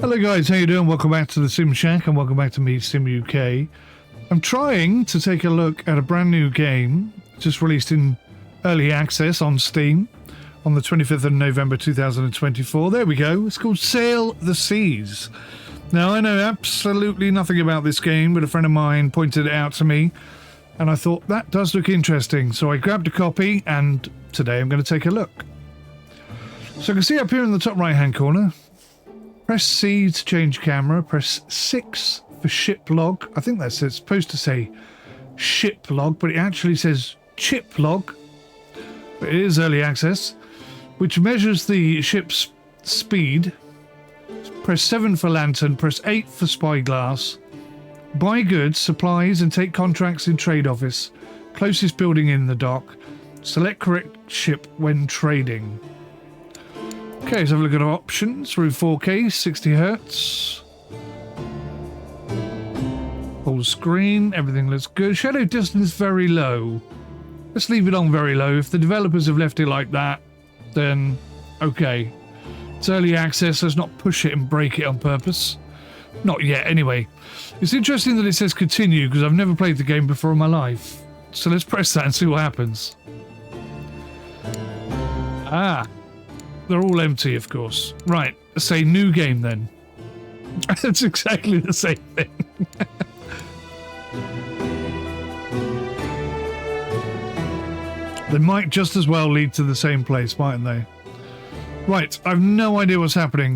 Hello guys, how you doing? Welcome back to the Sim Shack and welcome back to me, 𝗬𝘂𝗊𝗁. I'm trying to take a look at a brand new game just released in early access on Steam on the 25th of November 2024. There we go. It's called Sail the Seas. Now, I know absolutely nothing about this game, but a friend of mine pointed it out to me and I thought that does look interesting. So I grabbed a copy and today I'm going to take a look. So you can see up here in the top right hand corner, press C to change camera, press 6 for ship log. I think that's it's supposed to say ship log, but it actually says chip log. But it is early access, which measures the ship's speed. Press 7 for lantern, press 8 for spyglass. Buy goods, supplies, and take contracts in trade office. Closest building in the dock. Select correct ship when trading. Okay, let's have a look at our options. Through 4K, 60 Hz. Full screen, everything looks good. Shadow distance very low. Let's leave it on very low. If the developers have left it like that, then okay. It's early access, let's not push it and break it on purpose. Not yet, anyway. It's interesting that it says continue because I've never played the game before in my life. So let's press that and see what happens. Ah. They're all empty, of course. Right, let's say new game then. That's exactly the same thing. They might just as well lead to the same place, mightn't they? Right, I've no idea what's happening.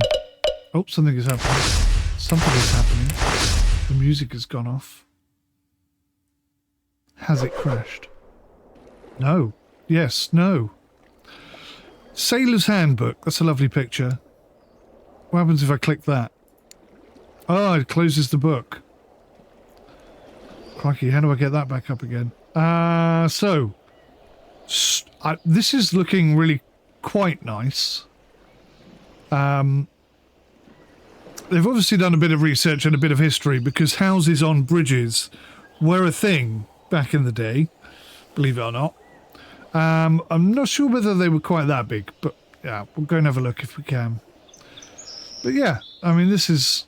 Oh, something is happening. Something is happening. The music has gone off. Has it crashed? No. Yes, no. Sailor's Handbook. That's a lovely picture. What happens if I click that? Oh, it closes the book. Crikey, how do I get that back up again? This is looking really quite nice. They've obviously done a bit of research and a bit of history because houses on bridges were a thing back in the day, believe it or not. I'm not sure whether they were quite that big, but yeah, we'll go and have a look if we can. But yeah, I mean, this is,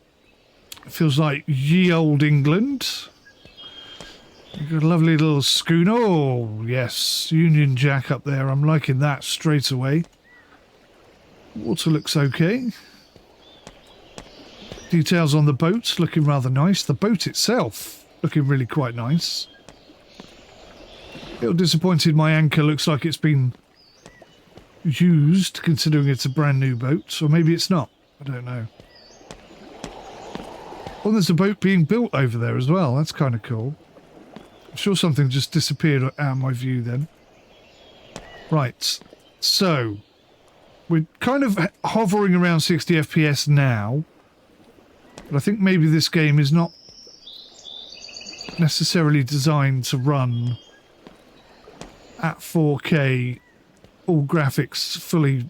it feels like ye old England. You've got a lovely little schooner. Oh, yes, Union Jack up there. I'm liking that straight away. Water looks okay. Details on the boat looking rather nice. The boat itself looking really quite nice. A little disappointed my anchor looks like it's been used, considering it's a brand new boat. Or maybe it's not. I don't know. Oh, there's a boat being built over there as well. That's kind of cool. I'm sure something just disappeared out of my view then. Right. So, we're kind of hovering around 60 FPS now. But I think maybe this game is not necessarily designed to run at 4K, all graphics fully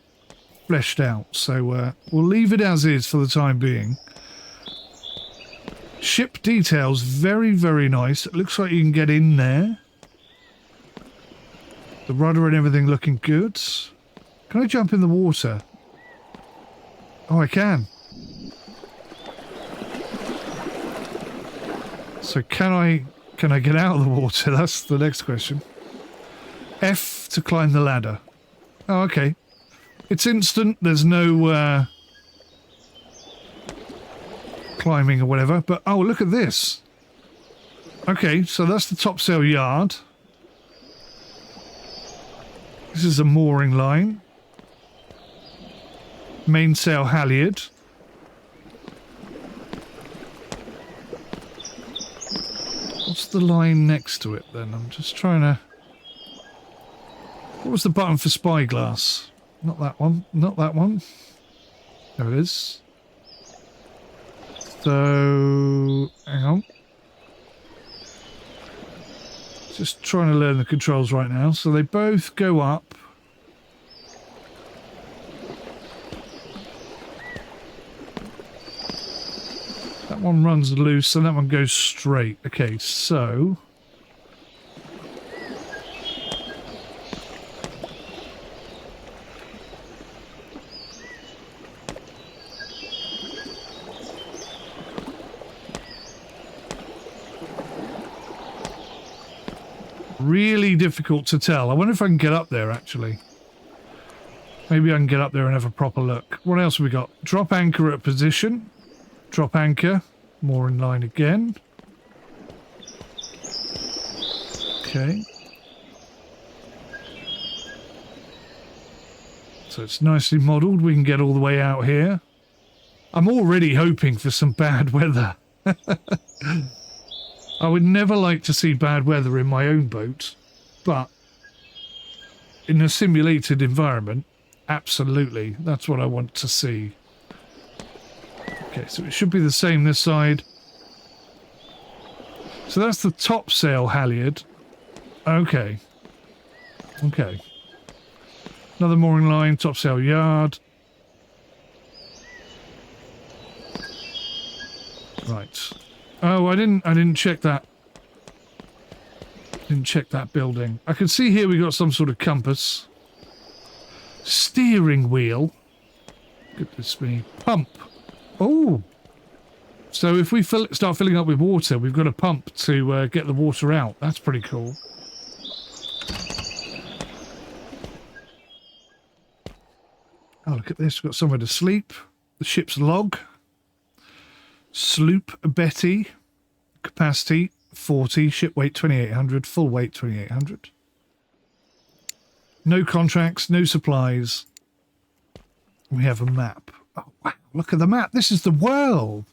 fleshed out. So we'll leave it as is for the time being. Ship details, very, very nice. It looks like you can get in there. The rudder and everything looking good. Can I jump in the water? Oh, I can. So can I get out of the water? That's the next question. F to climb the ladder. Oh, okay. It's instant. There's no climbing or whatever. But, oh, look at this. Okay, so that's the topsail yard. This is a mooring line. Mainsail halyard. What's the line next to it then? I'm just trying to... What was the button for spyglass? Not that one. Not that one. There it is. So... Hang on. Just trying to learn the controls right now. So they both go up. That one runs loose and that one goes straight. Okay, so... Really difficult to tell. I wonder if I can get up there, actually. Maybe I can get up there and have a proper look. What else have we got? Drop anchor at position. Drop anchor. More in line again. Okay. So it's nicely modelled. We can get all the way out here. I'm already hoping for some bad weather. I would never like to see bad weather in my own boat, but in a simulated environment, absolutely, that's what I want to see. Okay, so it should be the same this side. So that's the topsail halyard. Okay. Okay. Another mooring line, topsail yard. Right. Oh, I didn't check that. Didn't check that building. I can see here we got some sort of compass. Steering wheel. Goodness me. Pump. Oh. So if we start filling up with water, we've got a pump to get the water out. That's pretty cool. Oh, look at this. We've got somewhere to sleep. The ship's log. Sloop Betty. Capacity 40. Ship weight 2,800. Full weight 2,800. No contracts. No supplies. We have a map. Oh, wow. Look at the map. This is the world.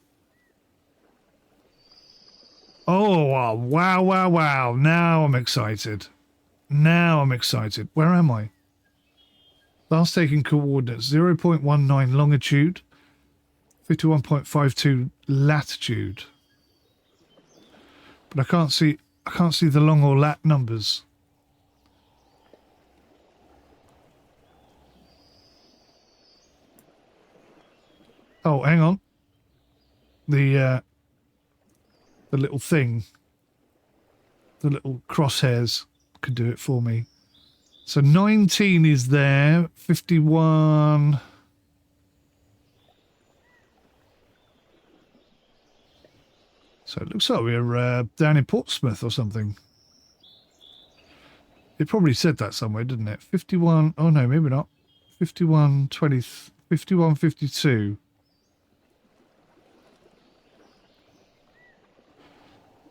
Oh, wow, wow, wow. Now I'm excited. Now I'm excited. Where am I? Last taken coordinates, 0.19 longitude, 51.52 latitude. But I can't see the long or lat numbers. Oh, hang on. The little thing, the little crosshairs could do it for me. So 19 is there, 51. So it looks like we're down in Portsmouth or something. It probably said that somewhere, didn't it? 51, oh no, maybe not. 51.20, 51.52.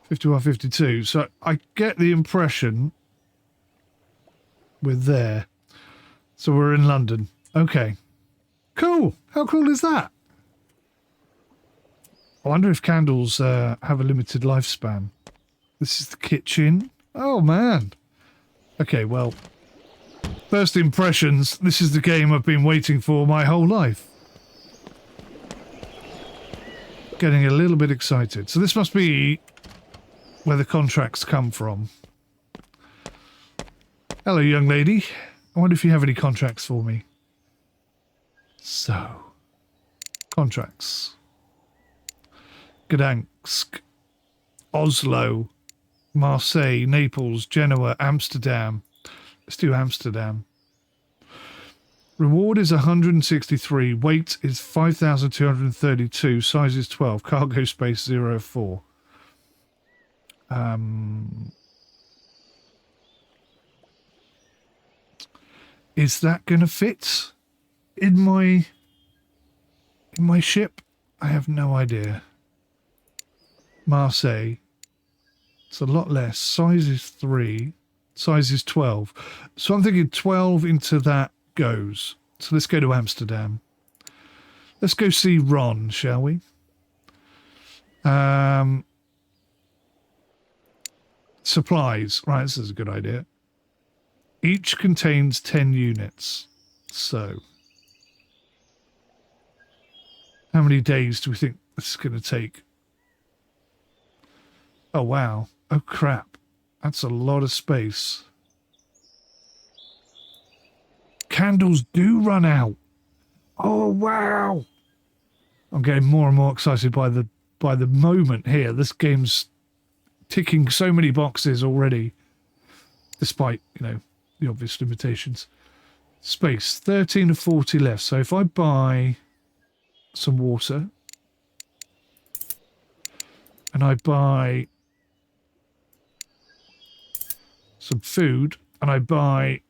51.52. So I get the impression we're there. So we're in London. Okay. Cool. How cool is that? I wonder if candles have a limited lifespan. This is the kitchen. Oh, man. Okay, well, first impressions. This is the game I've been waiting for my whole life. Getting a little bit excited. So this must be where the contracts come from. Hello, young lady. I wonder if you have any contracts for me. So, contracts. Gdansk, Oslo, Marseille, Naples, Genoa, Amsterdam. Let's do Amsterdam. Reward is 163. Weight is 5,232. Size is 12. Cargo space 04. Is that going to fit in my ship? I have no idea. Marseille. It's a lot less. Size is 3. Size is 12. So I'm thinking 12 into that goes. So let's go to Amsterdam. Let's go see Ron, shall we? Supplies. Right, this is a good idea. Each contains 10 units. So, how many days do we think this is going to take? Oh, wow. Oh, crap. That's a lot of space. Candles do run out. Oh, wow. I'm getting more and more excited by the moment here. This game's ticking so many boxes already, despite, the obvious limitations. Space, 13 of 40 left. So if I buy some water and I buy some food, and I buy,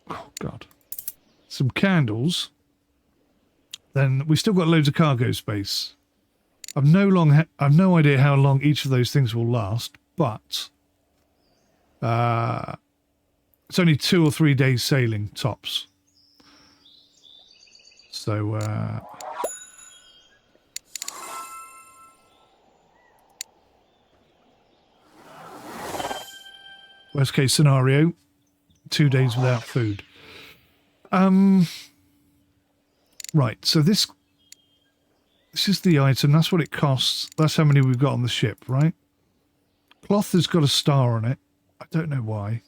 oh God, some candles, then we still got loads of cargo space. I've no idea how long each of those things will last, but it's only 2 or 3 days sailing tops. So worst case scenario, 2 days without food. Right, so this is the item. That's what it costs. That's how many we've got on the ship, right? Cloth has got a star on it. I don't know why.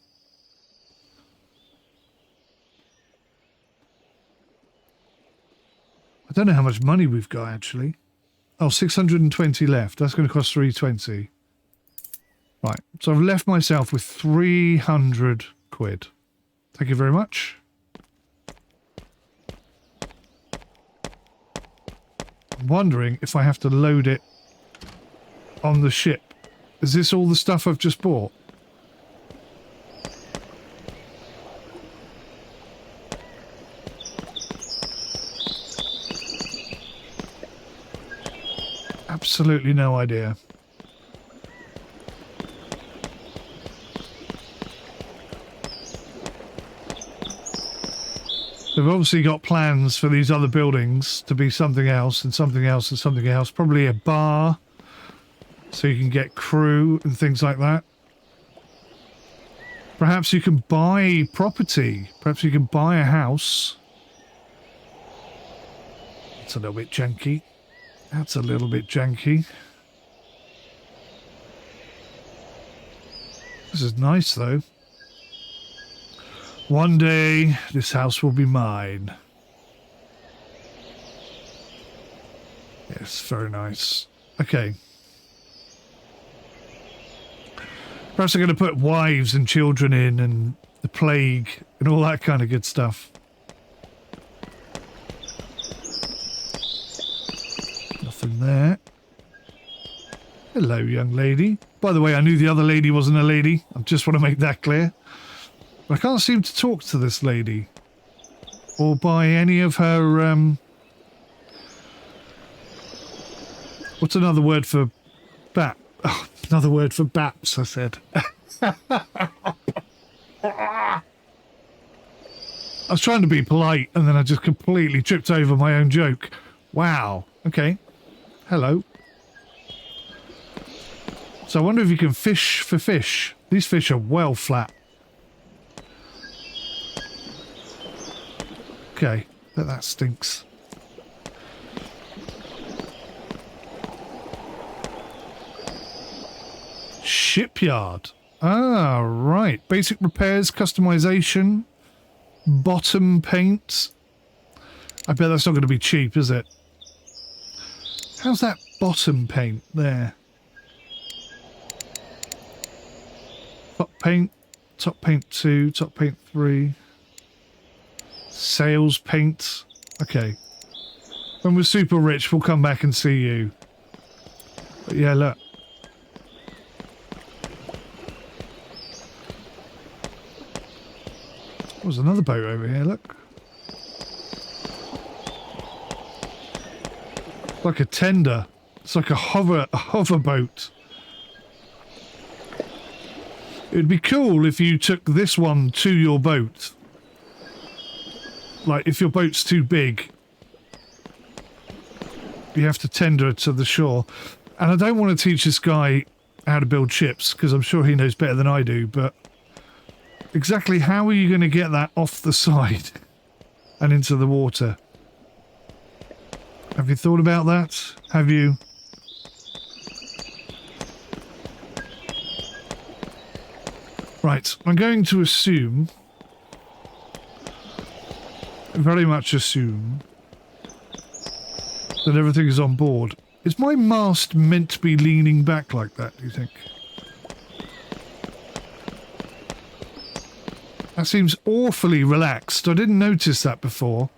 I don't know how much money we've got, actually. Oh, 620 left. That's going to cost 320. Right, so I've left myself with 300 quid. Thank you very much. I'm wondering if I have to load it on the ship. Is this all the stuff I've just bought? Absolutely no idea. They've obviously got plans for these other buildings to be something else and something else and something else. Probably a bar, so you can get crew and things like that. Perhaps you can buy property. Perhaps you can buy a house. That's a little bit janky. That's a little bit janky. This is nice, though. One day, this house will be mine. Yes, very nice. Okay. Perhaps I'm going to put wives and children in and the plague and all that kind of good stuff. Nothing there. Hello, young lady. By the way, I knew the other lady wasn't a lady. I just want to make that clear. But I can't seem to talk to this lady. Or by any of her, what's another word for bat? Oh, another word for baps, I said. I was trying to be polite, and then I just completely tripped over my own joke. Wow. Okay. Hello. So I wonder if you can fish for fish. These fish are well flat. Okay, but that stinks. Shipyard. Ah, right. Basic repairs, customization, bottom paint. I bet that's not going to be cheap, is it? How's that bottom paint there? Top paint 2, top paint 3. Sails paint. Okay. When we're super rich, we'll come back and see you. But yeah, look. There's another boat over here, look. It's like a tender. It's like a hover boat. It would be cool if you took this one to your boat. Like, if your boat's too big, you have to tender it to the shore. And I don't want to teach this guy how to build ships, because I'm sure he knows better than I do, but exactly how are you going to get that off the side and into the water? Have you thought about that? Have you? Right, I'm going to assume, very much assume, that everything is on board. Is my mast meant to be leaning back like that, do you think? That seems awfully relaxed. I didn't notice that before.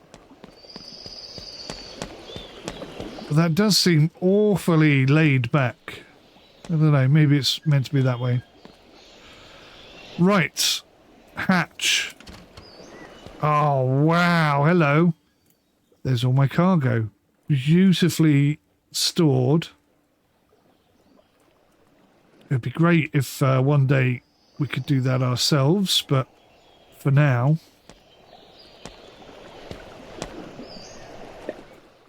But that does seem awfully laid back. I don't know, maybe it's meant to be that way. Right. Hatch. Oh, wow. Hello. There's all my cargo. Beautifully stored. It'd be great if one day we could do that ourselves, but for now,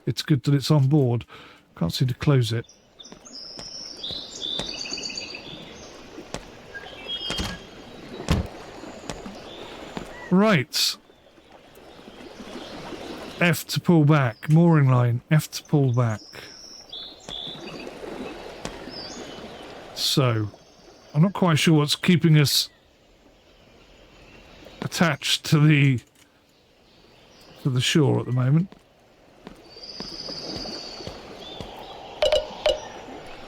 it's good that it's on board. Can't seem to close it. Right. F to pull back. Mooring line. F to pull back. So, I'm not quite sure what's keeping us attached to the shore at the moment.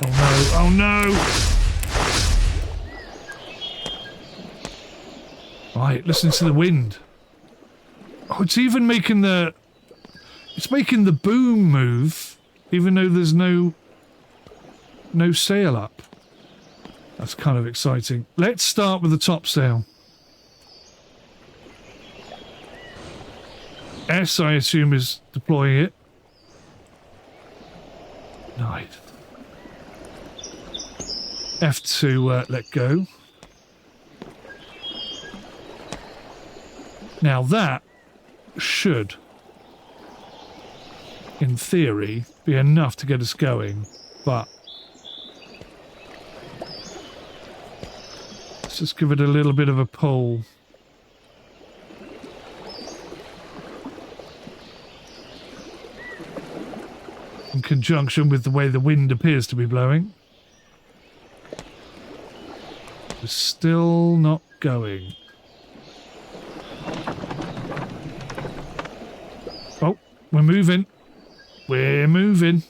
Oh no! Oh no! Right, listen to the wind. Oh, it's even making the... It's making the boom move, even though there's no sail up. That's kind of exciting. Let's start with the topsail. S, I assume, is deploying it. Nice. F to let go. Now that should, in theory, be enough to get us going, but let's just give it a little bit of a pull. In conjunction with the way the wind appears to be blowing. We're still not going. Oh, we're moving. We're moving.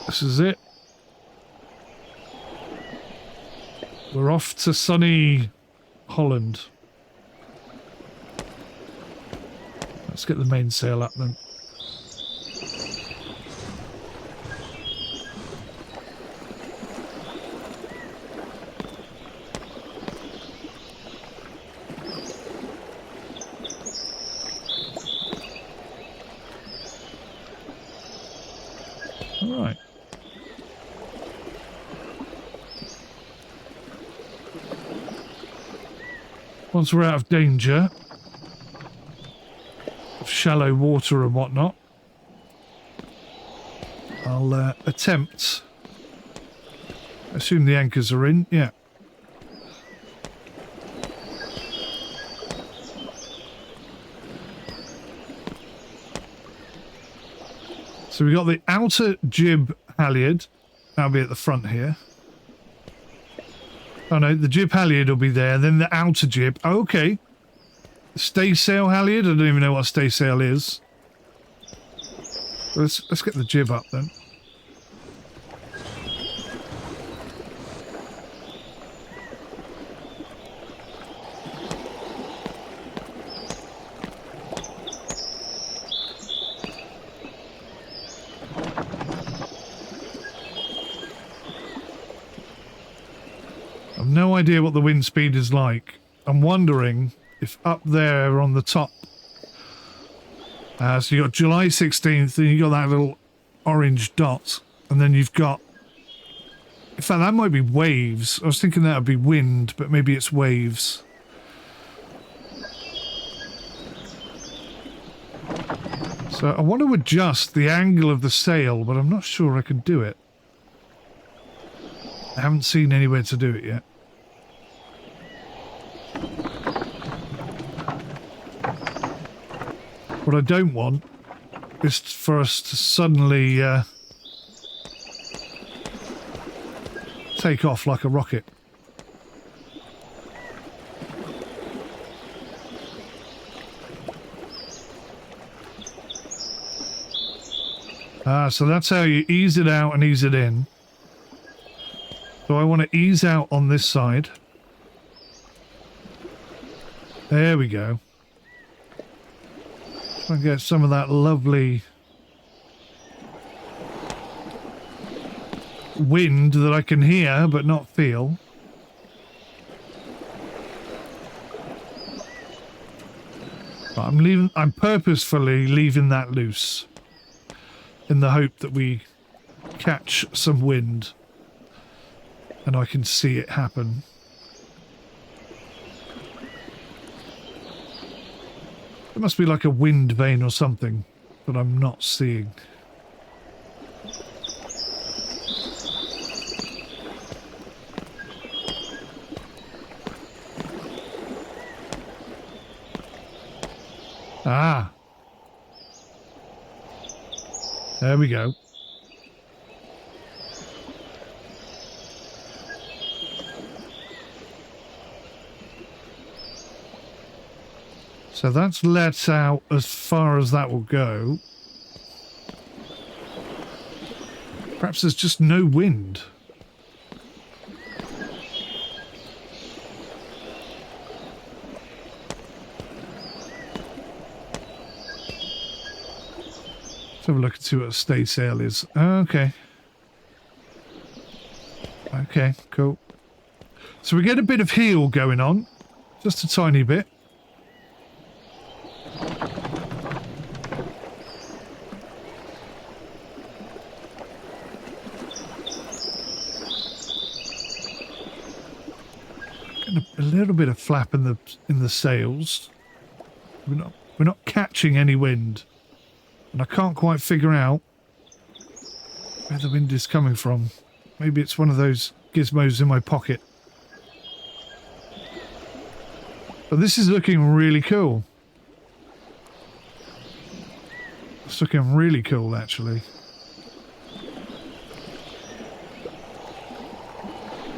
This is it. We're off to sunny Holland. Let's get the mainsail up then. All right. Once we're out of danger of shallow water and whatnot, I'll attempt. I assume the anchors are in. Yeah. So we got the outer jib halyard. That'll be at the front here. Oh no, the jib halyard will be there, then the outer jib. Oh, okay. Staysail halyard? I don't even know what staysail is. Let's get the jib up then. No idea what the wind speed is like. I'm wondering if up there on the top, so you got July 16th, then you got that little orange dot, and then you've got, in fact that might be waves. I was thinking that would be wind, but maybe it's waves. So I want to adjust the angle of the sail, but I'm not sure I can do it. I haven't seen anywhere to do it yet. What I don't want is for us to suddenly take off like a rocket. So that's how you ease it out and ease it in. So I want to ease out on this side. There we go. Try and get some of that lovely wind that I can hear but not feel. But I'm purposefully leaving that loose in the hope that we catch some wind and I can see it happen. It must be like a wind vane or something that I'm not seeing. Ah. There we go. So that's let out as far as that will go. Perhaps there's just no wind. Let's have a look and see what a stay sail is. Okay. Okay, cool. So we get a bit of heel going on. Just a tiny bit. A little bit of flap in the sails. We're not catching any wind. And I can't quite figure out where the wind is coming from. Maybe it's one of those gizmos in my pocket. But this is looking really cool. It's looking really cool, actually.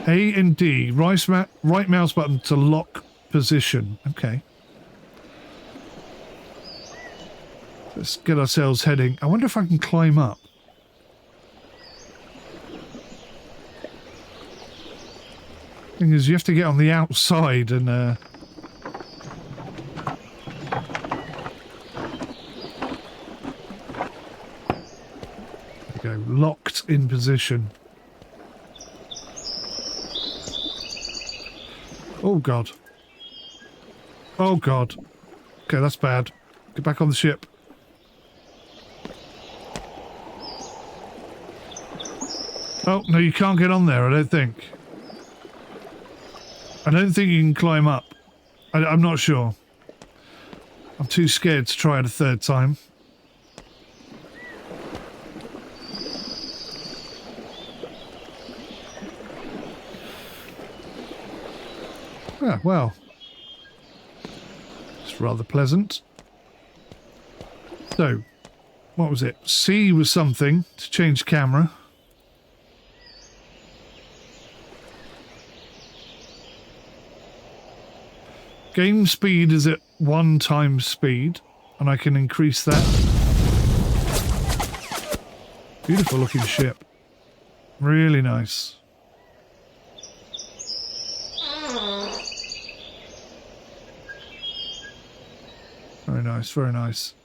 A and D, right mouse button to lock position. Okay. Let's get ourselves heading. I wonder if I can climb up. Thing is, you have to get on the outside and there we go, locked in position. Oh god. Oh god. Okay, that's bad. Get back on the ship. Oh, no, you can't get on there, I don't think. I don't think you can climb up. I'm not sure. I'm too scared to try it a third time. Ah, well. It's rather pleasant. So, what was it? C was something to change camera. Game speed is at 1 times speed, and I can increase that. Beautiful looking ship. Really nice. Very nice, very nice.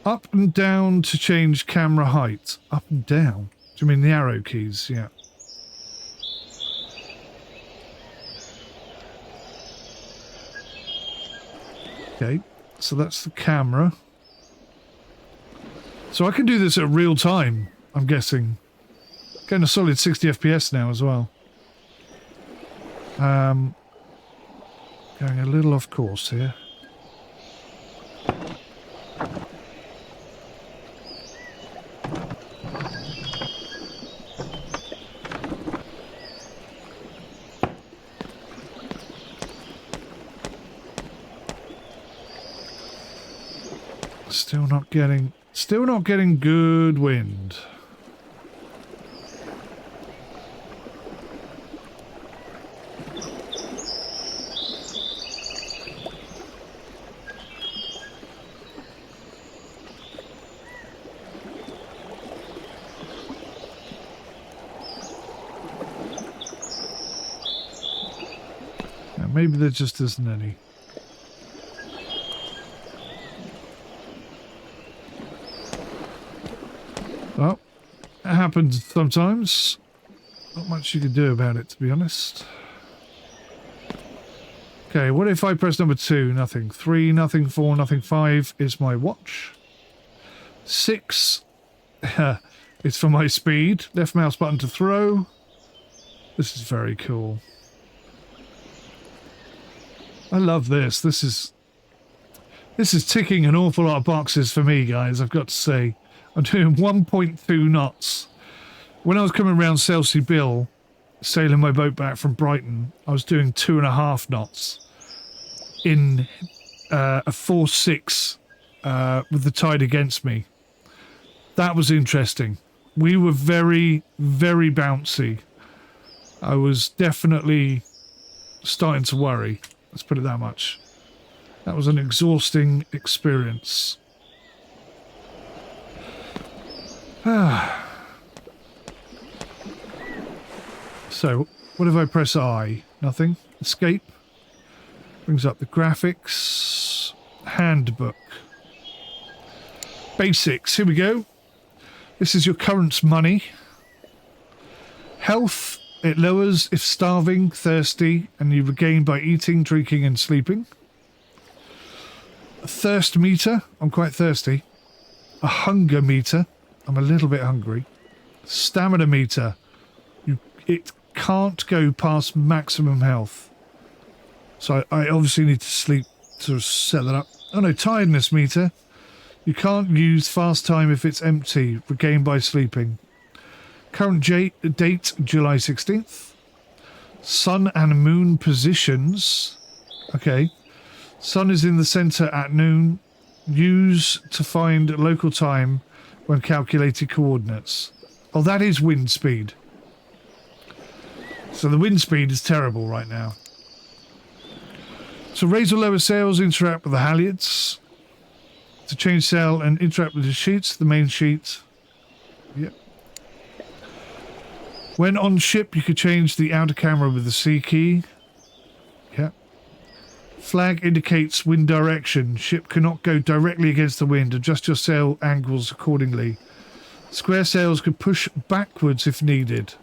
Up and down to change camera height. Up and down? Do you mean the arrow keys? Yeah. Okay, so that's the camera. So I can do this at real time, I'm guessing. Getting a solid 60 FPS now as well. Going a little off course here. Still not getting good wind. Now, maybe there just isn't any. Well, it happens sometimes. Not much you can do about it, to be honest. Okay, what if I press number 2? Nothing. 3, nothing. 4, nothing. 5 is my watch. 6 is for my speed. Left mouse button to throw. This is very cool. I love this. This is ticking an awful lot of boxes for me, guys, I've got to say. I'm doing 1.2 knots. When I was coming around 𝗬𝗂𝗂𝗁𝗲, sailing my boat back from Brighton, I was doing 2.5 knots in a 4-6 with the tide against me. That was interesting. We were very, very bouncy. I was definitely starting to worry. Let's put it that much. That was an exhausting experience. So, what if I press I? Nothing. Escape. Brings up the graphics. Handbook. Basics. Here we go. This is your current money. Health. It lowers if starving, thirsty, and you regain by eating, drinking, and sleeping. A thirst meter. I'm quite thirsty. A hunger meter. I'm a little bit hungry. Stamina meter. It can't go past maximum health. So I obviously need to sleep to set that up. Oh no, tiredness meter. You can't use fast time if it's empty. Regain by sleeping. Current date, July 16th. Sun and moon positions. Okay. Sun is in the centre at noon. Use to find local time when calculated coordinates. Oh, that is wind speed. So the wind speed is terrible right now. So raise or lower sails, interact with the halyards. To change sail and interact with the sheets, the main sheet. Yep. When on ship, you could change the outer camera with the C key. Yep. Flag indicates wind direction. Ship cannot go directly against the wind. Adjust your sail angles accordingly. Square sails could push backwards if needed.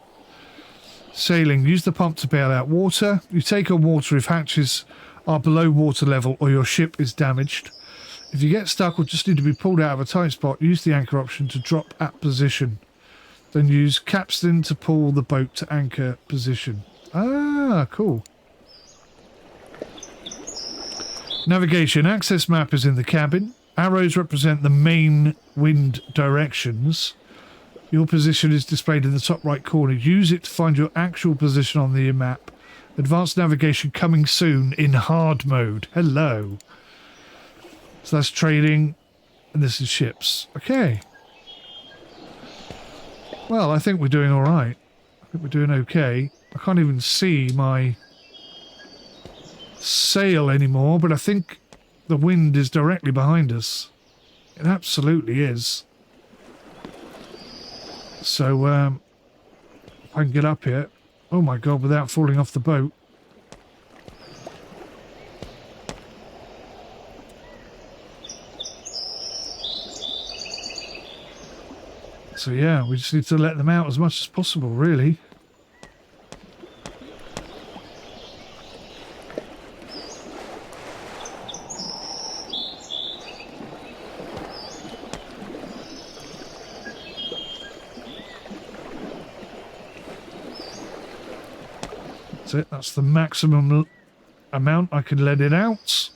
Sailing. Use the pump to bail out water. You take on water if hatches are below water level or your ship is damaged. If you get stuck or just need to be pulled out of a tight spot, use the anchor option to drop at position. Then use capstan to pull the boat to anchor position. Ah, cool. Navigation. Access map is in the cabin. Arrows represent the main wind directions. Your position is displayed in the top right corner. Use it to find your actual position on the map. Advanced navigation coming soon in hard mode. Hello. So that's trading, and this is ships. Okay. Well, I think we're doing all right. I think we're doing okay. I can't even see my sail anymore, but I think the wind is directly behind us. It absolutely is. So, if I can get up here. Oh my god, without falling off the boat. So yeah, we just need to let them out as much as possible, really. That's it. That's the maximum amount I can let it out.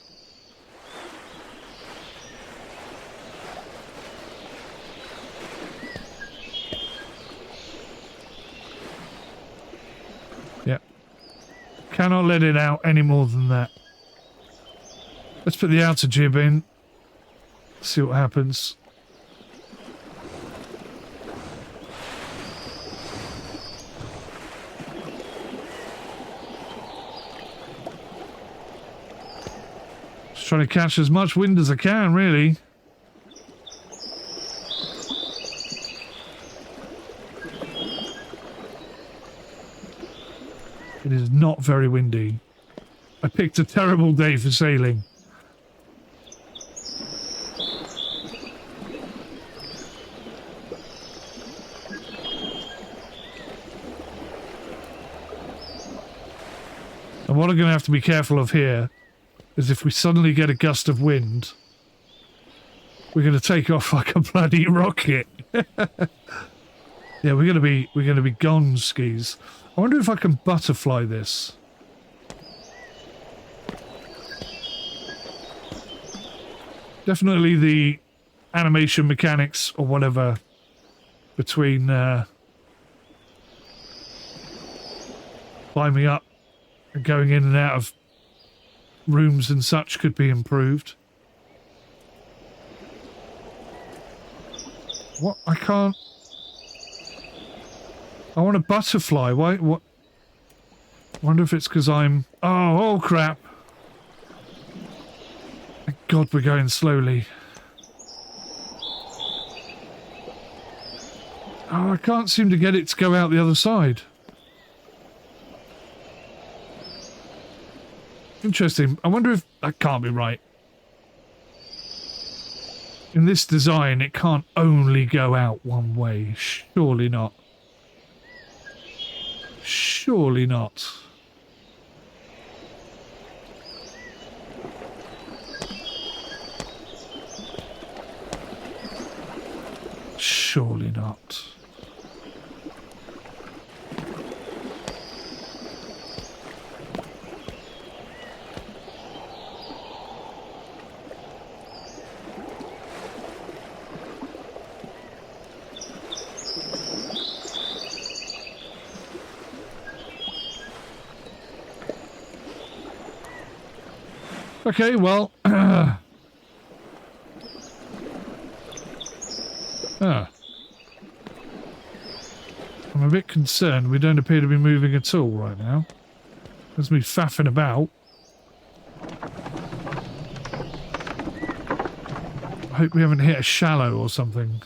Cannot let it out any more than that. Let's put the outer jib in. See what happens. Just trying to catch as much wind as I can, really. It is not very windy. I picked a terrible day for sailing. And what I'm going to have to be careful of here is if we suddenly get a gust of wind, we're going to take off like a bloody rocket. Yeah, we're going to be gone skis. I wonder if I can butterfly this. Definitely the animation mechanics or whatever between climbing up and going in and out of rooms and such could be improved. What? I can't... I want a butterfly. Why? What? I wonder if it's because I'm... Oh crap. Thank God we're going slowly. Oh, I can't seem to get it to go out the other side. Interesting. I wonder if... That can't be right. In this design, it can't only go out one way. Surely not. Surely not. Surely not. Okay, well... I'm a bit concerned we don't appear to be moving at all right now. There's me faffing about. I hope we haven't hit a shallow or something.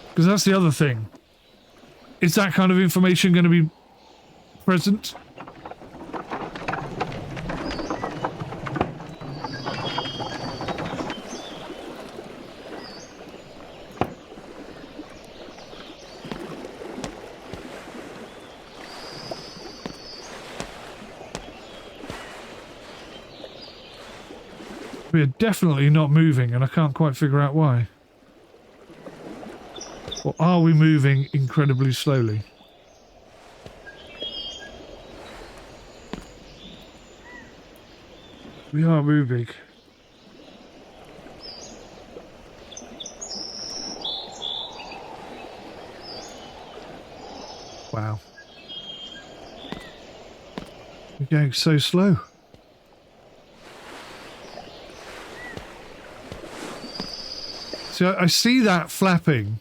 Because that's the other thing. Is that kind of information going to be present? We are definitely not moving, and I can't quite figure out why. Or are we moving incredibly slowly? We are moving. Wow. We're going so slow. See, I see that flapping,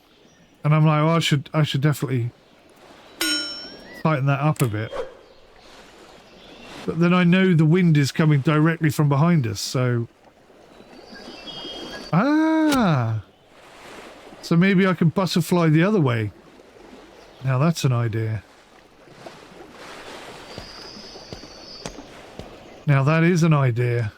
and I'm like, oh, I should definitely tighten that up a bit. But then I know the wind is coming directly from behind us, so... Ah! So maybe I can butterfly the other way. Now that's an idea. Now that is an idea.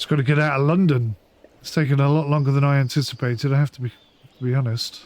Got to get out of London. It's taken a lot longer than I anticipated, I have to be honest.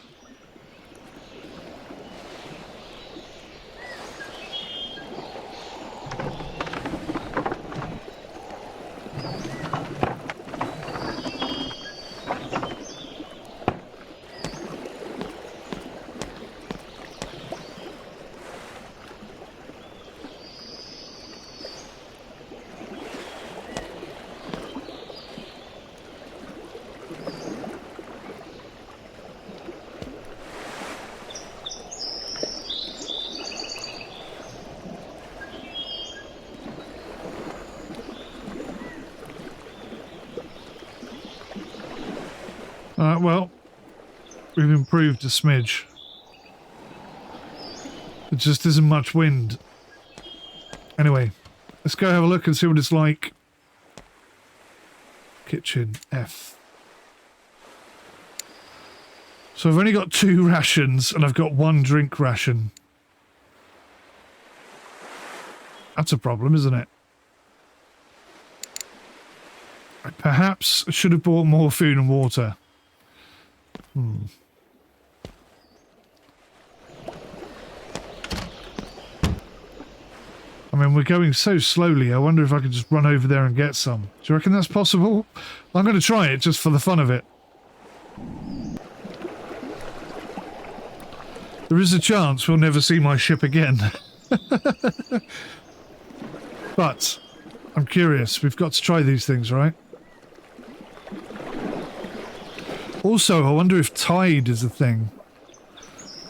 Well, we've improved a smidge. There just isn't much wind. Anyway, let's go have a look and see what it's like. Kitchen, F. So I've only got 2 rations and I've got 1 drink ration. That's a problem, isn't it? I perhaps should have bought more food and water. I mean, we're going so slowly, I wonder if I could just run over there and get some. Do you reckon that's possible? I'm going to try it just for the fun of it. There is a chance we'll never see my ship again. But I'm curious. We've got to try these things, right? Also, I wonder if tide is a thing.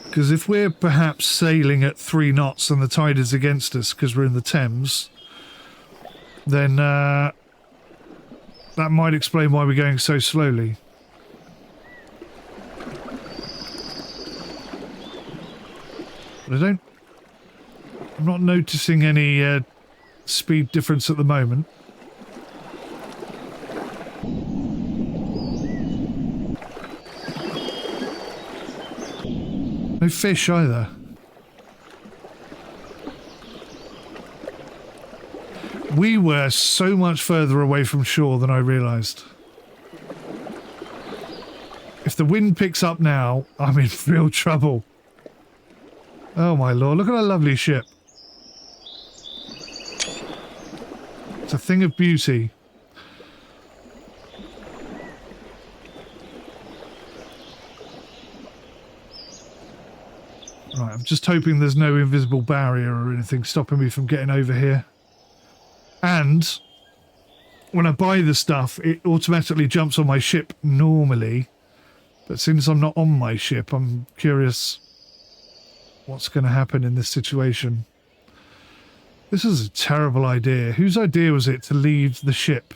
Because if we're perhaps sailing at 3 knots and the tide is against us because we're in the Thames, then that might explain why we're going so slowly. But I'm not noticing any speed difference at the moment. No fish either. We were so much further away from shore than I realised. If the wind picks up now, I'm in real trouble. Oh my lord, look at that lovely ship. It's a thing of beauty. Right, I'm just hoping there's no invisible barrier or anything stopping me from getting over here. And when I buy the stuff, it automatically jumps on my ship normally. But since I'm not on my ship, I'm curious what's going to happen in this situation. This is a terrible idea. Whose idea was it to leave the ship?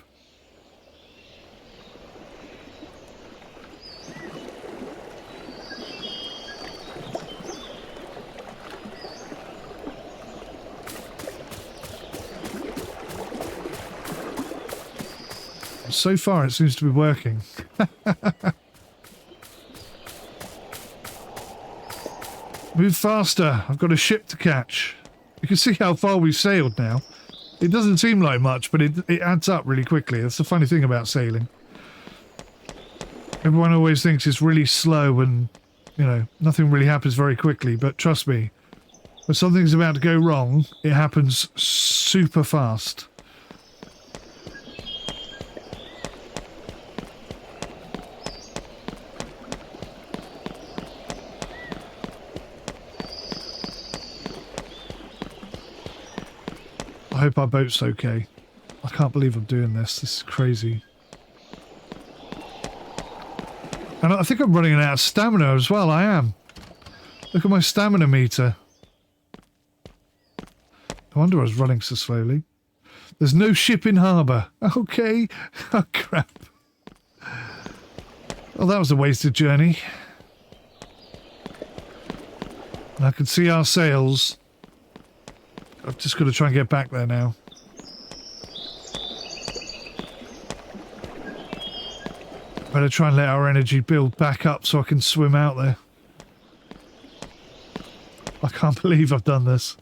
So far, it seems to be working. Move faster. I've got a ship to catch. You can see how far we've sailed now. It doesn't seem like much, but it adds up really quickly. That's the funny thing about sailing. Everyone always thinks it's really slow and, you know, nothing really happens very quickly. But trust me, when something's about to go wrong, it happens super fast. I hope our boat's okay. I can't believe I'm doing this. This is crazy. And I think I'm running out of stamina as well. I am. Look at my stamina meter. No wonder I was running so slowly. There's no ship in harbour. Okay. Oh, crap. Well, that was a wasted journey. And I can see our sails. I've just got to try and get back there now. Better try and let our energy build back up so I can swim out there. I can't believe I've done this.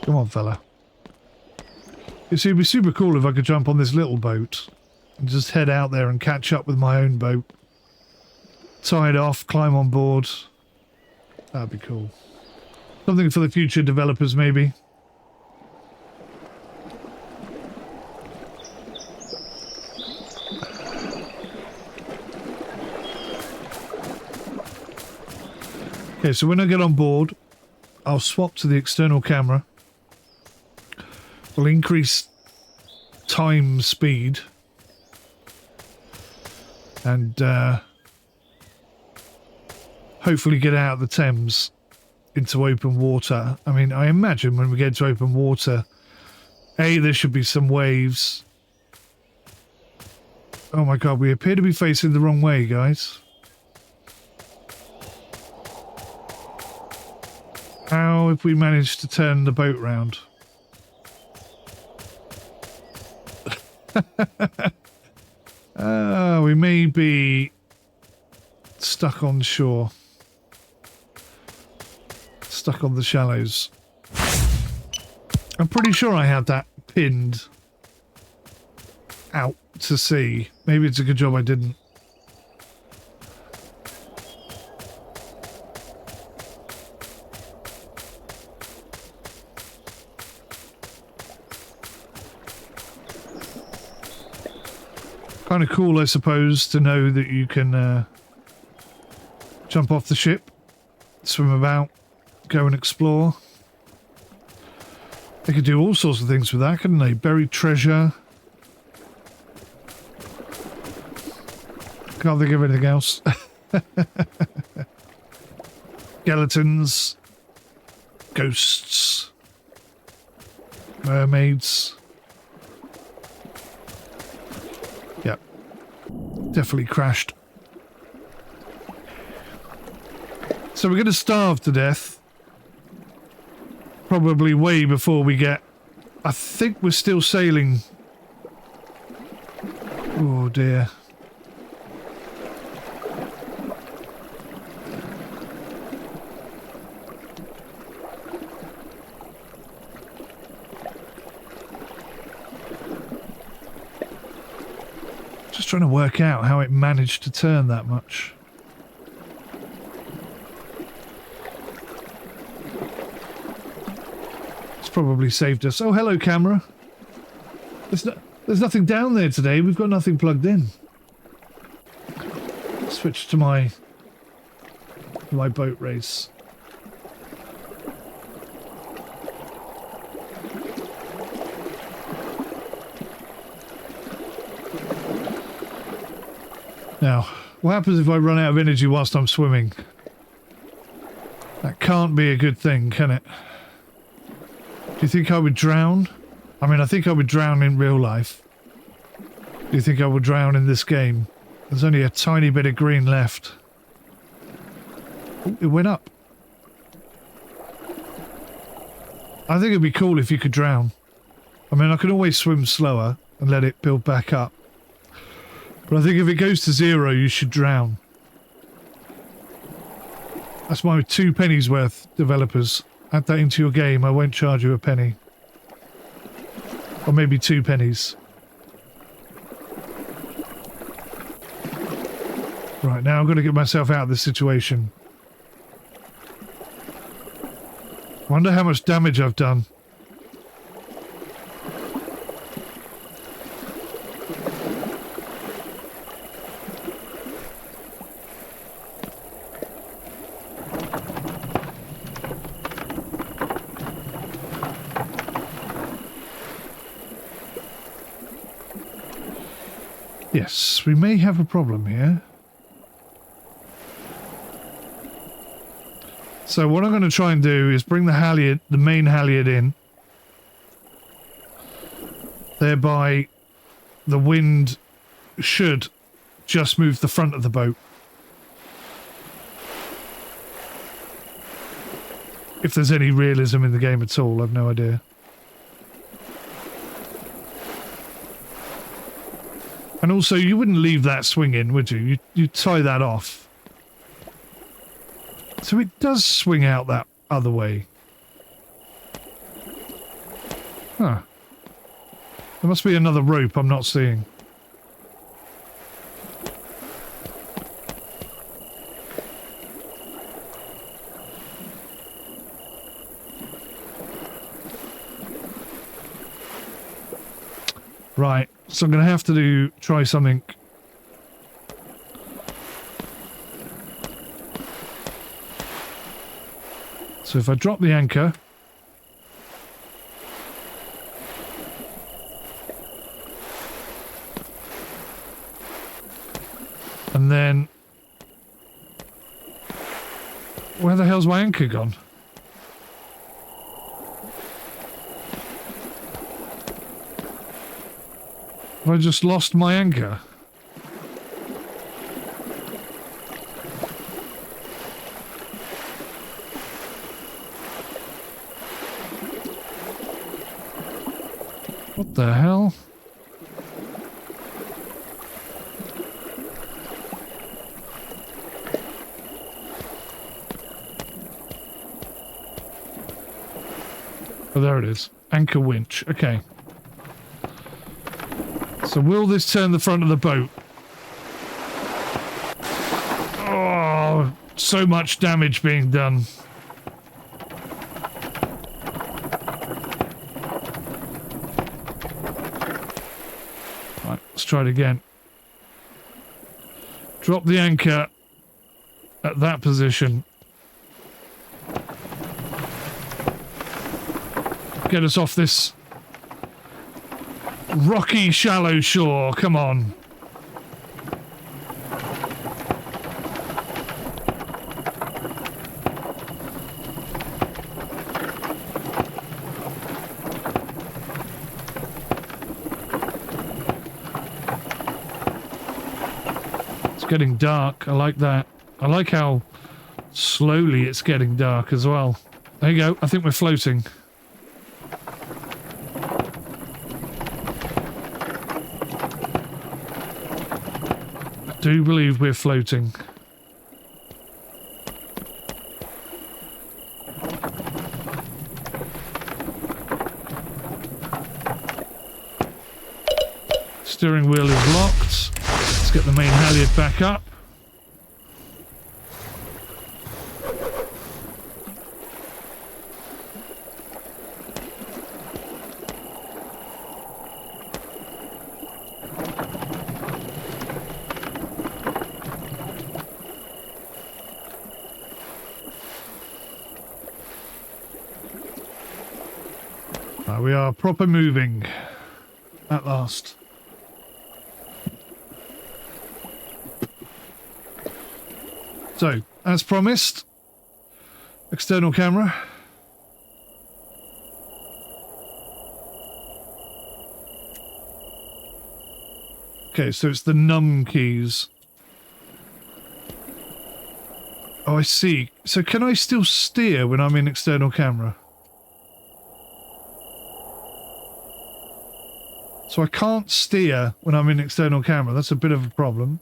Come on, fella. You see, it'd be super cool if I could jump on this little boat and just head out there and catch up with my own boat. Tie it off, climb on board. That'd be cool. Something for the future developers, maybe. Okay, so when I get on board, I'll swap to the external camera. We'll increase time speed. And hopefully get out of the Thames into open water. I mean, I imagine when we get to open water, there should be some waves. Oh my god, we appear to be facing the wrong way, guys. How have we managed to turn the boat round? We may be stuck on shore. Stuck on the shallows. I'm pretty sure I had that pinned out to sea. Maybe it's a good job I didn't. Kind of cool, I suppose, to know that you can jump off the ship, swim about, go and explore. They could do all sorts of things with that, couldn't they? Buried treasure. Can't think of anything else. Skeletons. Ghosts. Mermaids. Yep. Definitely crashed. So we're going to starve to death. Probably way before we get... I think we're still sailing. Oh dear. Just trying to work out how it managed to turn that much. It's probably saved us. Oh, hello, camera. There's nothing down there today. We've got nothing plugged in. Switch to my boat race. Now, what happens if I run out of energy whilst I'm swimming? That can't be a good thing, can it? Do you think I would drown? I mean, I think I would drown in real life. Do you think I would drown in this game? There's only a tiny bit of green left. Oh, it went up. I think it'd be cool if you could drown. I mean, I can always swim slower and let it build back up. But I think if it goes to 0, you should drown. That's my 2 pennies worth, developers. Add that into your game, I won't charge you a penny. Or maybe 2 pennies. Right, now I've got to get myself out of this situation. Wonder how much damage I've done. Yes, we may have a problem here. So what I'm going to try and do is bring the halyard, the main halyard in. Thereby, the wind should just move the front of the boat. If there's any realism in the game at all, I've no idea. And also, you wouldn't leave that swinging, would you? You'd tie that off. So it does swing out that other way. Huh. There must be another rope I'm not seeing. Right. So I'm going to have to try something. So if I drop the anchor, and then where the hell's my anchor gone? Have I just lost my anchor? What the hell? Oh, there it is. Anchor winch. Okay. So will this turn the front of the boat? Oh, so much damage being done. Right, let's try it again. Drop the anchor at that position. Get us off this rocky, shallow shore. Come on. It's getting dark. I like that. I like how slowly it's getting dark as well. There you go. I think we're floating. I do believe we're floating. Steering wheel is locked. Let's get the main halyard back up. We are proper moving at last. So, as promised, external camera. Okay, so it's the num keys. Oh, I see. So can I still steer when I'm in external camera? So I can't steer when I'm in external camera. That's a bit of a problem.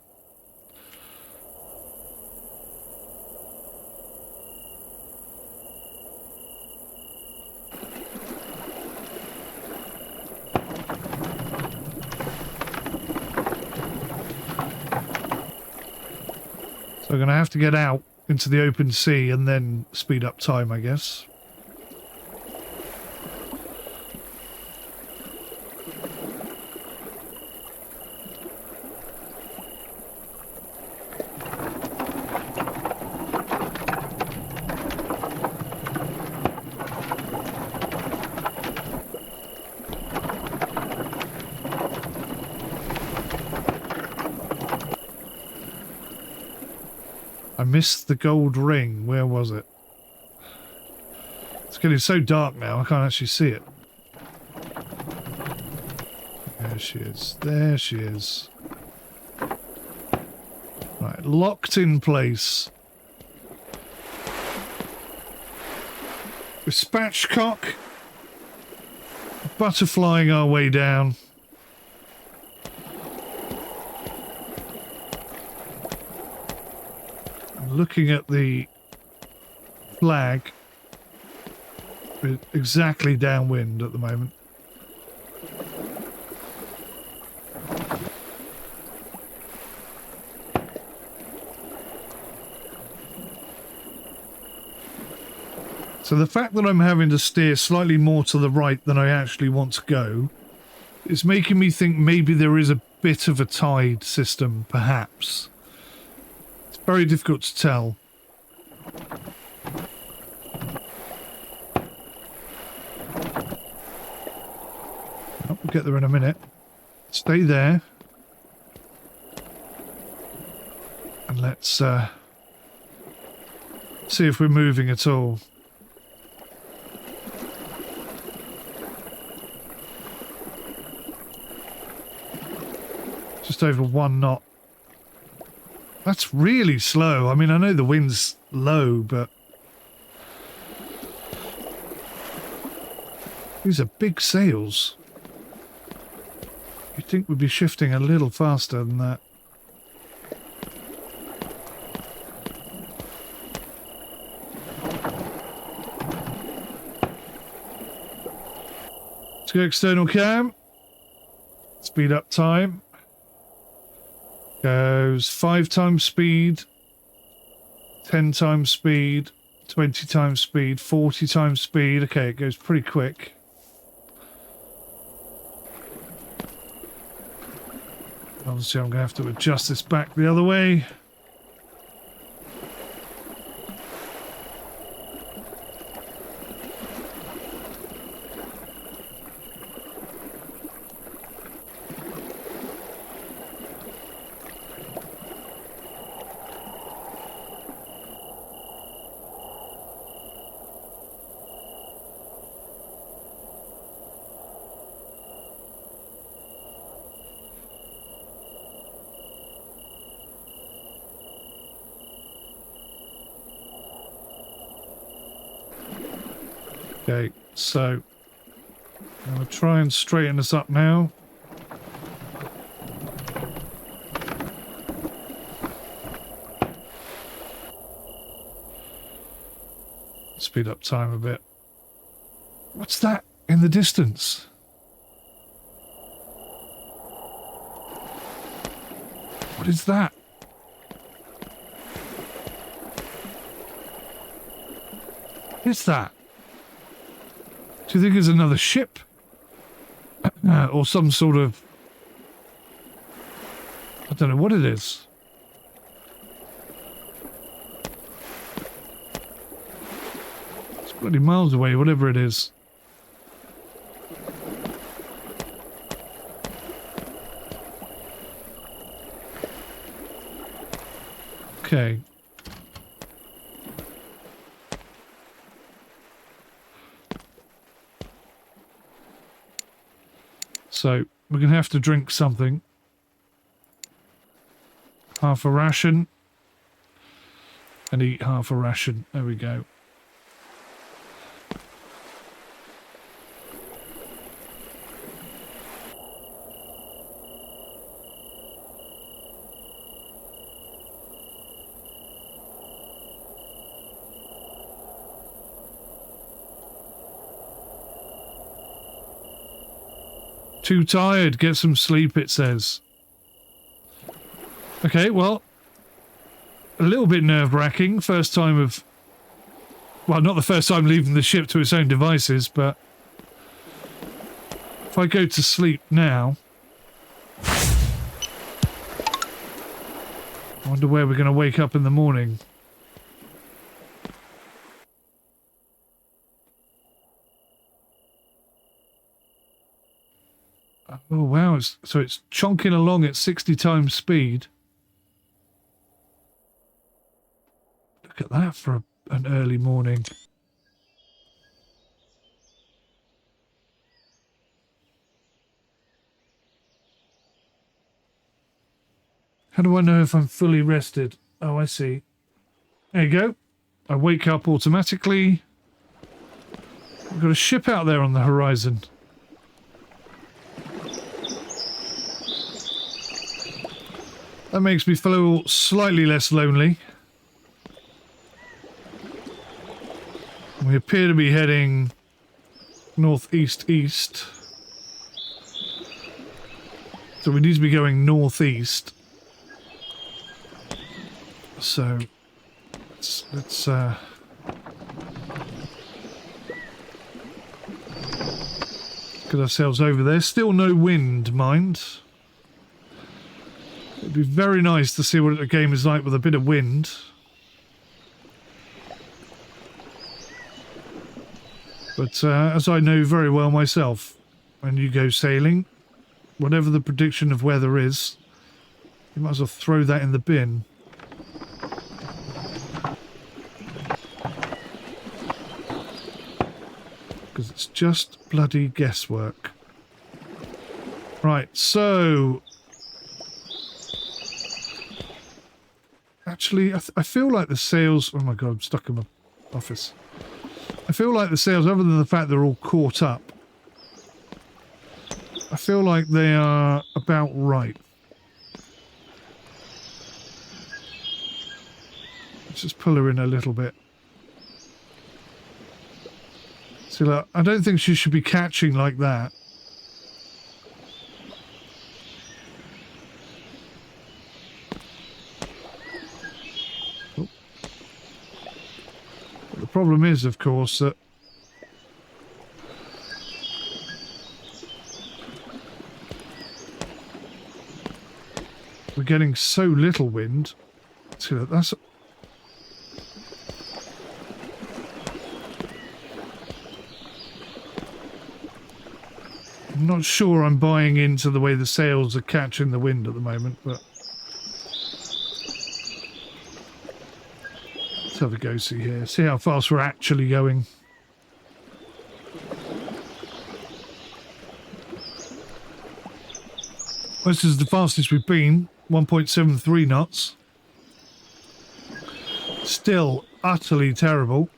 So I'm going to have to get out into the open sea and then speed up time, I guess. I missed the gold ring. Where was it? It's getting so dark now, I can't actually see it. There she is. There she is. Right, locked in place. We're spatchcock. Butterflying our way down. Looking at the flag, we're exactly downwind at the moment. So the fact that I'm having to steer slightly more to the right than I actually want to go is making me think maybe there is a bit of a tide system, perhaps. Very difficult to tell. Oh, we'll get there in a minute. Stay there. And let's see if we're moving at all. Just over 1 knot. That's really slow. I mean, I know the wind's low, but these are big sails. You'd think we'd be shifting a little faster than that. Let's go external cam. Speed up time. Goes 5 times speed, 10 times speed, 20 times speed, 40 times speed. Okay, it goes pretty quick. Obviously, I'm going to have to adjust this back the other way. Okay, so I'm going to try and straighten this up now. Speed up time a bit. What's that in the distance? What is that? What is that? Do you think it's another ship? Or some sort of... I don't know what it is. It's bloody miles away, whatever it is. Okay. So, we're going to have to drink something. Half a ration. And eat half a ration. There we go. Too tired, get some sleep, it says. Okay, well, a little bit nerve-wracking. First time of... Well, not the first time leaving the ship to its own devices, but... If I go to sleep now... I wonder where we're going to wake up in the morning. Oh wow, so it's chonking along at 60 times speed. Look at that for an early morning. How do I know if I'm fully rested? Oh, I see. There you go. I wake up automatically. We've got a ship out there on the horizon. That makes me feel slightly less lonely. We appear to be heading northeast-east. So we need to be going northeast. So let's get ourselves over there. Still no wind, mind. It'd be very nice to see what the game is like with a bit of wind. But as I know very well myself, and you go sailing. Whatever the prediction of weather is, you might as well throw that in the bin. Because it's just bloody guesswork. Right, so... Actually, I feel like the sails... Oh my god, I'm stuck in my office. I feel like the sails, other than the fact they're all caught up, I feel like they are about right. Let's just pull her in a little bit. See, look, I don't think she should be catching like that. Oh. But the problem is, of course, that we're getting so little wind. See, look, that's... I'm not sure I'm buying into the way the sails are catching the wind at the moment, but... Let's have a go-see here. See how fast we're actually going. This is the fastest we've been. 1.73 knots. Still utterly terrible.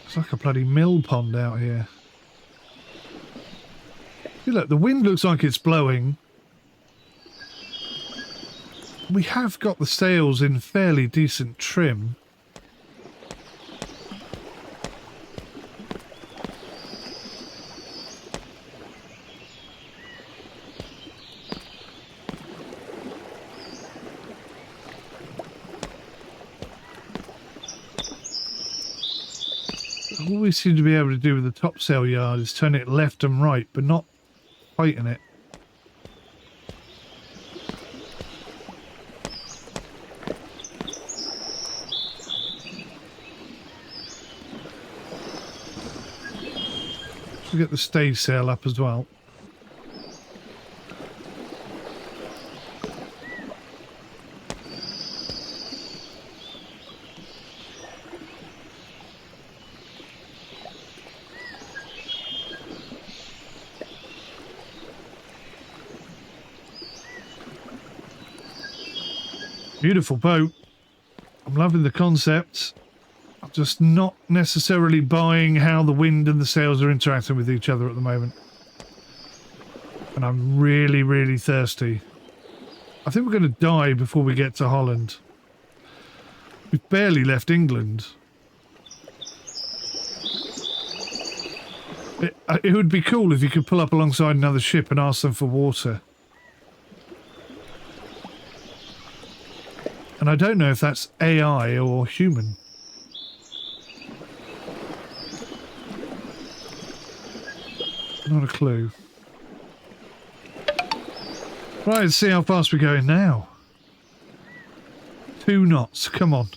It's like a bloody mill pond out here. See, look, the wind looks like it's blowing. We have got the sails in fairly decent trim. All we seem to be able to do with the topsail yard is turn it left and right, but not fighting it. We'll get the staysail up as well. Beautiful boat. I'm loving the concept. I'm just not necessarily buying how the wind and the sails are interacting with each other at the moment. And I'm really, really thirsty. I think we're going to die before we get to Holland. We've barely left England. It would be cool if you could pull up alongside another ship and ask them for water. And I don't know if that's AI or human. Not a clue. Right, let's see how fast we're going now. 2 knots, come on.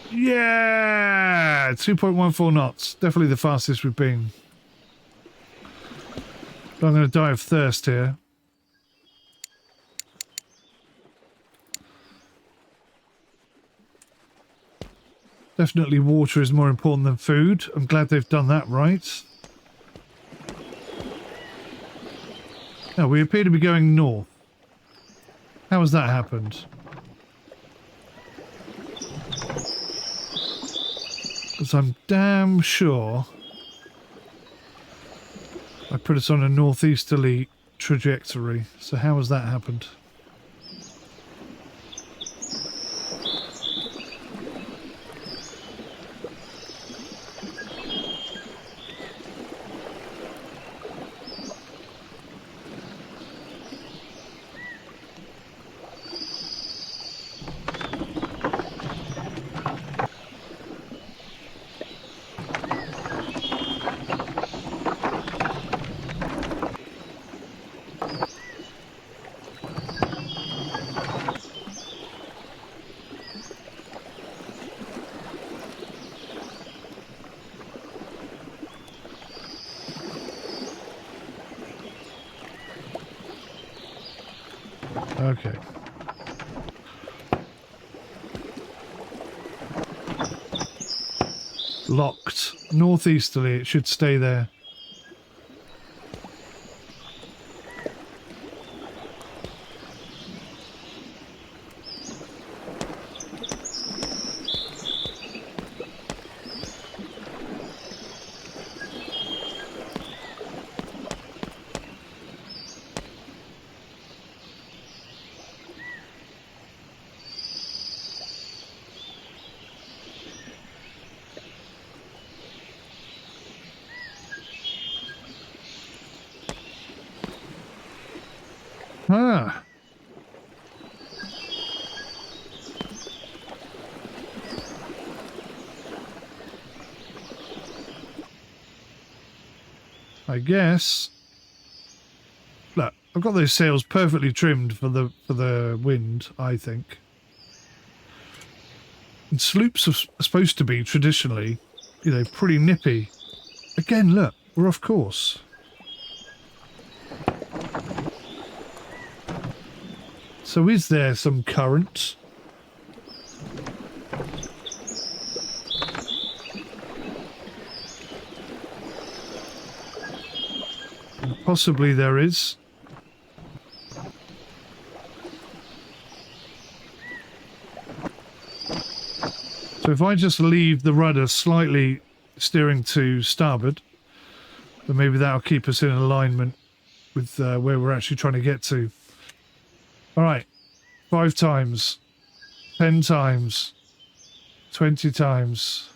Yeah! 2.14 knots. Definitely the fastest we've been. But I'm going to die of thirst here. Definitely water is more important than food. I'm glad they've done that right. Now, we appear to be going north. How has that happened? Because I'm damn sure I put us on a northeasterly trajectory. So how has that happened? Okay. Locked. Northeasterly, it should stay there. Ah. I guess. Look, I've got those sails perfectly trimmed for the wind, I think. And sloops are supposed to be traditionally, you know, pretty nippy. Again, look, we're off course. So is there some current? Possibly there is. So if I just leave the rudder slightly steering to starboard, then maybe that'll keep us in alignment with where we're actually trying to get to. All right, 5 times, 10 times, 20 times.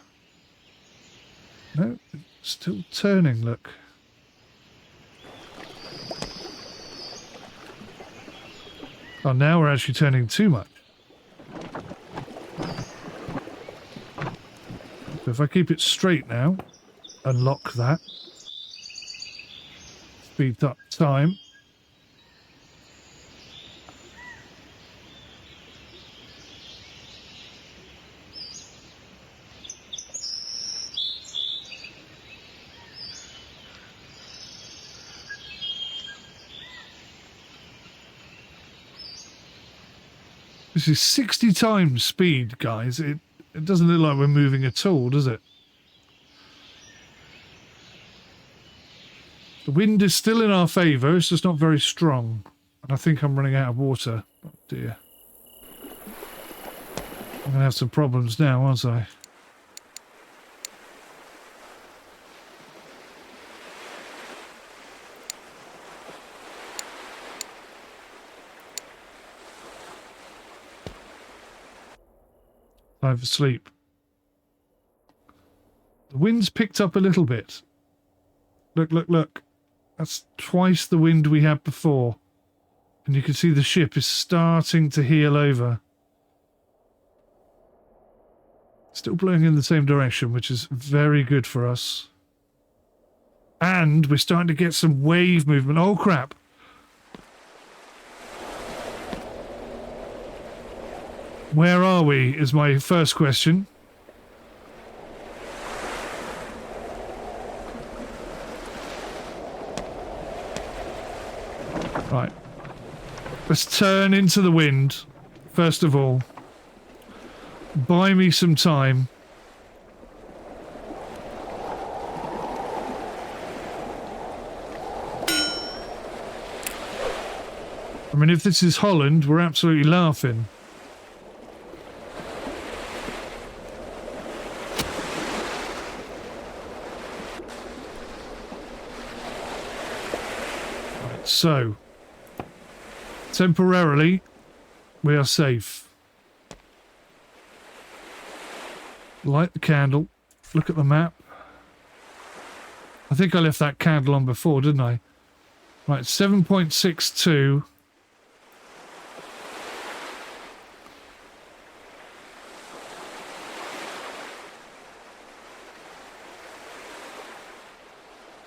No, it's still turning, look. Oh, now we're actually turning too much. So if I keep it straight now, unlock that. Speed up time. This is 60 times speed, guys. It doesn't look like we're moving at all, does it? The wind is still in our favour, it's just not very strong. And I think I'm running out of water. Oh dear. I'm going to have some problems now, aren't I? Time for sleep. The wind's picked up a little bit. Look, look, look. That's twice the wind we had before. And you can see the ship is starting to heel over. Still blowing in the same direction, which is very good for us. And we're starting to get some wave movement. Oh, crap. Where are we, is my first question. Right. Let's turn into the wind, first of all. Buy me some time. I mean, if this is Holland, we're absolutely laughing. So, temporarily, we are safe. Light the candle. Look at the map. I think I left that candle on before, didn't I? Right, 7.62.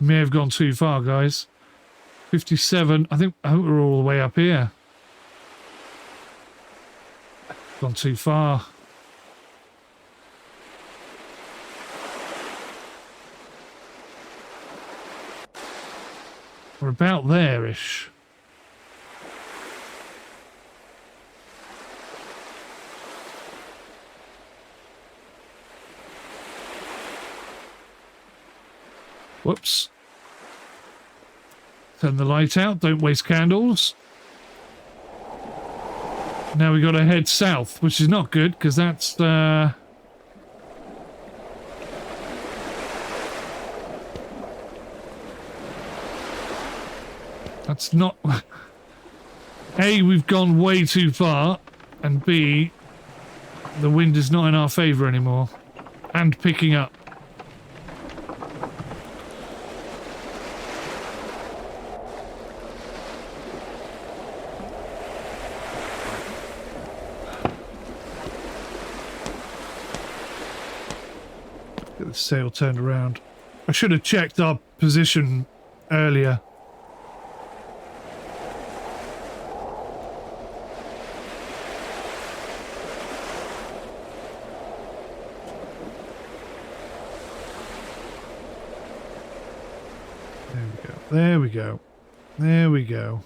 May have gone too far, guys. 57. I think we're all the way up here. Gone too far. We're about there-ish. Whoops. Turn the light out. Don't waste candles. Now we got to head south, which is not good because that's not. A, we've gone way too far, and B, the wind is not in our favour anymore, and picking up. Get the sail turned around. I should have checked our position earlier. There we go. There we go.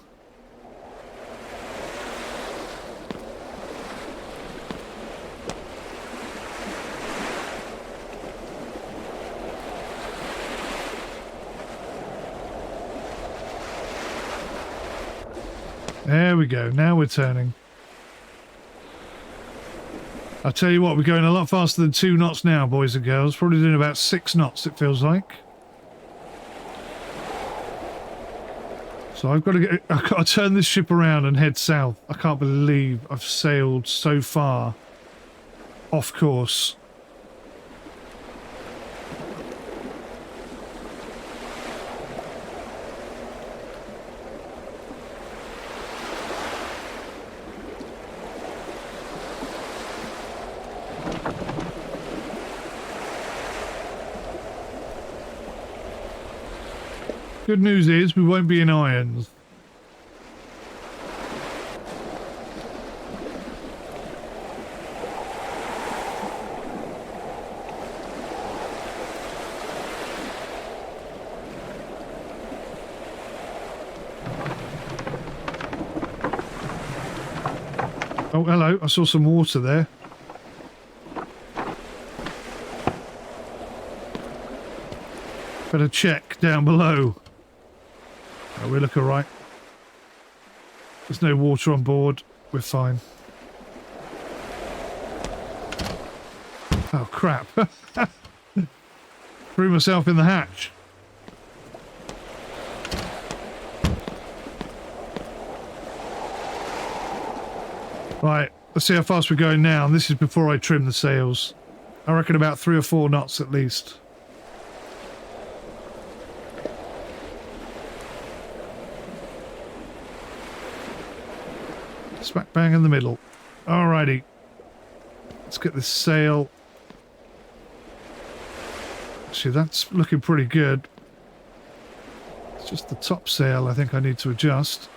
There we go. Now we're turning. I'll tell you what, we're going a lot faster than 2 knots now, boys and girls. Probably doing about 6 knots, it feels like. So I've got to turn this ship around and head south. I can't believe I've sailed so far off course. Good news is we won't be in irons. Oh, hello. I saw some water there. Better check down below. Oh, we look all right. There's no water on board. We're fine. Oh, crap. Threw myself in the hatch. Right, let's see how fast we're going now. And this is before I trim the sails. I reckon about 3 or 4 knots at least. Smack bang in the middle. Alrighty. Let's get this sail. Actually, that's looking pretty good. It's just the top sail I think I need to adjust.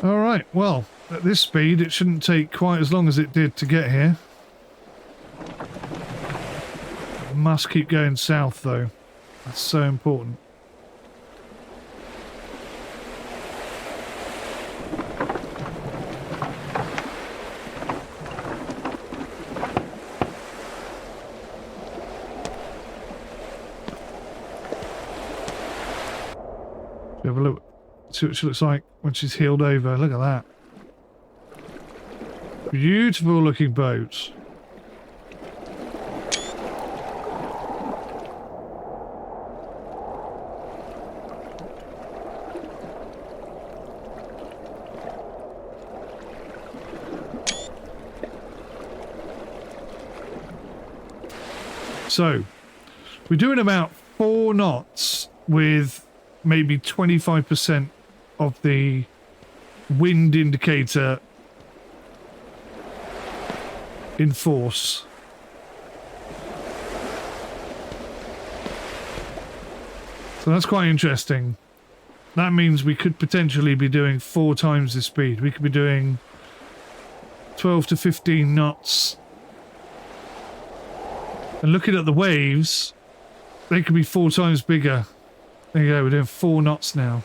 Alright, well, at this speed it shouldn't take quite as long as it did to get here. Must keep going south though. That's so important. Have a look. See what she looks like when she's heeled over. Look at that. Beautiful looking boat. So, we're doing about 4 knots with maybe 25% of the wind indicator in force. So that's quite interesting. That means we could potentially be doing 4 times the speed. We could be doing 12 to 15 knots. And looking at the waves, they could be 4 times bigger. There you go, we're doing 4 knots now.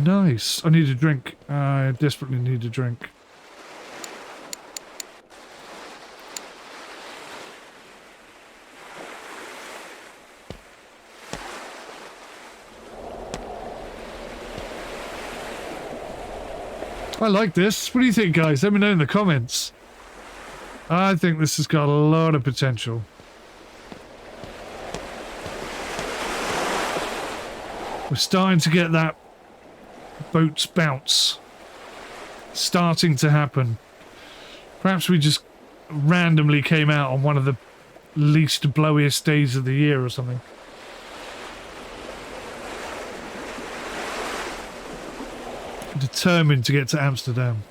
Nice. I need a drink. I desperately need a drink. I like this. What do you think, guys? Let me know in the comments. I think this has got a lot of potential. We're starting to get that boat's bounce starting to happen. Perhaps we just randomly came out on one of the least blowiest days of the year or something. Determined to get to Amsterdam.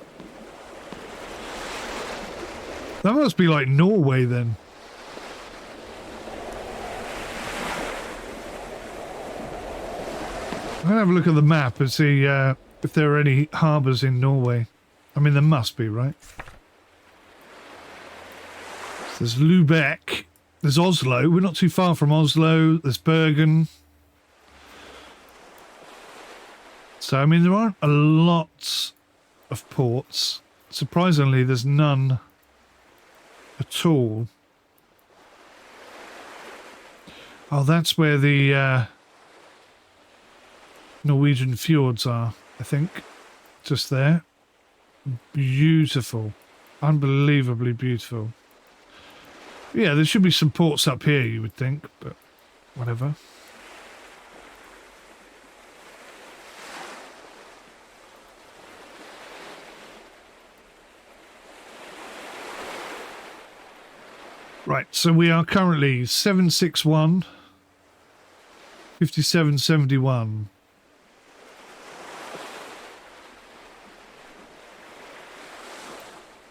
That must be like Norway then. I'm gonna have a look at the map and see if there are any harbours in Norway. I mean, there must be, right? So there's Lubeck. There's Oslo. We're not too far from Oslo. There's Bergen. So, I mean, there aren't a lot of ports. Surprisingly, there's none at all. Oh, that's where the Norwegian fjords are, I think. Just there. Beautiful. Unbelievably beautiful. Yeah, there should be some ports up here, you would think, but whatever. Right, so we are currently 761, 5771.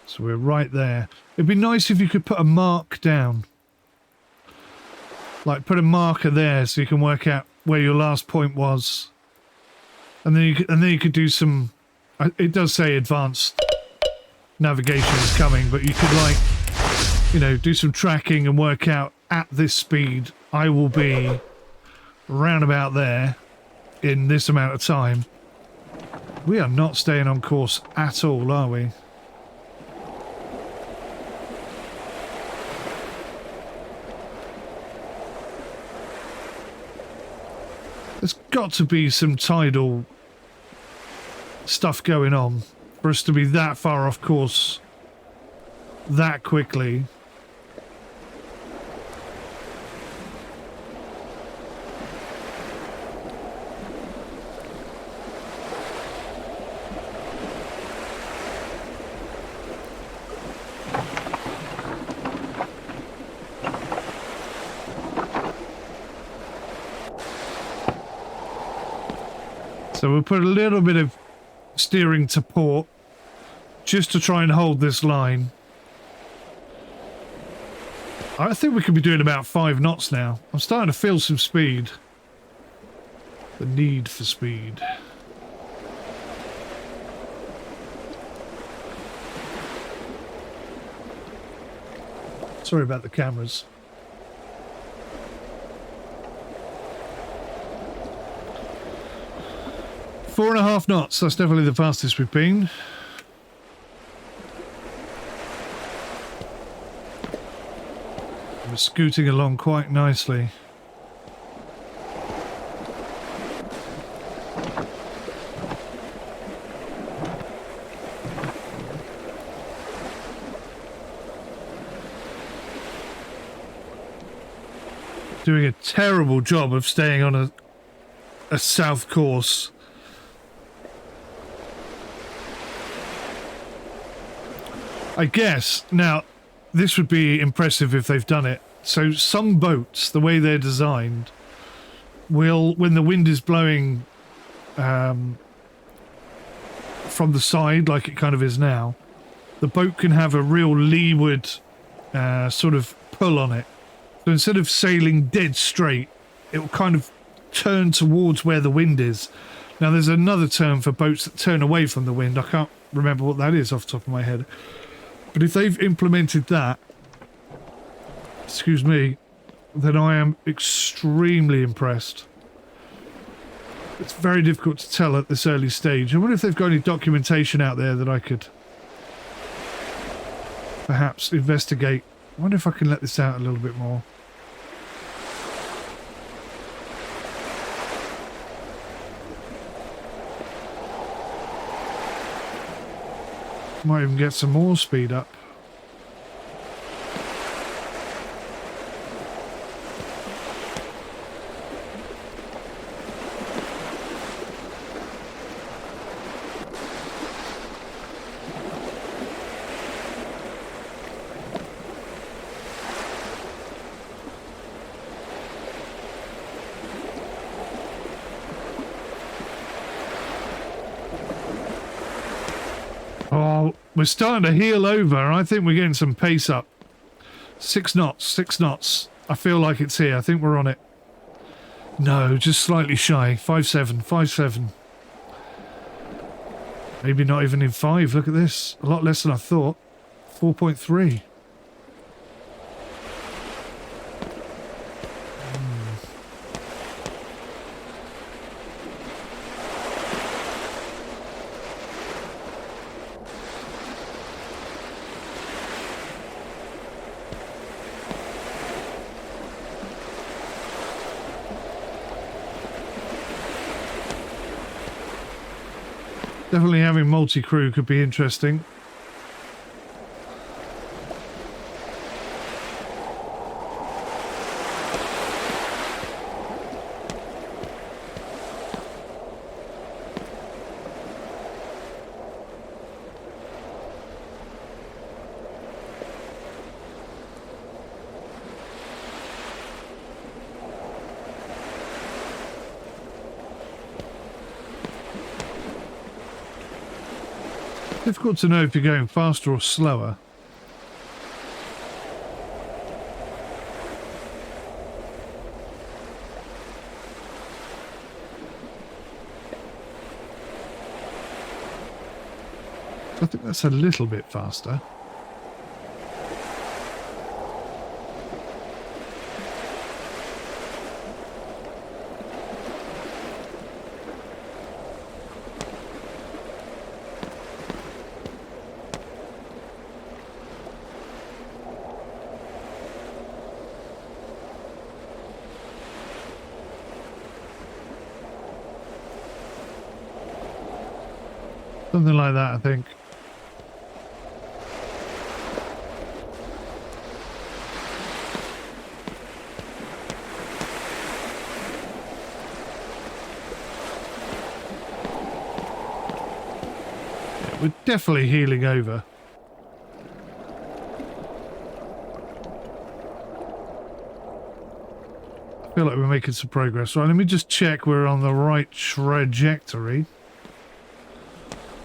So we're right there. It'd be nice if you could put a mark down. Like put a marker there so you can work out where your last point was. And then you could do some, it does say advanced navigation is coming, but you could, like, you know, do some tracking and work out at this speed I will be round about there in this amount of time. We are not staying on course at all, are we? There's got to be some tidal stuff going on for us to be that far off course that quickly. So we'll put a little bit of steering to port just to try and hold this line. I think we could be doing about 5 knots now. I'm starting to feel some speed. The need for speed. Sorry about the cameras. Four and a half knots, that's definitely the fastest we've been. We're scooting along quite nicely. Doing a terrible job of staying on a south course. I guess, now, this would be impressive if they've done it. So some boats, the way they're designed, will, when the wind is blowing from the side, like it kind of is now, the boat can have a real leeward sort of pull on it. So instead of sailing dead straight, it will kind of turn towards where the wind is. Now, there's another term for boats that turn away from the wind. I can't remember what that is off the top of my head. But if they've implemented that, excuse me, then I am extremely impressed. It's very difficult to tell at this early stage. I wonder if they've got any documentation out there that I could perhaps investigate. I wonder if I can let this out a little bit more. Might even get some more speed up. Oh, we're starting to heel over. I think we're getting some pace up. 6 knots, 6 knots. I feel like it's here. I think we're on it. No, just slightly shy. 5.7, 5.7. Maybe not even in 5. Look at this. A lot less than I thought. 4.3. Definitely having multi-crew could be interesting. Difficult to know if you're going faster or slower. I think that's a little bit faster. Something like that, I think. Yeah, we're definitely heeling over. I feel like we're making some progress. Right, let me just check we're on the right trajectory.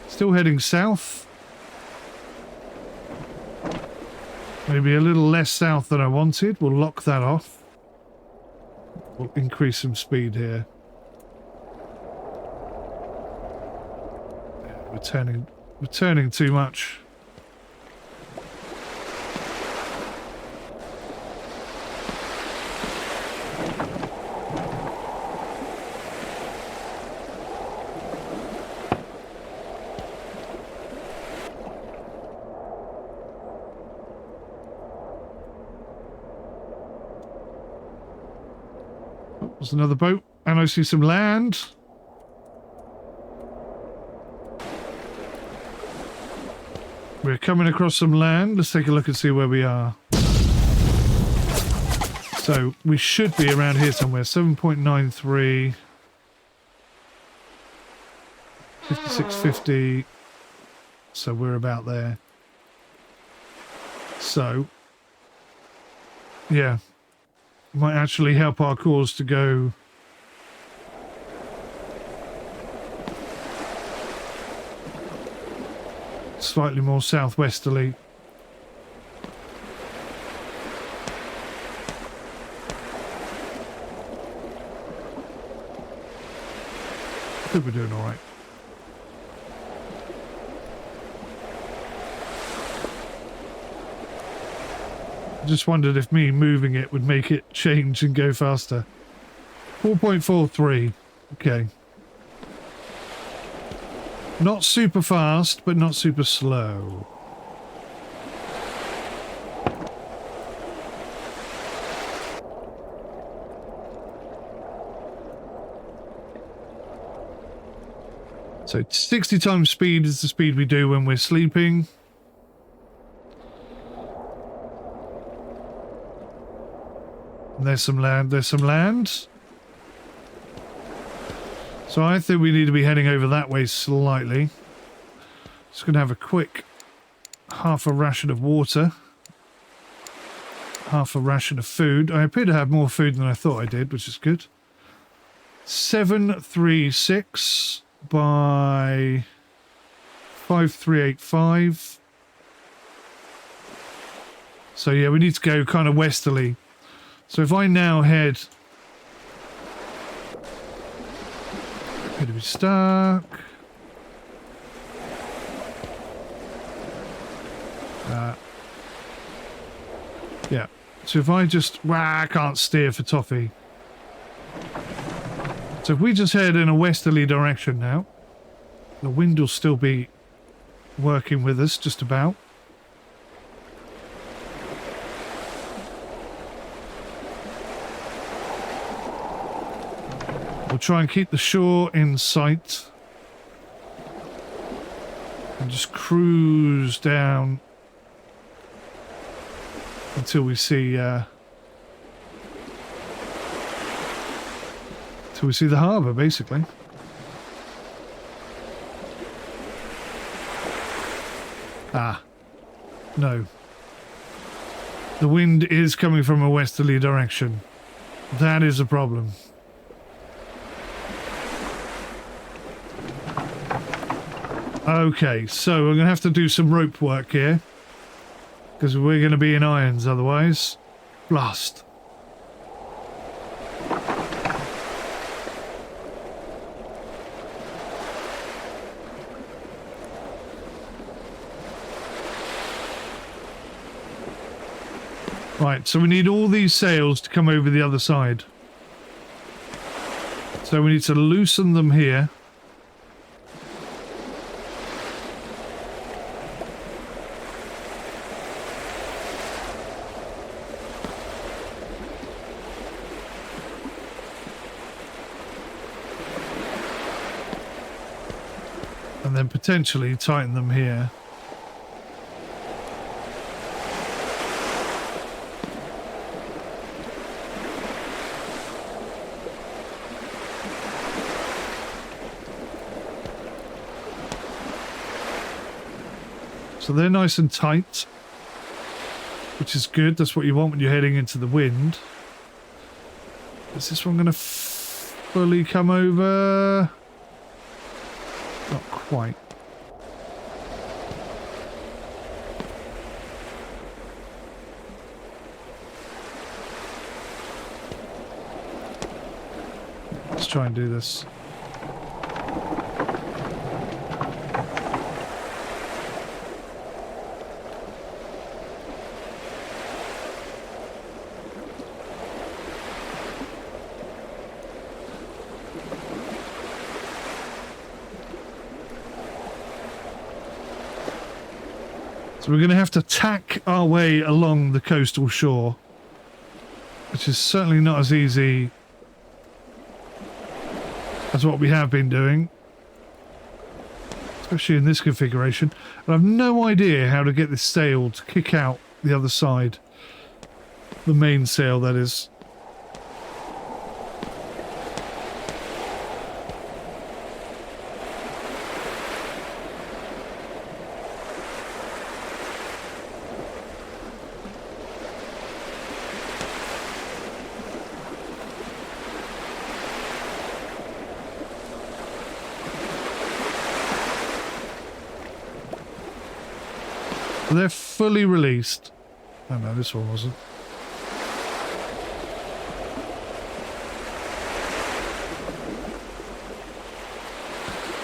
Still heading south. Maybe a little less south than I wanted. We'll lock that off. We'll increase some speed here. Yeah, we're turning too much. There's another boat, and I see some land. We're coming across some land. Let's take a look and see where we are. So we should be around here somewhere. 7.93. 56.50. So we're about there. So, yeah. Might actually help our cause to go slightly more southwesterly. I think we're doing all right. just wondered if me moving it would make it change and go faster. 4.43. Okay. Not super fast, but not super slow. So 60 times speed is the speed we do when we're sleeping. And there's some land, there's some land. So I think we need to be heading over that way slightly. Just going to have a quick half a ration of water. Half a ration of food. I appear to have more food than I thought I did, which is good. 736 by 5385. So yeah, we need to go kind of westerly. So if I now head... Appear to be stuck. Yeah. So if I just... Wow, I can't steer for toffee. So if we just head in a westerly direction now, the wind will still be working with us just about. We'll try and keep the shore in sight. And just cruise down until we see the harbour, basically. Ah, no. The wind is coming from a westerly direction. That is a problem. Okay, so we're going to have to do some rope work here. Because we're going to be in irons otherwise. Blast. Right, so we need all these sails to come over the other side. So we need to loosen them here. And then potentially tighten them here. So they're nice and tight, which is good. That's what you want when you're heading into the wind. Is this one going to fully come over? Not quite. Let's try and do this. So we're going to have to tack our way along the coastal shore, which is certainly not as easy as what we have been doing, especially in this configuration. And I've no idea how to get this sail to kick out the other side, the main sail, that is. They're fully released. Oh no, this one wasn't.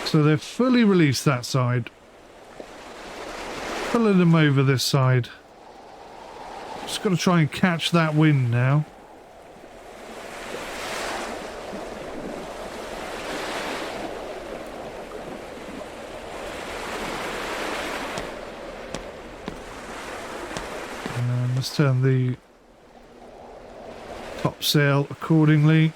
So they're fully released that side. Pulling them over this side. Just got to try and catch that wind now. And let's turn the topsail accordingly.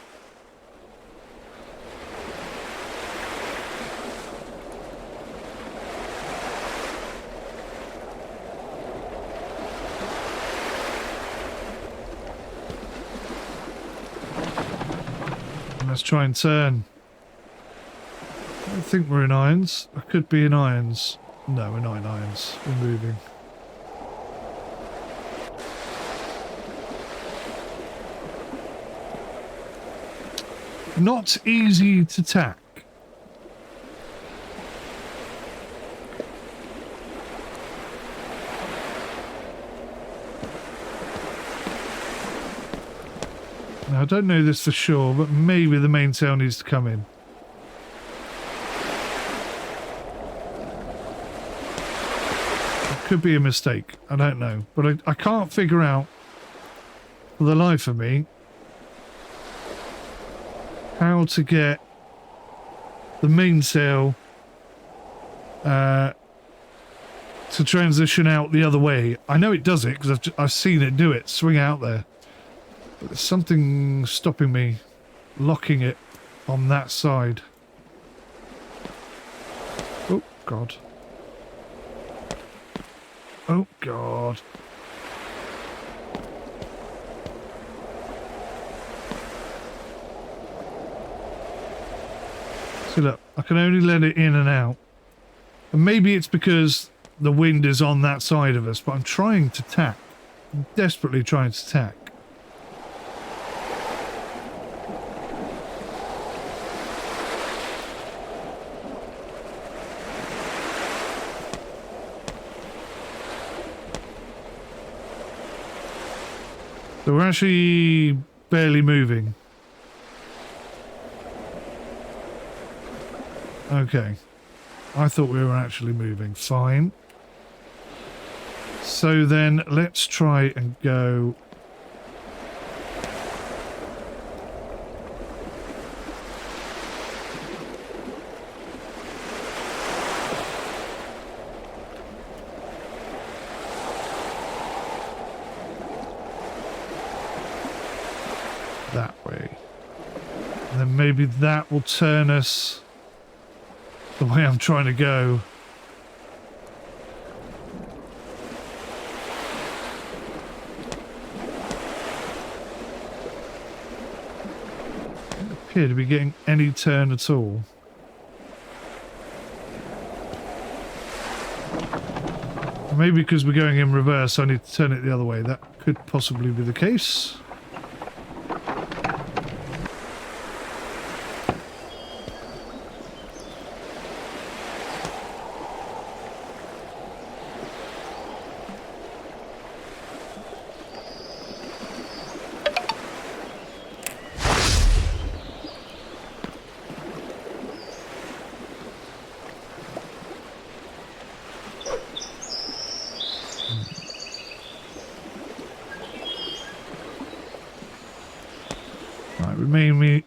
Let's try and turn. I think we're in irons. I could be in irons. No, we're not in irons. We're moving. Not easy to tack. Now, I don't know this for sure, but maybe the mainsail needs to come in. It could be a mistake. I don't know. But I can't figure out, for the life of me, how to get the mainsail to transition out the other way. I know it does it because I've seen it do it, swing out there. But there's something stopping me locking it on that side. Oh, God. Oh, God. See, look, I can only let it in and out. And maybe it's because the wind is on that side of us, but I'm trying to tack. I'm desperately trying to tack. So we're actually barely moving. Okay. I thought we were actually moving. Fine. So then let's try and go... that way. And then maybe that will turn us the way I'm trying to go. I don't appear to be getting any turn at all. Maybe because we're going in reverse, I need to turn it the other way. That could possibly be the case.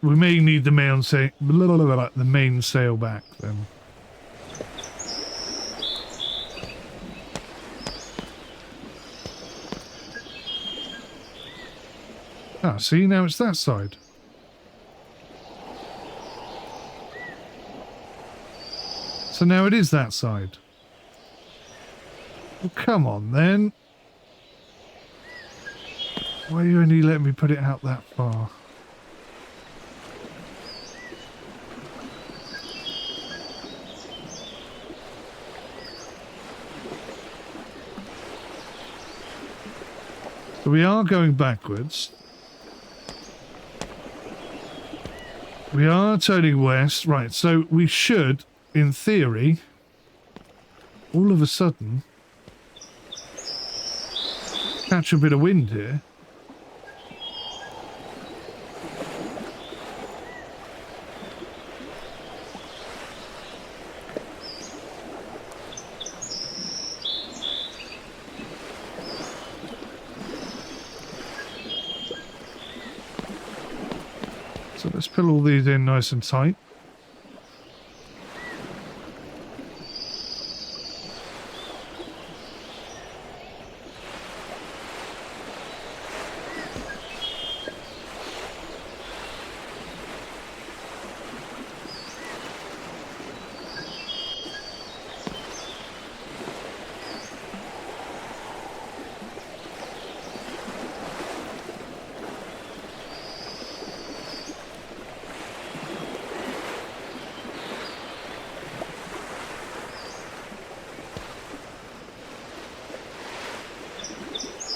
We may need the main sail back then. Ah, see, now it's that side. So now it is that side. Well, come on then. Why are you only letting me put it out that far? So we are going backwards. We are turning west. Right, so we should, in theory, all of a sudden, catch a bit of wind here. let's pull all these in nice and tight.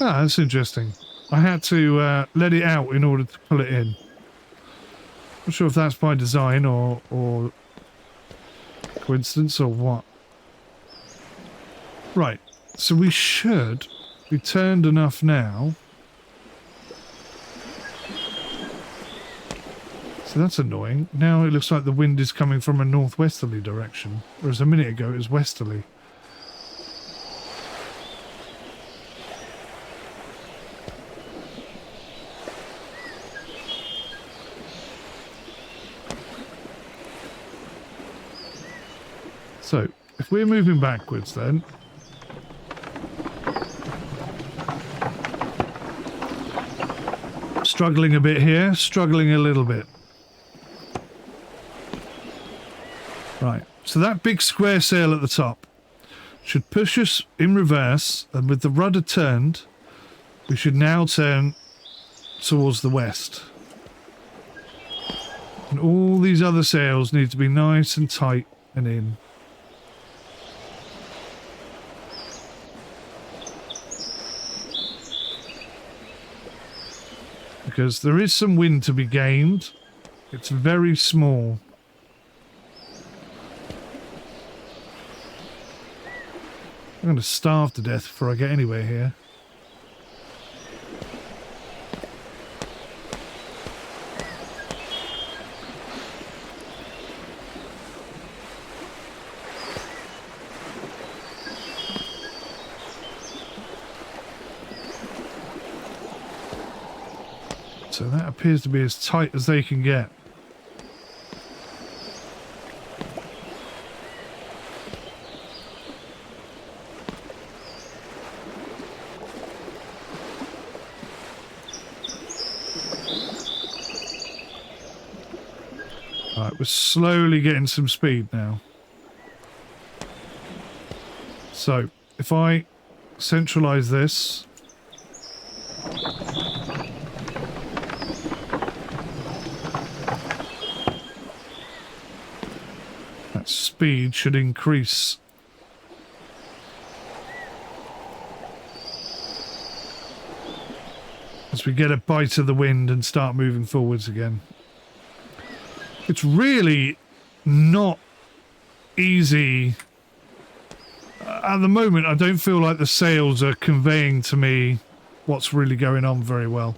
Ah, that's interesting. I had to let it out in order to pull it in. Not sure if that's by design or coincidence or what. Right, so we should be turned enough now. So that's annoying. Now it looks like the wind is coming from a northwesterly direction, whereas a minute ago it was westerly. So, if we're moving backwards then, struggling a bit here, struggling a little bit. Right, so that big square sail at the top should push us in reverse, and with the rudder turned, we should now turn towards the west. And all these other sails need to be nice and tight and in. Because there is some wind to be gained. It's very small. I'm going to starve to death before I get anywhere here. So that appears to be as tight as they can get. Right, we're slowly getting some speed now. So, if I centralize this, that speed should increase. As we get a bite of the wind and start moving forwards again. It's really not easy. At the moment, I don't feel like the sails are conveying to me what's really going on very well.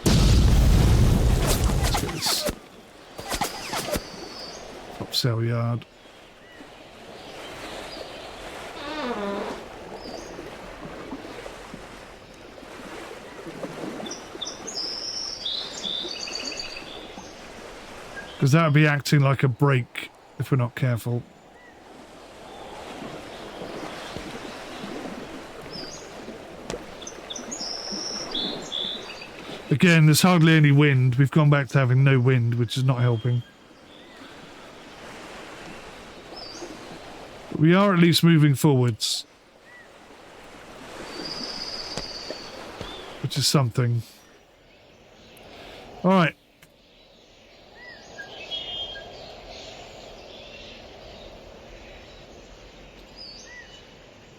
Let's get this topsail yard. Because that would be acting like a brake if we're not careful. Again, there's hardly any wind. We've gone back to having no wind, which is not helping. But we are at least moving forwards. Which is something. Alright.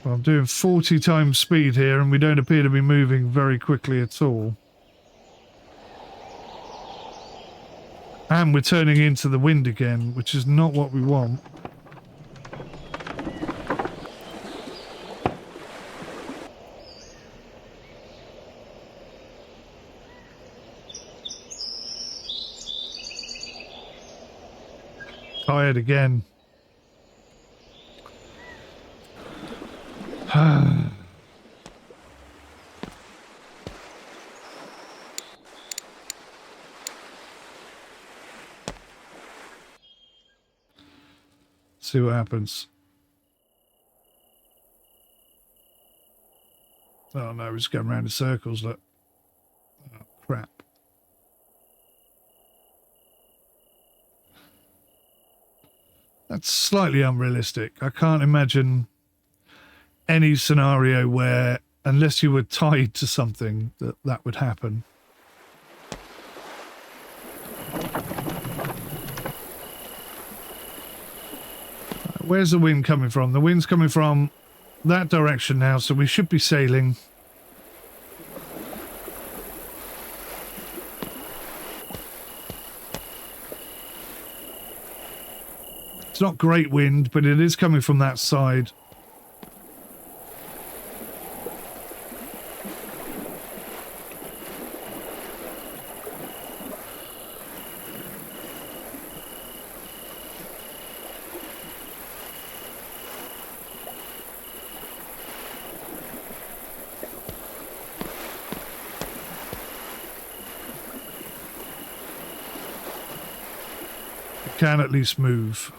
Well, I'm doing 40 times speed here, and we don't appear to be moving very quickly at all. And we're turning into the wind again, which is not what we want. Tired again. See what happens. Oh no, we're just going around in circles, look. Oh, crap. That's slightly unrealistic. I can't imagine any scenario where, unless you were tied to something, that would happen. Where's the wind coming from? The wind's coming from that direction now, so we should be sailing. It's not great wind, but it is coming from that side. It can at least move.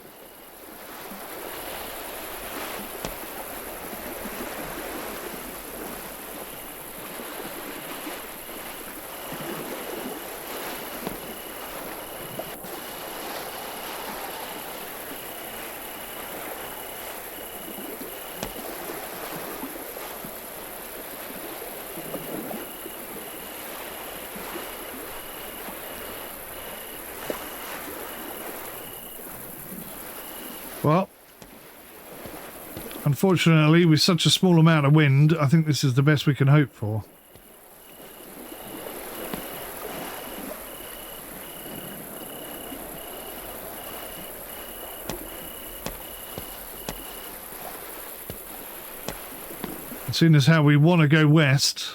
Well, unfortunately, with such a small amount of wind, I think this is the best we can hope for. And seeing as how we want to go west,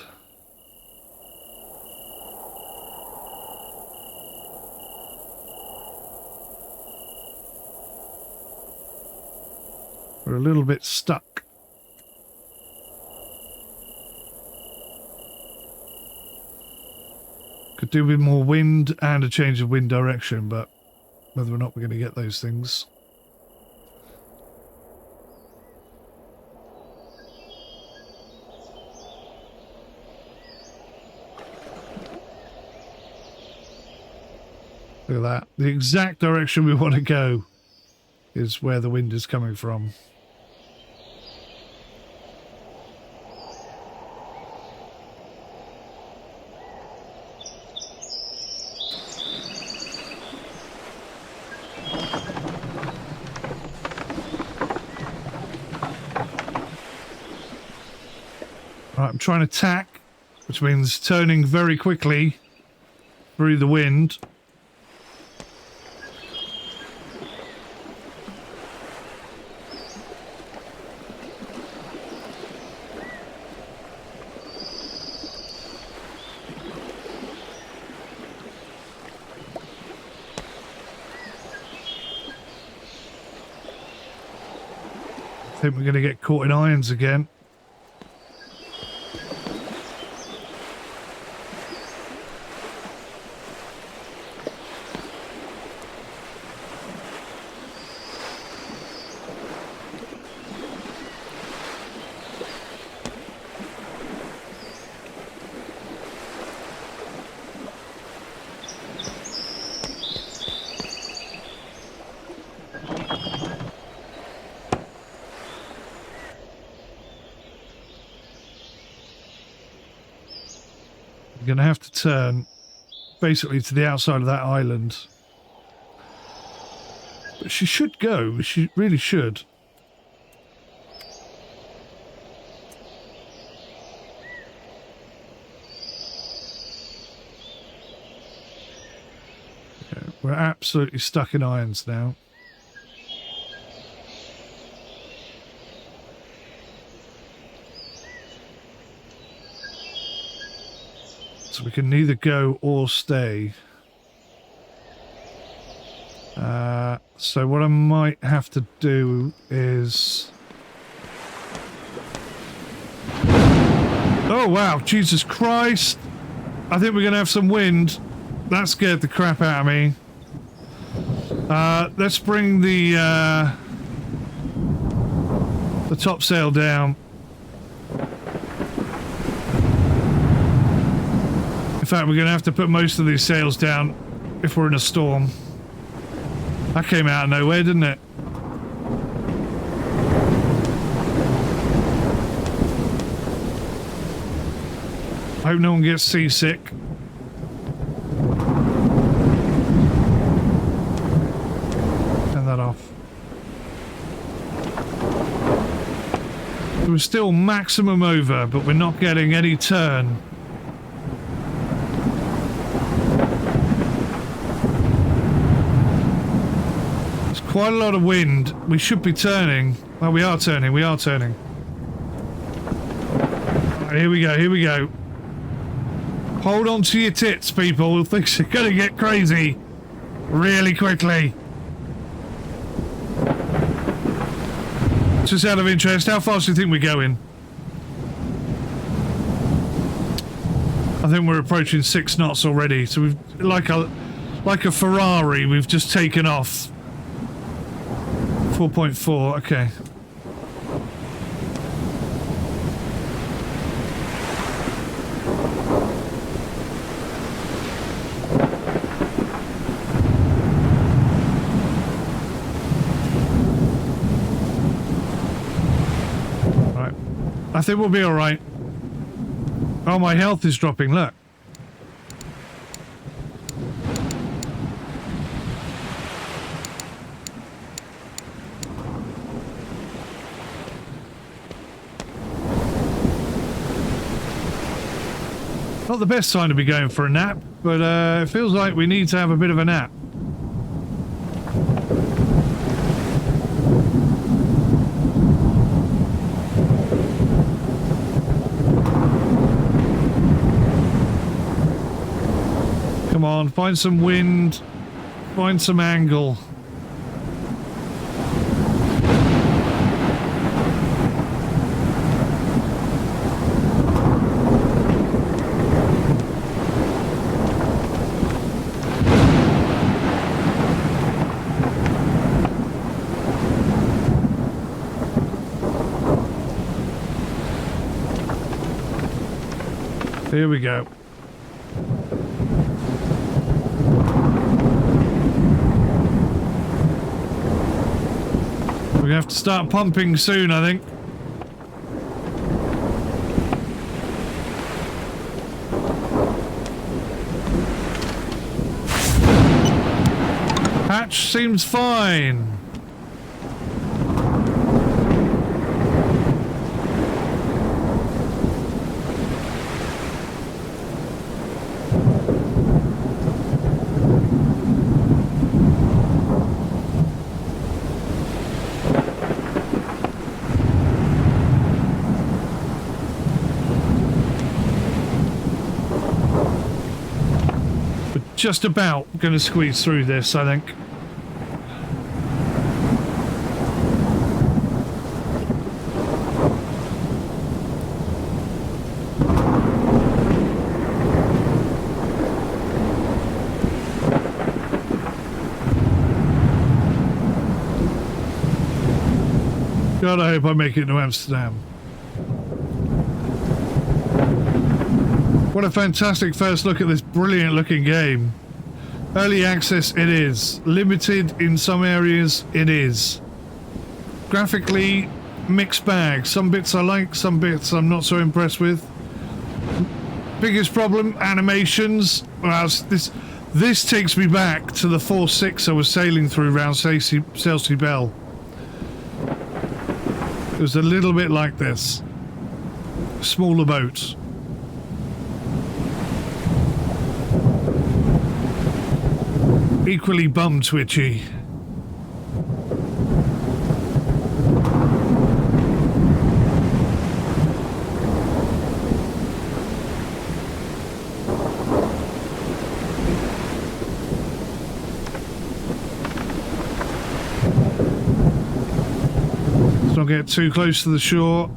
we're a little bit stuck. Could do with more wind and a change of wind direction, but whether or not we're going to get those things. Look at that. The exact direction we want to go is where the wind is coming from. Right, I'm trying to tack, which means turning very quickly through the wind. I think we're going to get caught in irons again. We're going to have to turn basically to the outside of that island. But she should go. She really should. Okay, we're absolutely stuck in irons now. So we can neither go or stay. So what I might have to do is... Oh wow, Jesus Christ! I think we're going to have some wind. That scared the crap out of me. Let's bring the the topsail down. In fact, we're going to have to put most of these sails down if we're in a storm. That came out of nowhere, didn't it? I hope no one gets seasick. Turn that off. We're still maximum over, but we're not getting any turn. There's quite a lot of wind. We should be turning. Well, we are turning. We are turning. Right, here we go. Here we go. Hold on to your tits, people. Things are going to get crazy really quickly. Just out of interest, how fast do you think we're going? I think we're approaching 6 knots already. So we've like a Ferrari. We've just taken off. 4.4. Okay. I think we'll be all right. Oh, my health is dropping, look. Not the best time to be going for a nap, but it feels like we need to have a bit of a nap. Come on, find some wind, find some angle. Here we go. We have to start pumping soon, I think. Hatch seems fine. Just about going to squeeze through this, I think. God, I hope I make it to Amsterdam. What a fantastic first look at this brilliant looking game. Early access it is. Limited in some areas it is. Graphically, mixed bag. Some bits I like, some bits I'm not so impressed with. Biggest problem, animations. Well, this takes me back to the 4.6 I was sailing through around 𝗖𝘂𝗿𝗁𝗄. It was a little bit like this. Smaller boats. Equally bum twitchy. Let's not get too close to the shore.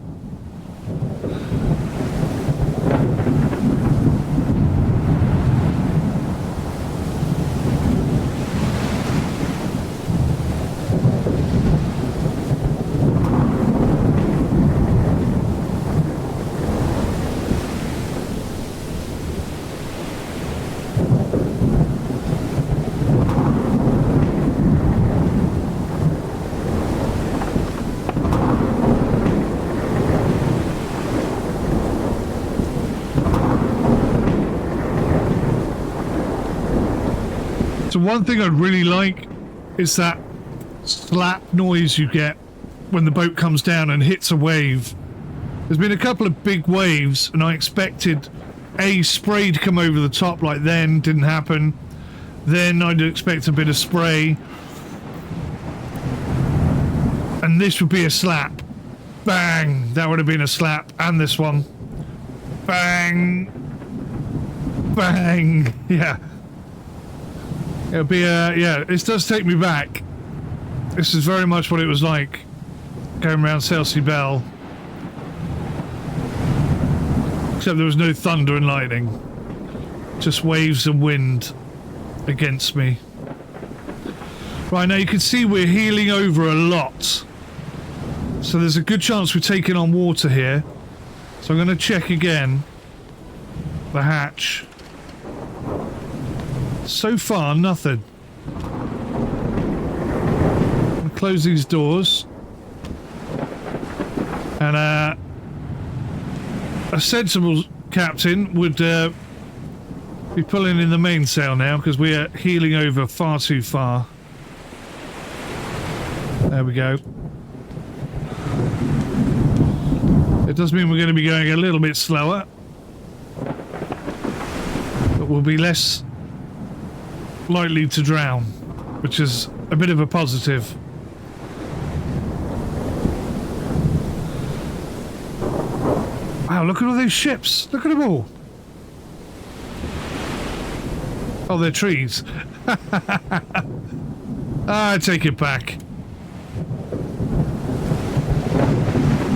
one thing I'd really like is that slap noise you get when the boat comes down and hits a wave. There's been a couple of big waves and I expected a spray to come over the top like then, didn't happen. Then I'd expect a bit of spray. And this would be a slap. Bang! That would have been a slap. And this one. Bang! Bang! Yeah. It'll be a... yeah, this does take me back. This is very much what it was like going around 𝗖𝘂𝗍𝗄𝗯𝗄. Except there was no thunder and lightning. Just waves and wind against me. Right, now you can see we're heeling over a lot. So there's a good chance we're taking on water here. So I'm going to check again the hatch. So far, nothing. I'll close these doors. And a sensible captain would be pulling in the mainsail now because we are heeling over far too far. There we go. It does mean we're going to be going a little bit slower, but we'll be less likely to drown, which is a bit of a positive. Wow, look at all those ships. Look at them all. Oh, they're trees. I take it back.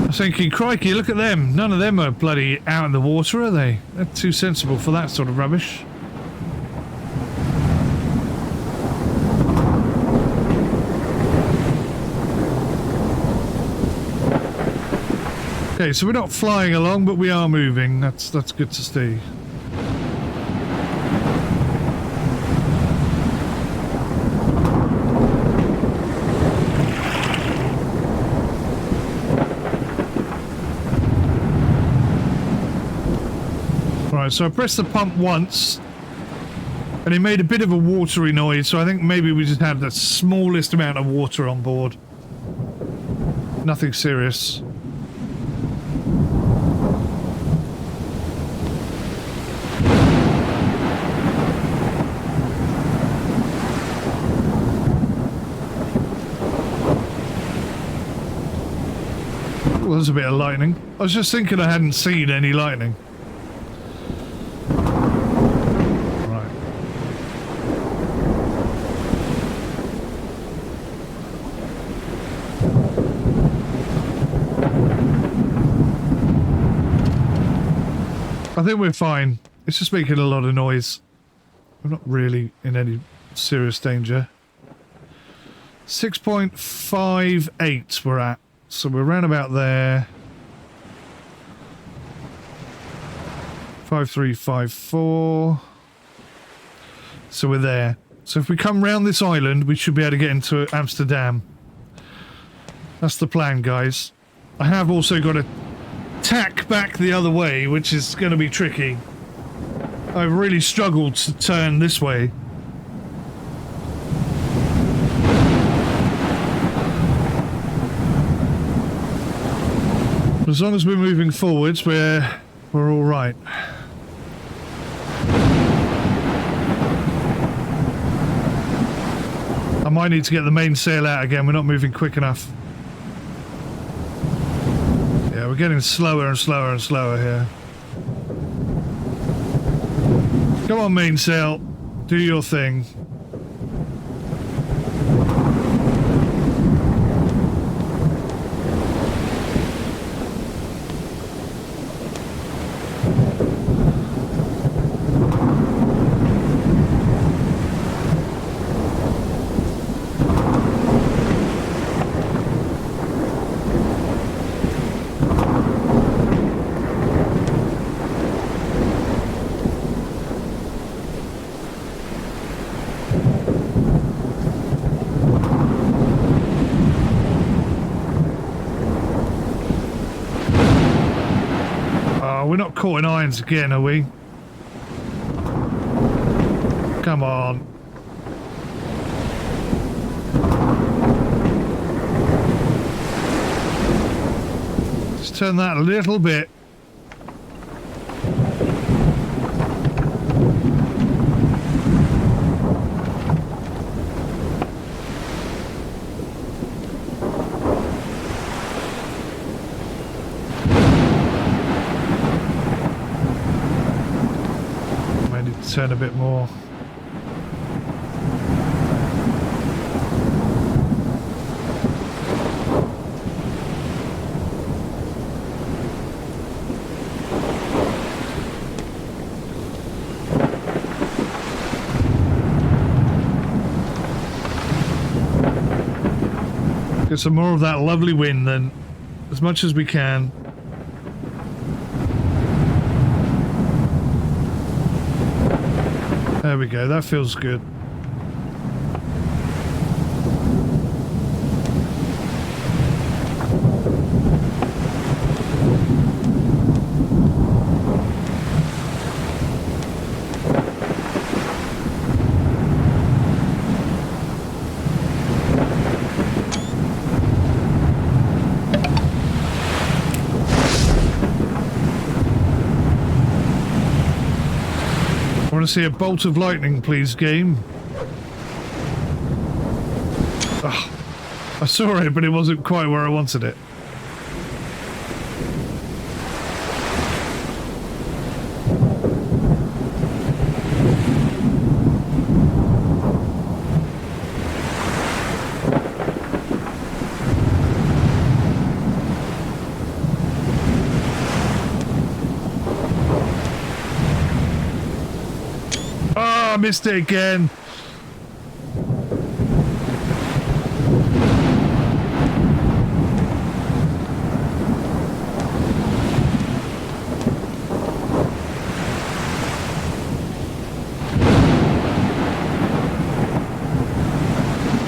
I was thinking, crikey, look at them. None of them are bloody out in the water, are they? They're too sensible for that sort of rubbish. Okay, so we're not flying along, but we are moving. That's good to see. Right, so I pressed the pump once, and it made a bit of a watery noise, so I think maybe we just had the smallest amount of water on board. Nothing serious. Well, there's a bit of lightning. I was just thinking I hadn't seen any lightning. Right. I think we're fine. It's just making a lot of noise. We're not really in any serious danger. 6.58 we're at. So we're around about there. 5354. So we're there. So if we come round this island, we should be able to get into Amsterdam. That's the plan, guys. I have also got to tack back the other way, which is going to be tricky. I've really struggled to turn this way. As long as we're moving forwards, we're all right. I might need to get the mainsail out again. We're not moving quick enough. Yeah, we're getting slower and slower and slower here. Come on, mainsail. Do your thing. We're not caught in irons again, are we? Come on. Turn that a little bit. Might need to turn a bit more. Get some more of that lovely wind then, as much as we can. There we go, that feels good. I want to see a bolt of lightning, please, game. Ugh. I saw it, but it wasn't quite where I wanted it. Missed it again.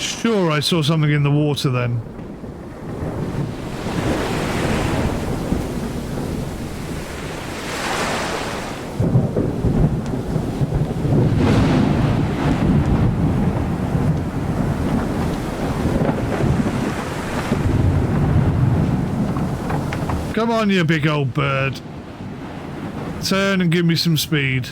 Sure, I saw something in the water then. Come on, you big old bird. Turn and give me some speed.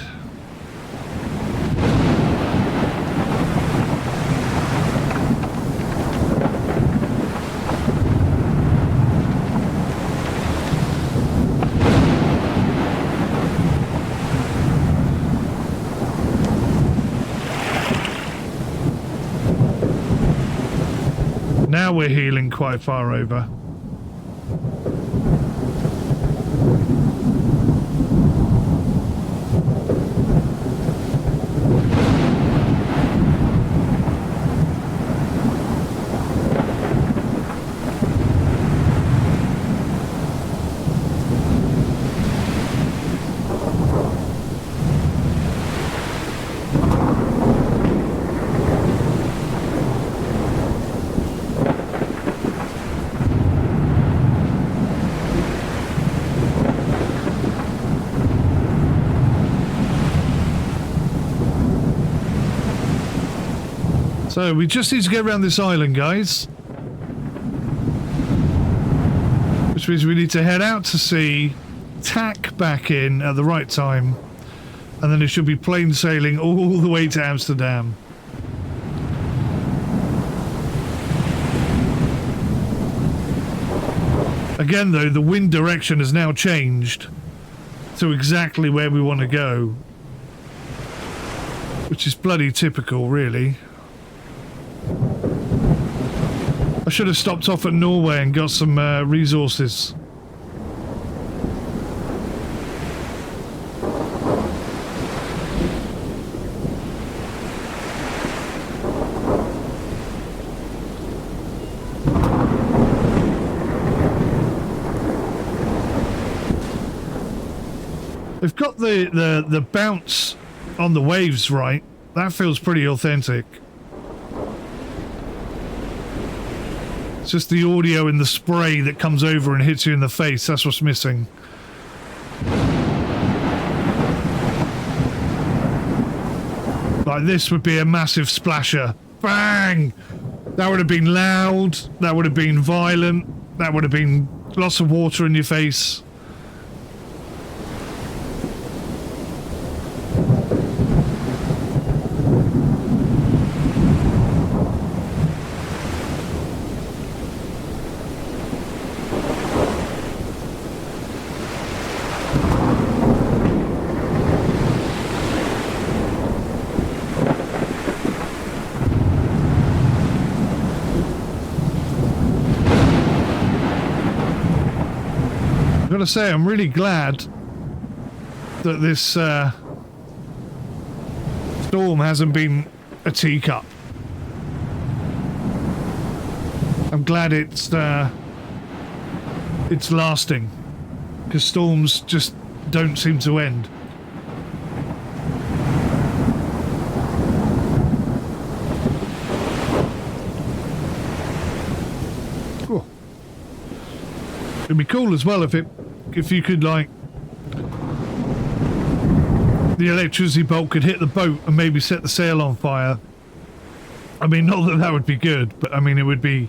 Now we're heeling quite far over. So we just need to get around this island, guys. Which means we need to head out to sea, tack back in at the right time, and then it should be plain sailing all the way to Amsterdam. Again though, the wind direction has now changed to exactly where we want to go, which is bloody typical, really. I should have stopped off at Norway and got some resources. They've got the bounce on the waves right. That feels pretty authentic. It's just the audio and the spray that comes over and hits you in the face. That's what's missing. Like this would be a massive splasher. Bang! That would have been loud. That would have been violent. That would have been lots of water in your face. I've got to say, I'm really glad that this storm hasn't been a teacup. I'm glad it's lasting, because storms just don't seem to end. Cool. It'd be cool as well if you could, like, the electricity bolt could hit the boat and maybe set the sail on fire. I mean, not that that would be good, but I mean, it would be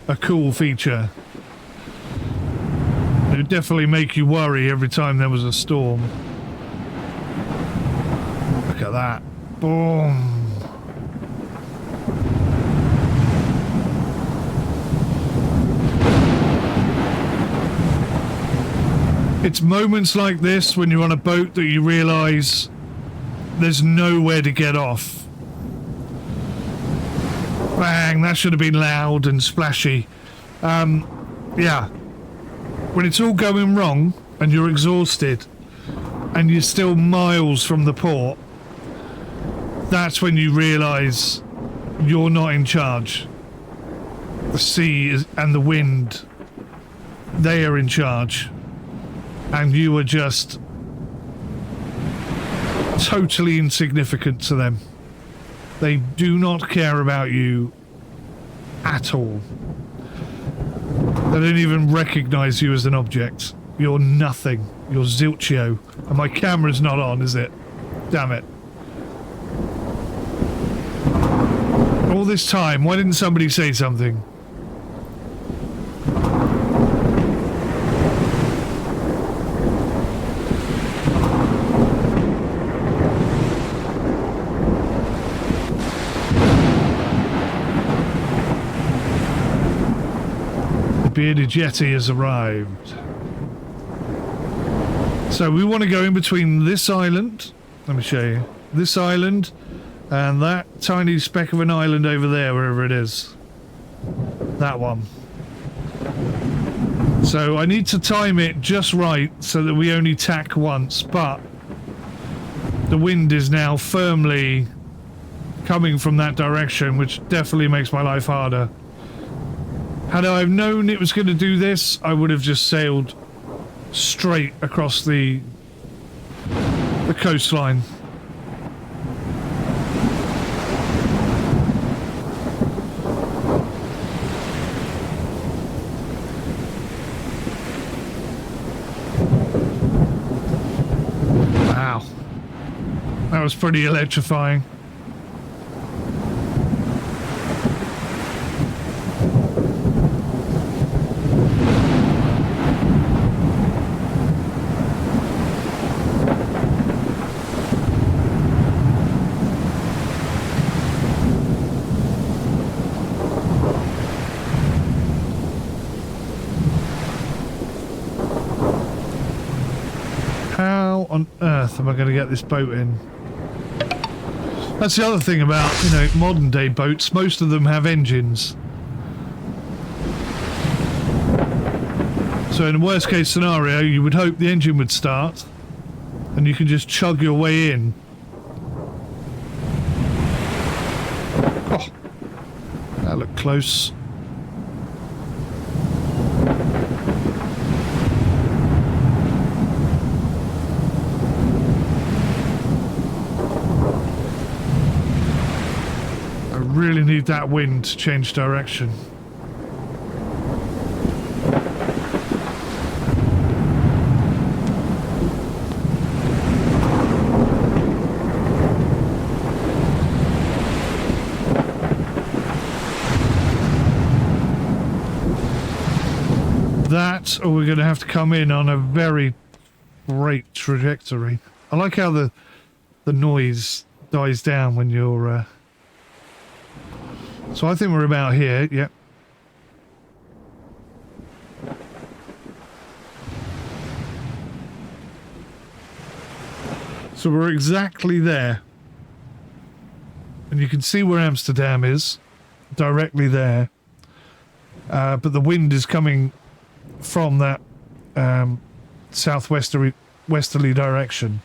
a cool feature. It would definitely make you worry every time there was a storm. Look at that. Boom. It's moments like this when you're on a boat that you realise there's nowhere to get off. Bang, that should have been loud and splashy. Yeah. When it's all going wrong and you're exhausted and you're still miles from the port, that's when you realise you're not in charge. The sea and the wind, they are in charge. And you are just totally insignificant to them. They do not care about you at all. They don't even recognise you as an object. You're nothing. You're 𝗤𝘂𝗄𝗀. And my camera's not on, is it? Damn it. All this time, why didn't somebody say something? Bearded Yeti has arrived. So we want to go in between this island. Let me show you. This island and that tiny speck of an island over there, wherever it is. That one. So I need to time it just right so that we only tack once, but the wind is now firmly coming from that direction, which definitely makes my life harder. Had I known it was going to do this, I would have just sailed straight across the coastline. Wow. That was pretty electrifying. On earth am I going to get this boat in? That's the other thing about, you know, modern day boats. Most of them have engines. So in a worst case scenario, you would hope the engine would start and you can just chug your way in. Oh, that looked close. Really need that wind to change direction. That, or we're going to have to come in on a very great trajectory. I like how the noise dies down when you're... So I think we're about here, yep. So we're exactly there. And you can see where Amsterdam is, directly there. But the wind is coming from that southwesterly direction.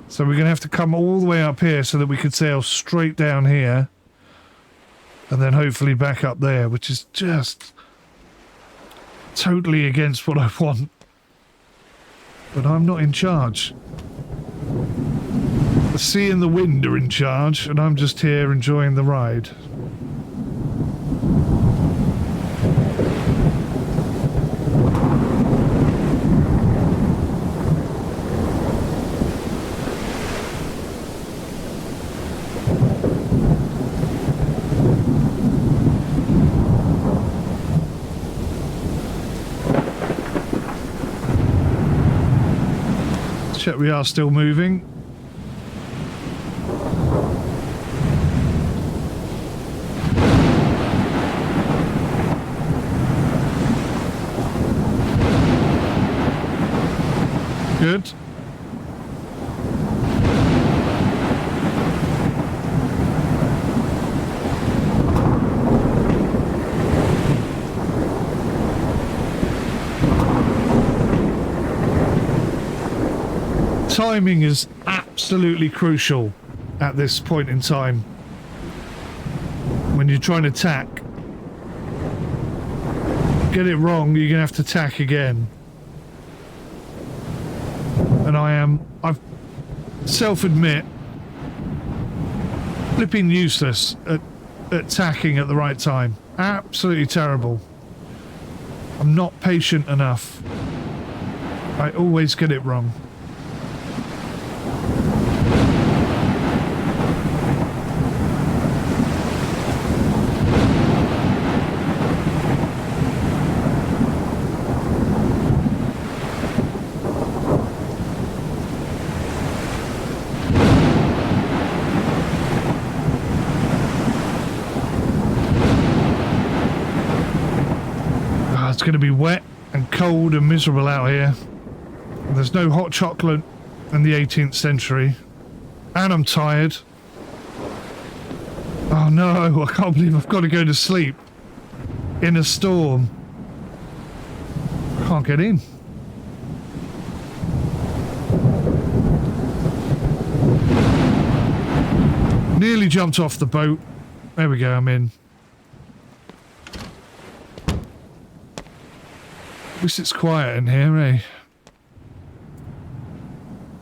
So we're going to have to come all the way up here so that we could sail straight down here. And then hopefully back up there, which is just totally against what I want. But I'm not in charge. The sea and the wind are in charge, and I'm just here enjoying the ride. Check we are still moving. Good. Timing is absolutely crucial at this point in time. When you're trying to tack. Get it wrong, you're going to have to tack again. And I self-admit, flipping useless at tacking at the right time. Absolutely terrible. I'm not patient enough. I always get it wrong. It's going to be wet and cold and miserable out here. There's no hot chocolate in the 18th century. And I'm tired. Oh no, I can't believe I've got to go to sleep in a storm. Can't get in. Nearly jumped off the boat. There we go, I'm in. At least it's quiet in here, eh?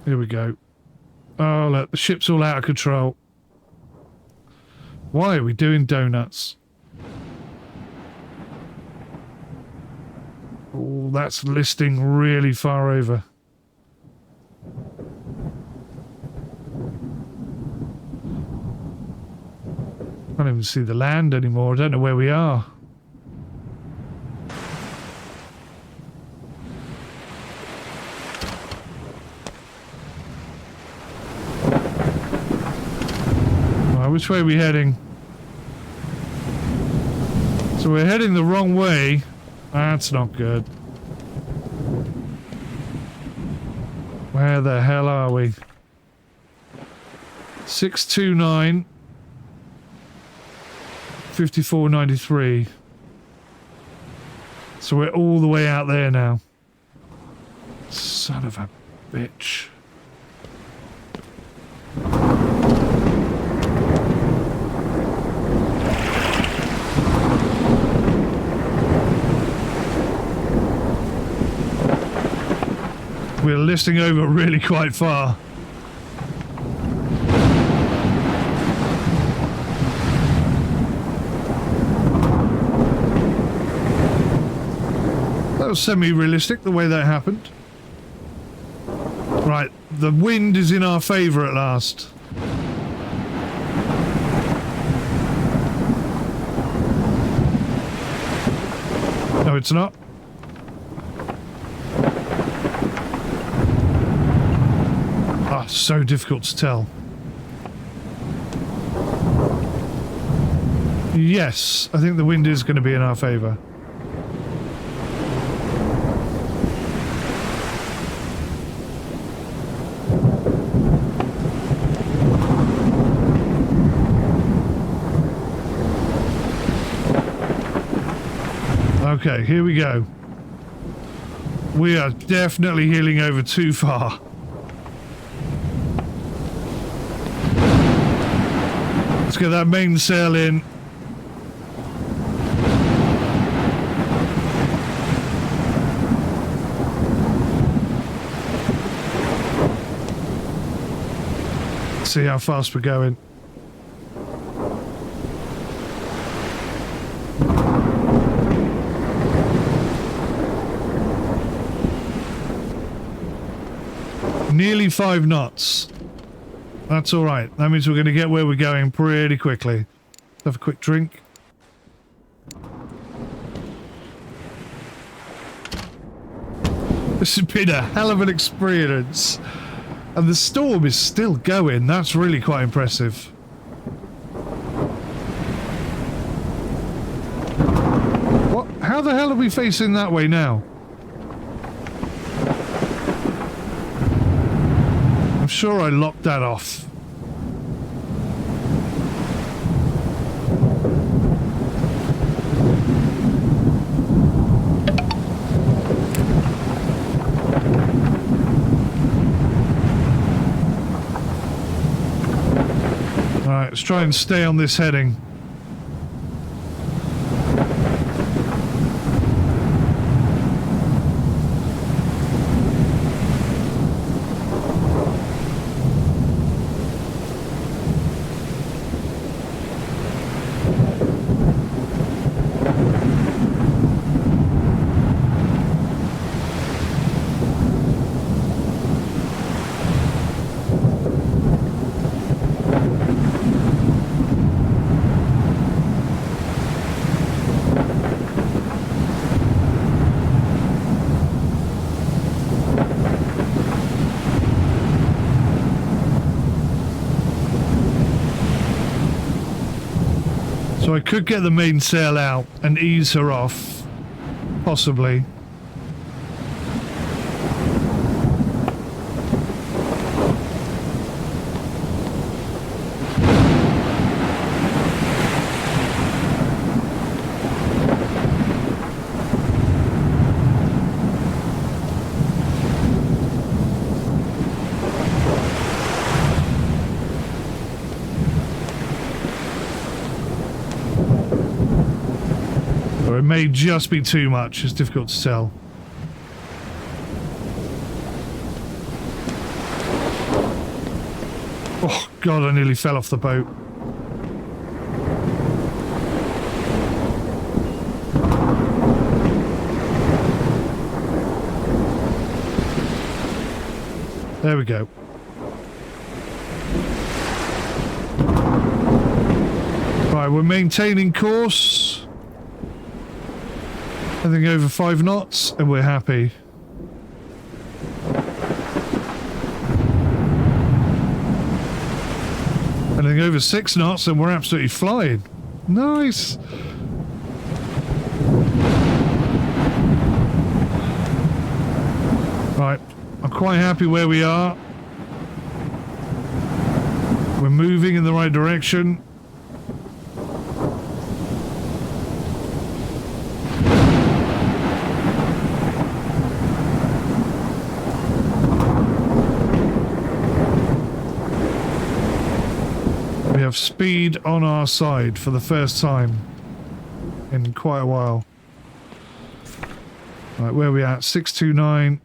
Here we go. Oh, look, the ship's all out of control. Why are we doing donuts? Oh, that's listing really far over. I can't even see the land anymore. I don't know where we are. Which way are we heading? So we're heading the wrong way. That's not good. Where the hell are we? 629 5493. So we're all the way out there now. Son of a bitch. We're listing over really quite far. That was semi-realistic, the way that happened. Right, the wind is in our favour at last. No, it's not. so difficult to tell. Yes, I think the wind is going to be in our favour. Okay, here we go. We are definitely heeling over too far. Let's get that mainsail in. See how fast we're going. Nearly 5 knots. That's all right. That means we're going to get where we're going pretty quickly. Have a quick drink. This has been a hell of an experience. And the storm is still going. That's really quite impressive. What? How the hell are we facing that way now? I'm sure I locked that off. Alright, let's try and stay on this heading. So I could get the mainsail out and ease her off, possibly. It may just be too much. It's difficult to tell. Oh god, I nearly fell off the boat. There we go. Right, we're maintaining course. Anything over 5 knots and we're happy. Anything over 6 knots and we're absolutely flying. Nice. Right, I'm quite happy where we are. We're moving in the right direction. We have speed on our side for the first time in quite a while. Right, where are we at? 629,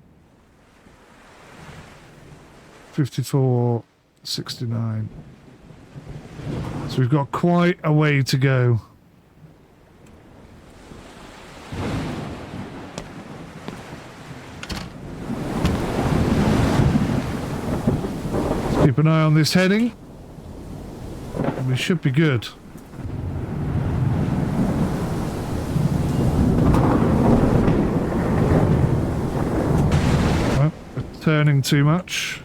54, 69. So we've got quite a way to go. Let's keep an eye on this heading. We should be good. Oh, we're turning too much.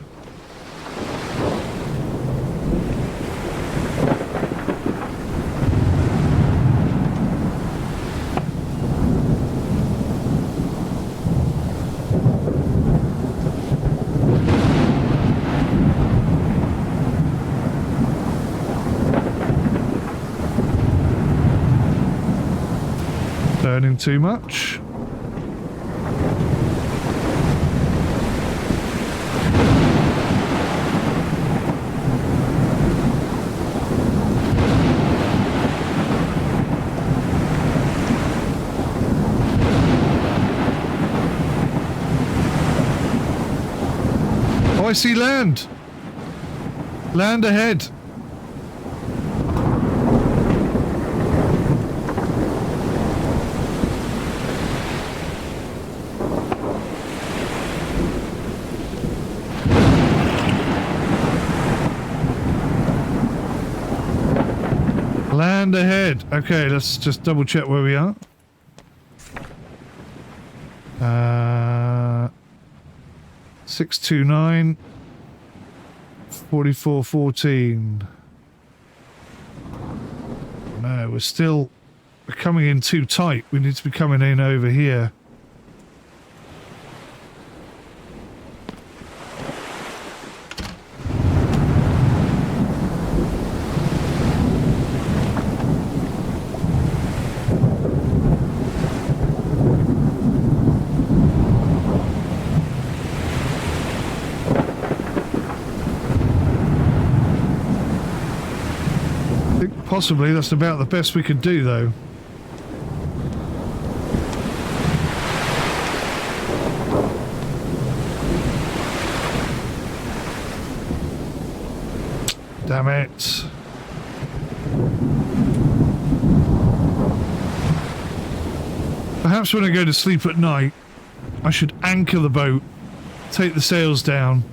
turning too much. Oh, I see land. Land ahead. Land ahead. Okay, let's just double check where we are. 629 4414. No, we're coming in too tight. We need to be coming in over here. Possibly that's about the best we could do, though. Damn it. Perhaps when I go to sleep at night, I should anchor the boat, take the sails down,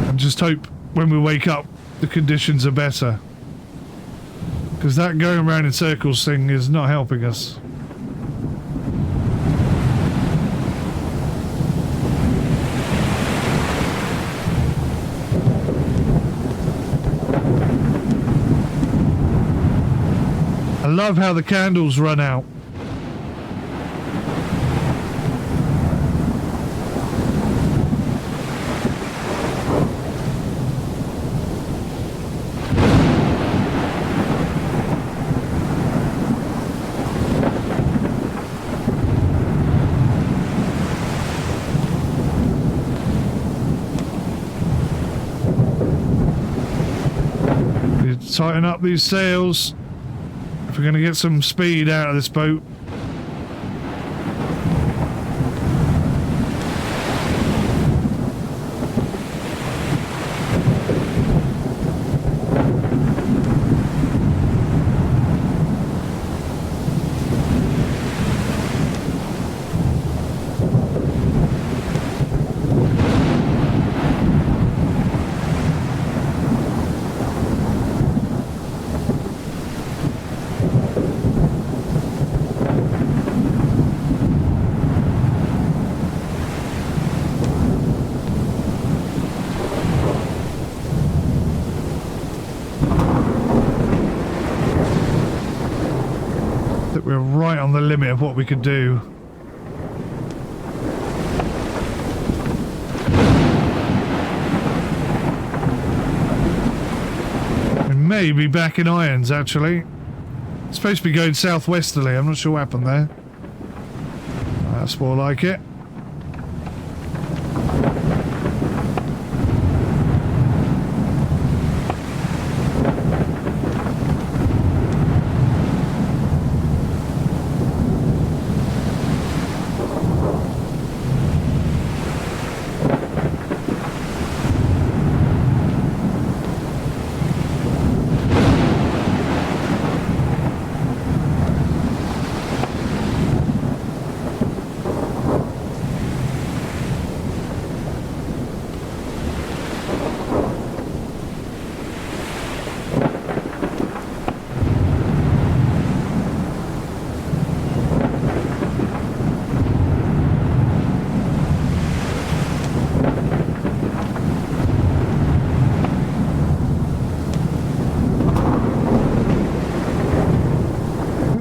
and just hope when we wake up the conditions are better, because that going around in circles thing is not helping us. I love how the candles run out. Tighten up these sails if we're going to get some speed out of this boat. We're right on the limit of what we could do. We may be back in irons, actually. It's supposed to be going southwesterly. I'm not sure what happened there. That's more like it.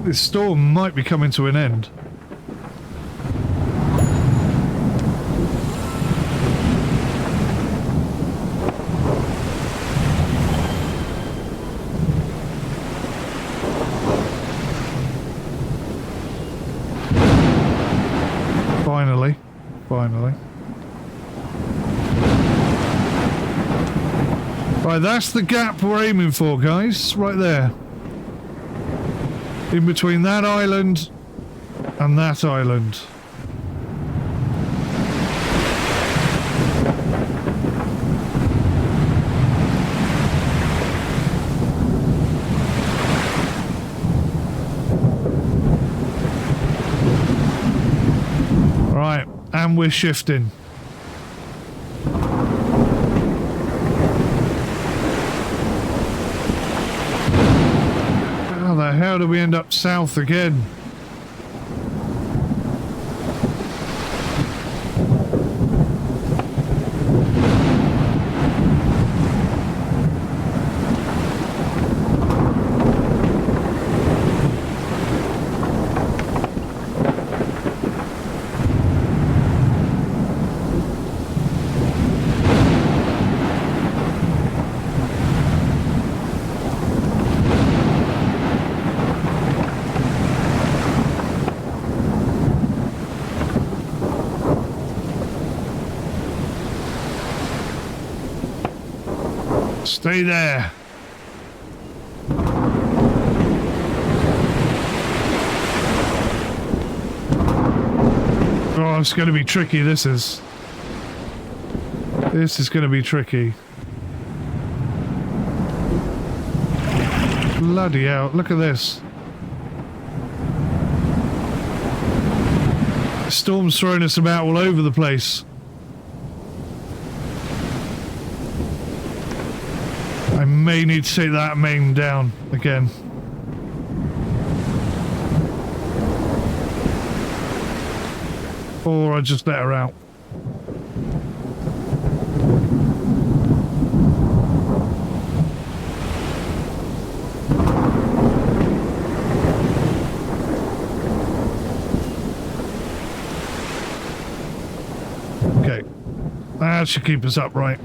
This storm might be coming to an end. finally. Right, that's the gap we're aiming for, guys. Right there. In between that island and that island. Right, and we're shifting. How the hell do we end up south again? Stay there. Oh, it's going to be tricky, this is. This is going to be tricky. Bloody hell, look at this. The storm's throwing us about all over the place. I may need to take that main down again. Or I just let her out. Okay. That should keep us upright.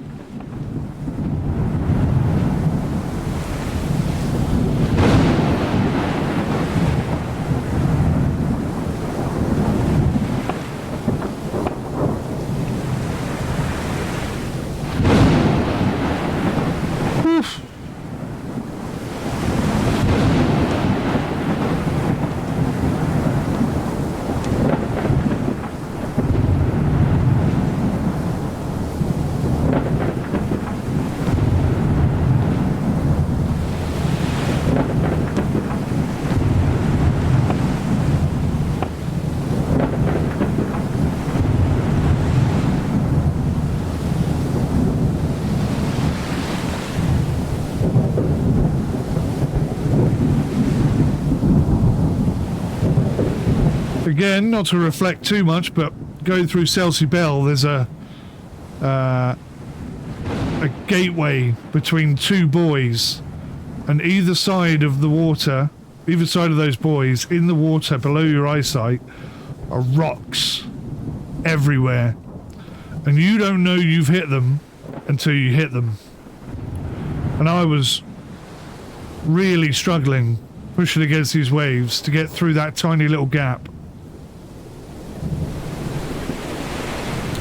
Again, not to reflect too much, but going through 𝗖𝘂𝗍𝗄𝗯, there's a gateway between two buoys, and either side of the water, either side of those buoys, in the water below your eyesight, are rocks everywhere, and you don't know you've hit them until you hit them. And I was really struggling, pushing against these waves to get through that tiny little gap.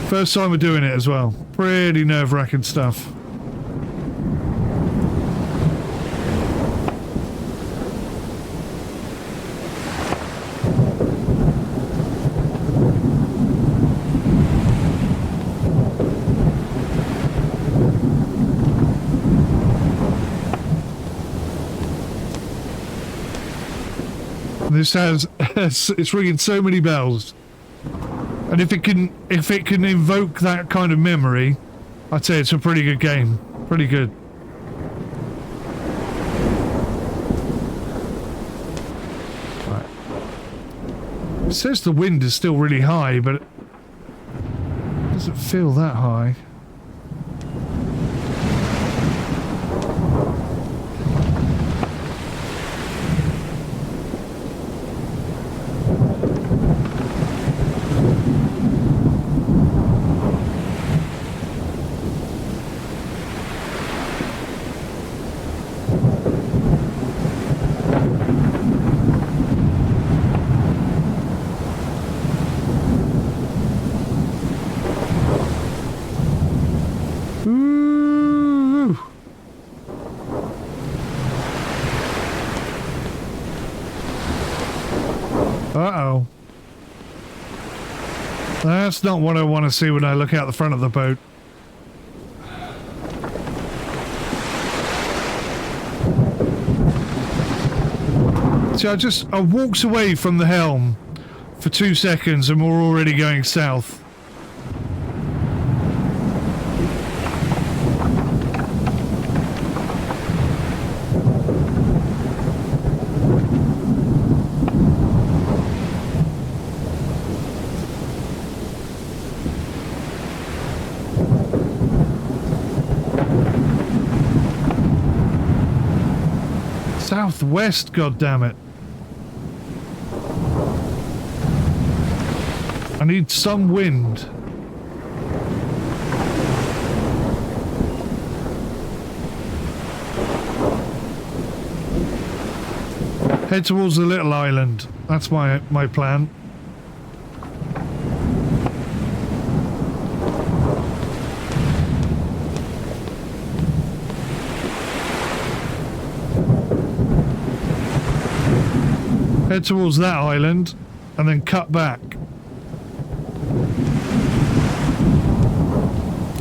First time we're doing it as well. Pretty nerve-wracking stuff. This has, it's ringing so many bells. And if it can invoke that kind of memory, I'd say it's a pretty good game. Pretty good. Right. It says the wind is still really high, but it doesn't feel that high. Uh-oh. That's not what I want to see when I look out the front of the boat. See, I walked away from the helm for 2 seconds and we're already going south. Southwest, goddammit. I need some wind. Head towards the little island. That's my plan. Head towards that island and then cut back.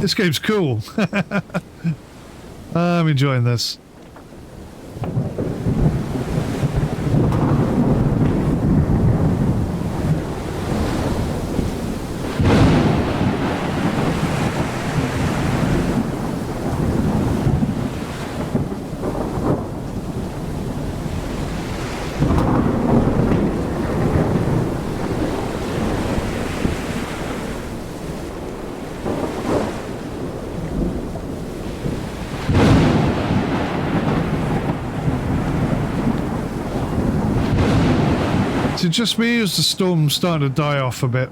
This game's cool. I'm enjoying this. Is it just me, or is the storm starting to die off a bit?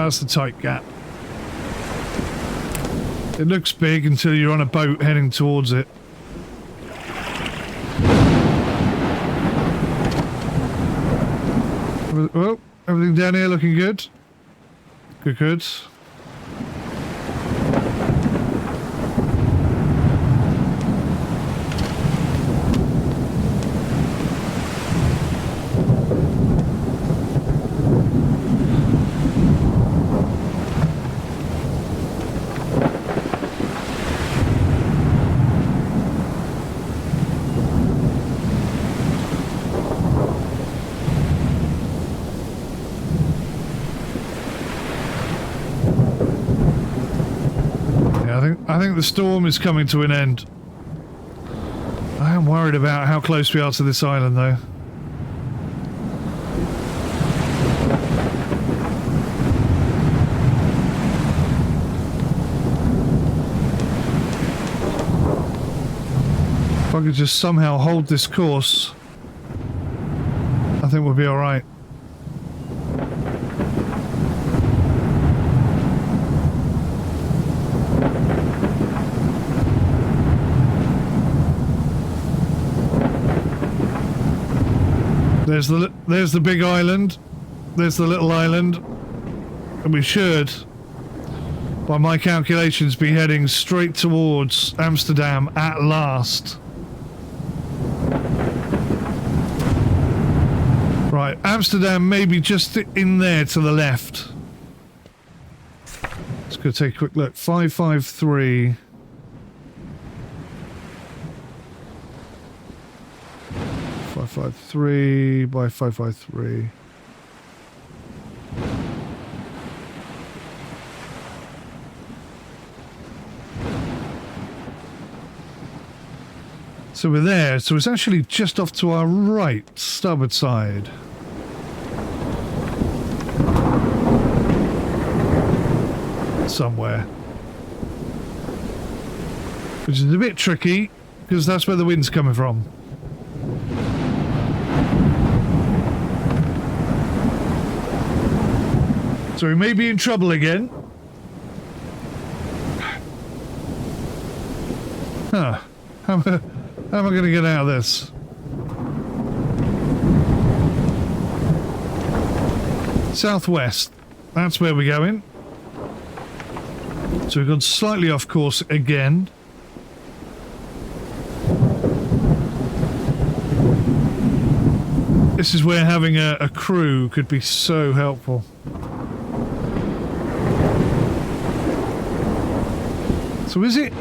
That's the tight gap. It looks big until you're on a boat heading towards it. Oh, everything down here looking good. Good, good. I think the storm is coming to an end. I am worried about how close we are to this island, though. If I could just somehow hold this course, I think we'll be all right. There's the big island, there's the little island, and we should, by my calculations, be heading straight towards Amsterdam at last. Right, Amsterdam may be just in there to the left. Let's go take a quick look. 553. 553 by 553. So we're there. So it's actually just off to our right, starboard side. somewhere. Which is a bit tricky, because that's where the wind's coming from. So we may be in trouble again. Huh. How am I going to get out of this? Southwest. That's where we're going. So we've gone slightly off course again. This is where having a crew could be so helpful. So is it?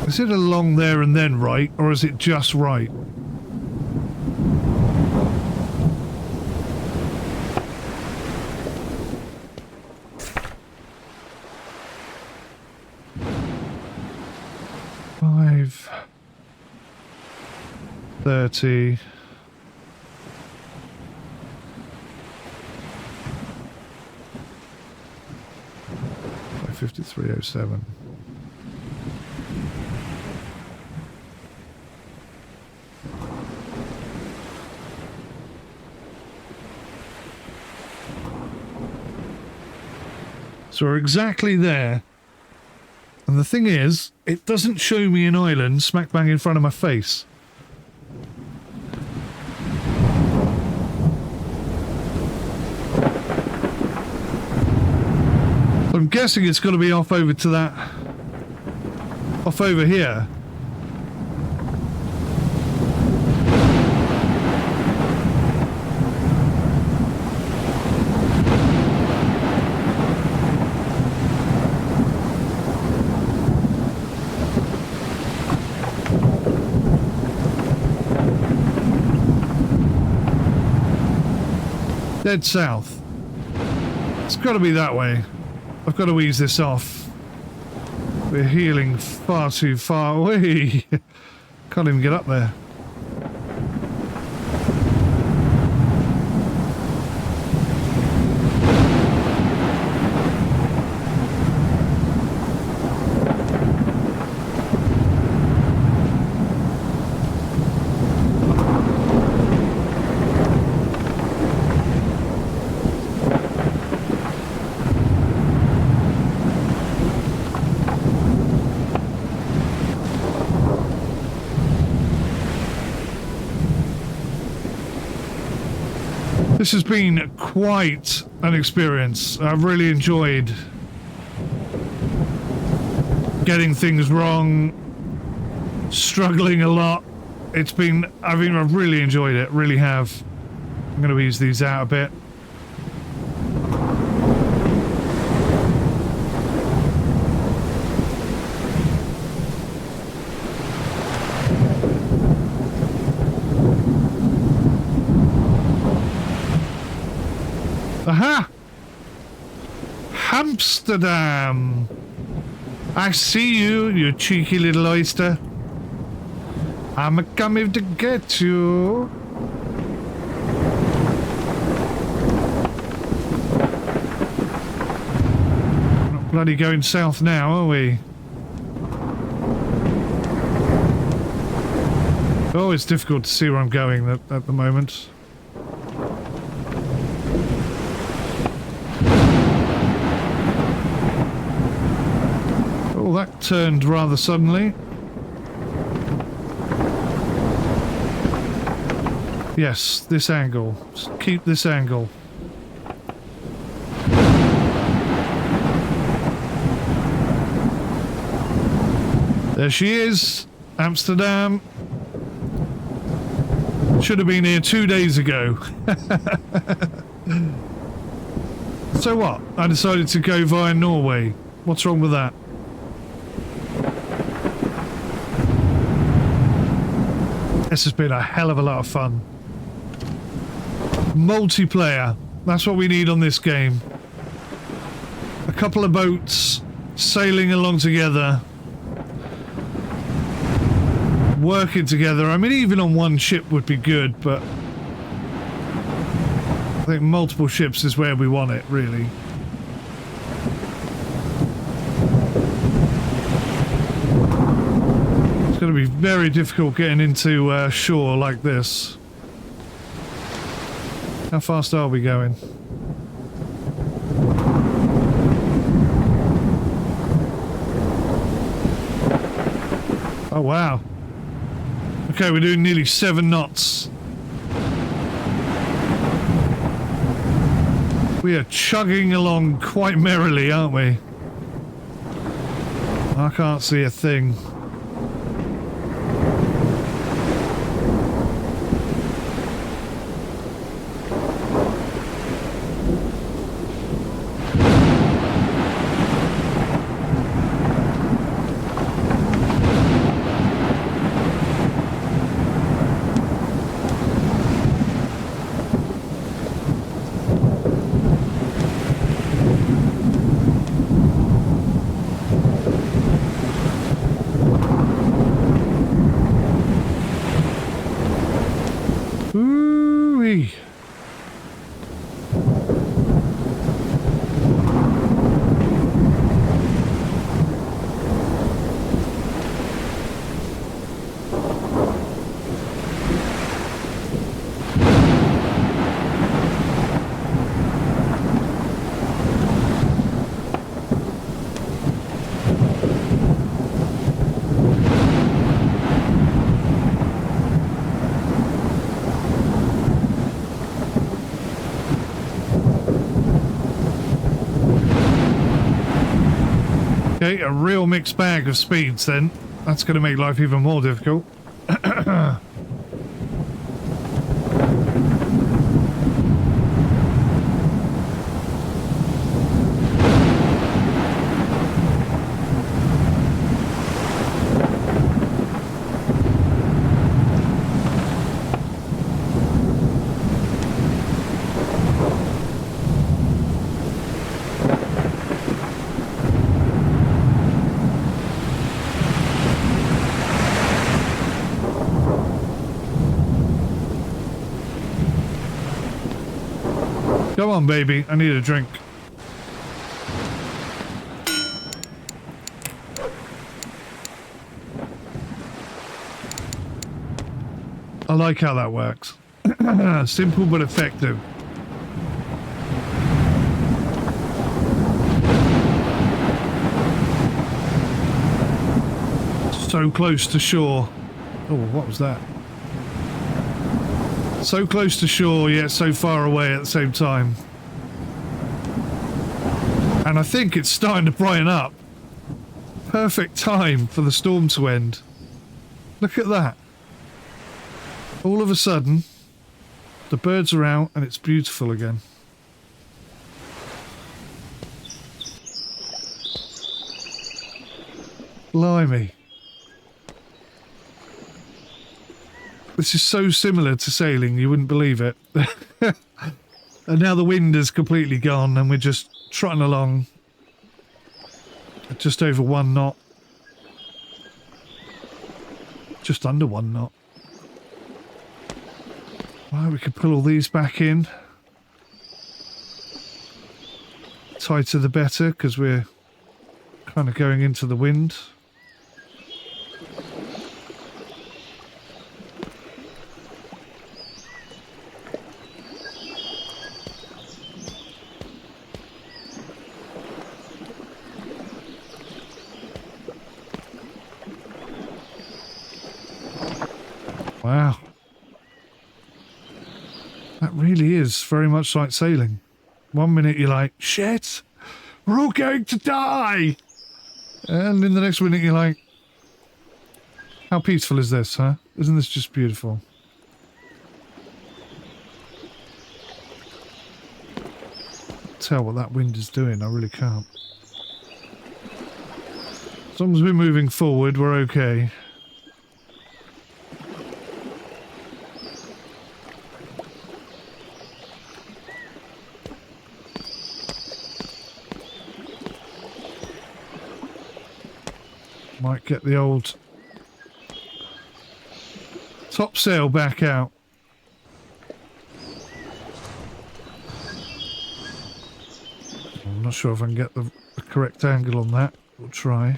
Is it along there and then right, or is it just right? $5.30. $53.07. So we're exactly there. And the thing is, it doesn't show me an island smack bang in front of my face. So I'm guessing it's got to be off over to that... off over here. Dead south. It's got to be that way. I've got to ease this off. We're heeling far too far away. Can't even get up there. This has been quite an experience. I've really enjoyed getting things wrong, struggling a lot. It's been, I've really enjoyed it, really have. I'm going to ease these out a bit. Aha! Amsterdam! I see you, you cheeky little oyster. I'm coming to get you. We're not bloody going south now, are we? Oh, it's difficult to see where I'm going at the moment. Oh, that turned rather suddenly. Yes, this angle. Just keep this angle. There she is, Amsterdam. Should have been here 2 days ago. So what? I decided to go via Norway. What's wrong with that? This has been a hell of a lot of fun. Multiplayer. That's what we need on this game. A couple of boats sailing along together. Working together. I mean, even on one ship would be good, but I think multiple ships is where we want it, really. It's going to be very difficult getting into shore like this. How fast are we going? Oh, wow. Okay, we're doing nearly 7 knots. We are chugging along quite merrily, aren't we? I can't see a thing. Ooh-wee. Okay, a real mixed bag of speeds then. That's going to make life even more difficult. Come on, baby. I need a drink. I like how that works. Simple but effective. So close to shore. Oh, what was that? So close to shore, yet so far away at the same time. And I think it's starting to brighten up. Perfect time for the storm to end. Look at that. All of a sudden, the birds are out and it's beautiful again. Blimey. This is so similar to sailing, you wouldn't believe it. And now the wind is completely gone and we're just trotting along at just over 1 knot. Just under 1 knot. Well, we could pull all these back in. Tighter the better, because we're kind of going into the wind. Wow. That really is very much like sailing. 1 minute you're like, shit, we're all going to die. And in the next minute you're like, how peaceful is this, huh? Isn't this just beautiful? Tell what that wind is doing, I really can't. As long as we're moving forward, we're okay. Might get the old topsail back out. not sure if I can get the correct angle on that. We'll try.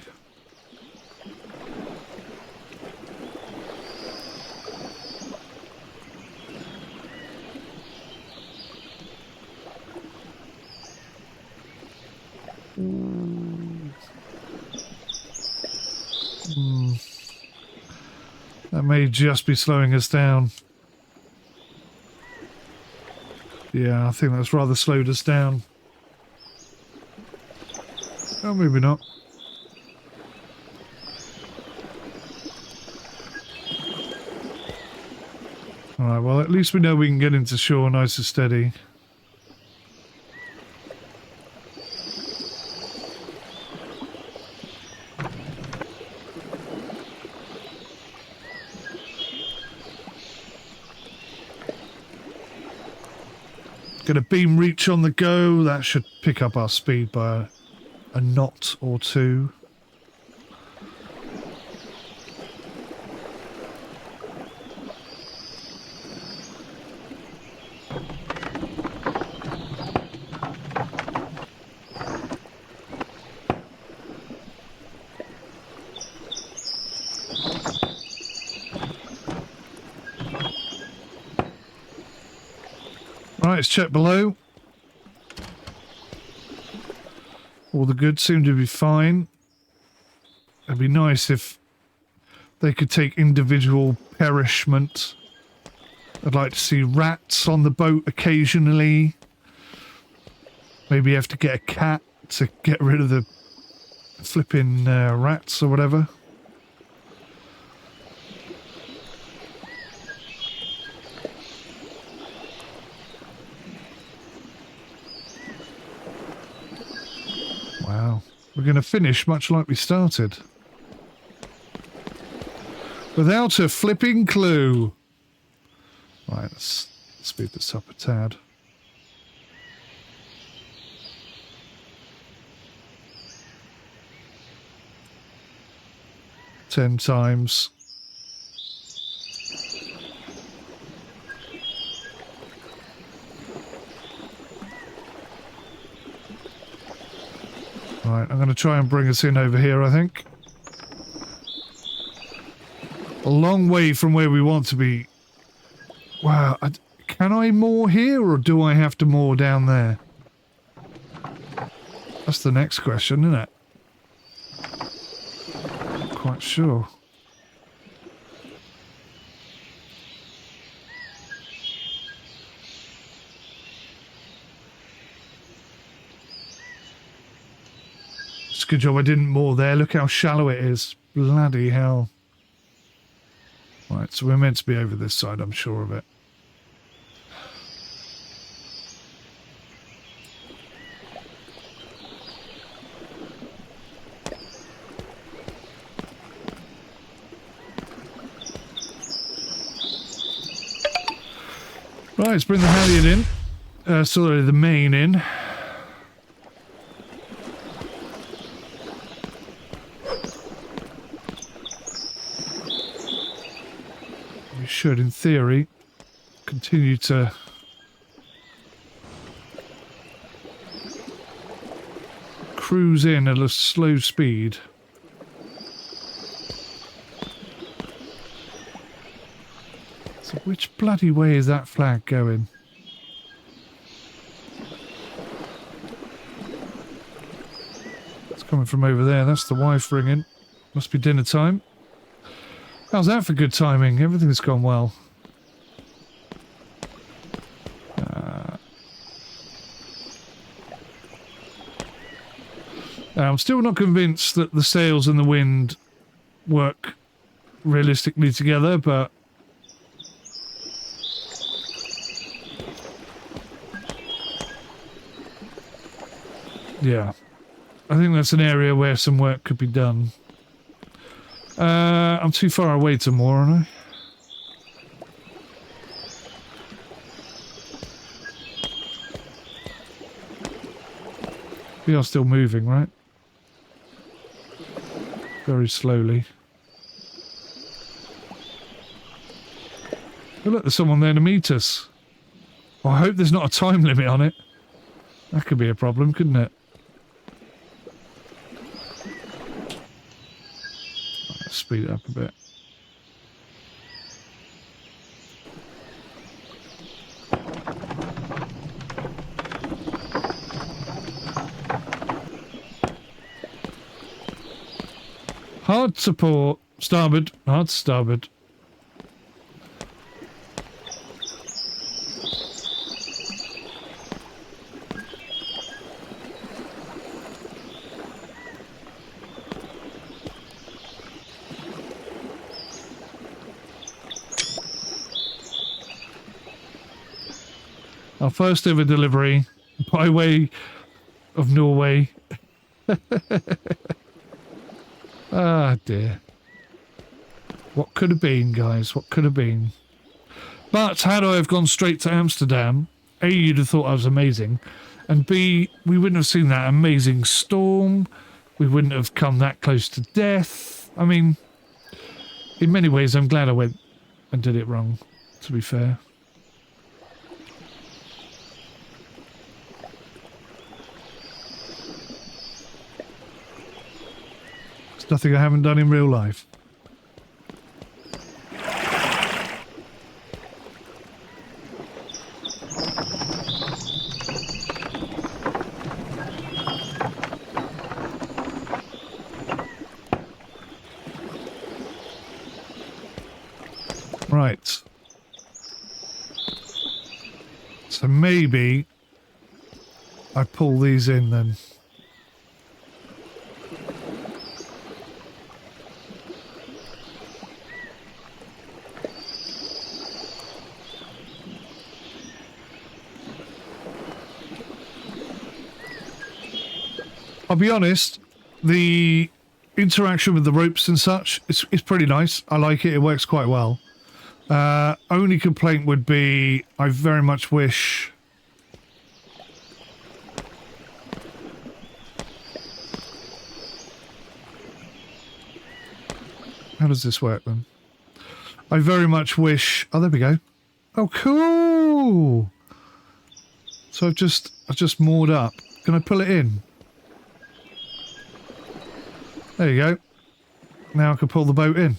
That may just be slowing us down. Yeah, I think that's rather slowed us down. Oh, maybe not. Alright, well, at least we know we can get into shore nice and steady. Get a beam reach on the go. That should pick up our speed by a knot or two. Right, let's check below. All the goods seem to be fine. It'd be nice if they could take individual perishment. I'd like to see rats on the boat occasionally. Maybe you have to get a cat to get rid of the flipping rats or whatever. Wow, we're going to finish much like we started. Without a flipping clue. Right, let's speed this up a tad. Ten times. Right, I'm going to try and bring us in over here, I think. A long way from where we want to be. Wow, can I moor here or do I have to moor down there? That's the next question, isn't it? Not quite sure. It's a good job I didn't moor there. Look how shallow it is. Bloody hell. Right, so we're meant to be over this side, I'm sure of it. Right, let's bring the halyard in. Sorry, the main in. We should, in theory, continue to cruise in at a slow speed. So which bloody way is that flag going? It's coming from over there. That's the wife ringing. Must be dinner time. How's that for good timing? Everything's gone well. I'm still not convinced that the sails and the wind work realistically together, but yeah, I think that's an area where some work could be done. I'm too far away to moor, aren't I? We are still moving, right? Very slowly. Oh look, there's someone there to meet us. Well, I hope there's not a time limit on it. That could be a problem, couldn't it? speed it up a bit. Hard to port. Starboard. Hard starboard. Our first ever delivery by way of Norway. Ah, dear. What could have been, guys? What could have been? But had I have gone straight to Amsterdam, A, you'd have thought I was amazing, and B, we wouldn't have seen that amazing storm. We wouldn't have come that close to death. I mean, in many ways, I'm glad I went and did it wrong, to be fair. It's nothing I haven't done in real life. Right. So maybe I pull these in then. I'll be honest, the interaction with the ropes and such is pretty nice. I like it. It works quite well. Only complaint would be I very much wish... How does this work then? I very much wish... Oh, there we go. Oh, cool! So I've just moored up. Can I pull it in? There you go. Now I can pull the boat in.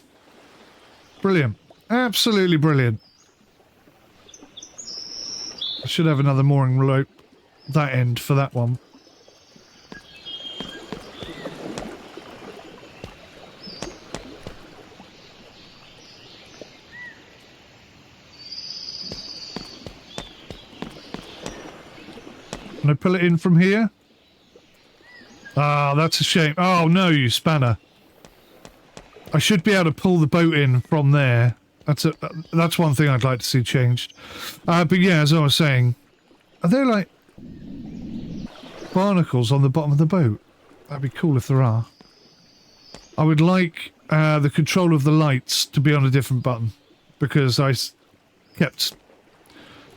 Brilliant. Absolutely brilliant. I should have another mooring rope that end for that one. Can I pull it in from here? Ah, that's a shame. Oh no, you spanner. I should be able to pull the boat in from there. That's one thing I'd like to see changed. But yeah, as I was saying, are there like barnacles on the bottom of the boat? That'd be cool if there are. I would like the control of the lights to be on a different button, because I kept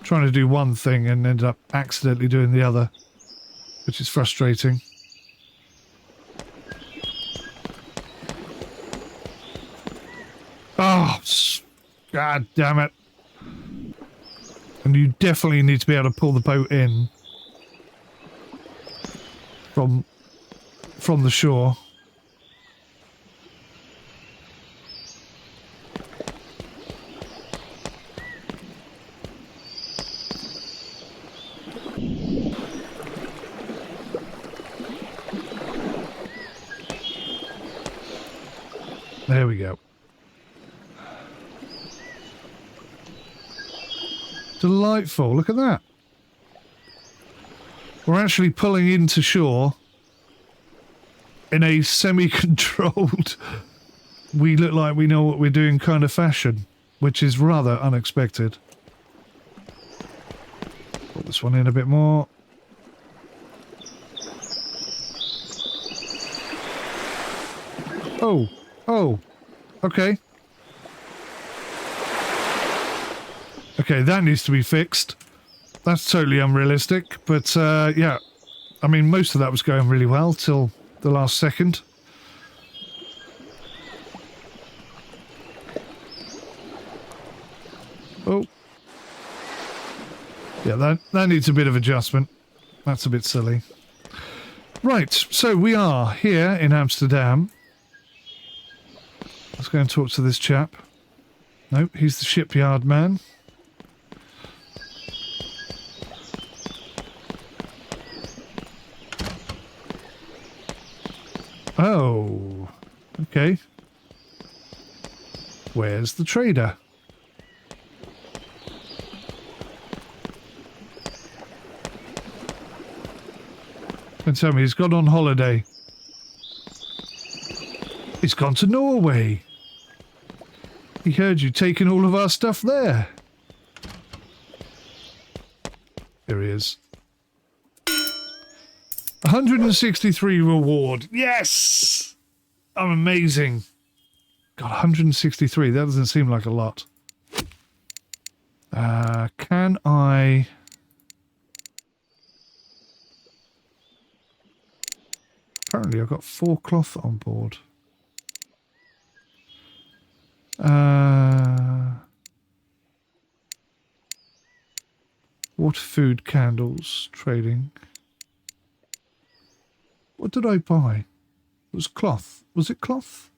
trying to do one thing and ended up accidentally doing the other, which is frustrating. Oh, God damn it. And you definitely need to be able to pull the boat in from the shore. There we go. Delightful, look at that. We're actually pulling into shore in a semi-controlled, we look like we know what we're doing kind of fashion, which is rather unexpected. Put this one in a bit more. Oh, okay. Okay, that needs to be fixed. That's totally unrealistic, but yeah. I mean, most of that was going really well till the last second. Oh. Yeah, that needs a bit of adjustment. That's a bit silly. Right, so we are here in Amsterdam. Let's go and talk to this chap. Nope, he's the shipyard man. Oh, okay. Where's the trader? Don't tell me he's gone on holiday. He's gone to Norway. He heard you taking all of our stuff there. There he is. 163 reward. Yes! I'm amazing. God, 163. That doesn't seem like a lot. Can I... Apparently I've got 4 cloth on board. Water, food, candles, trading. What did I buy? It was cloth. Was it cloth?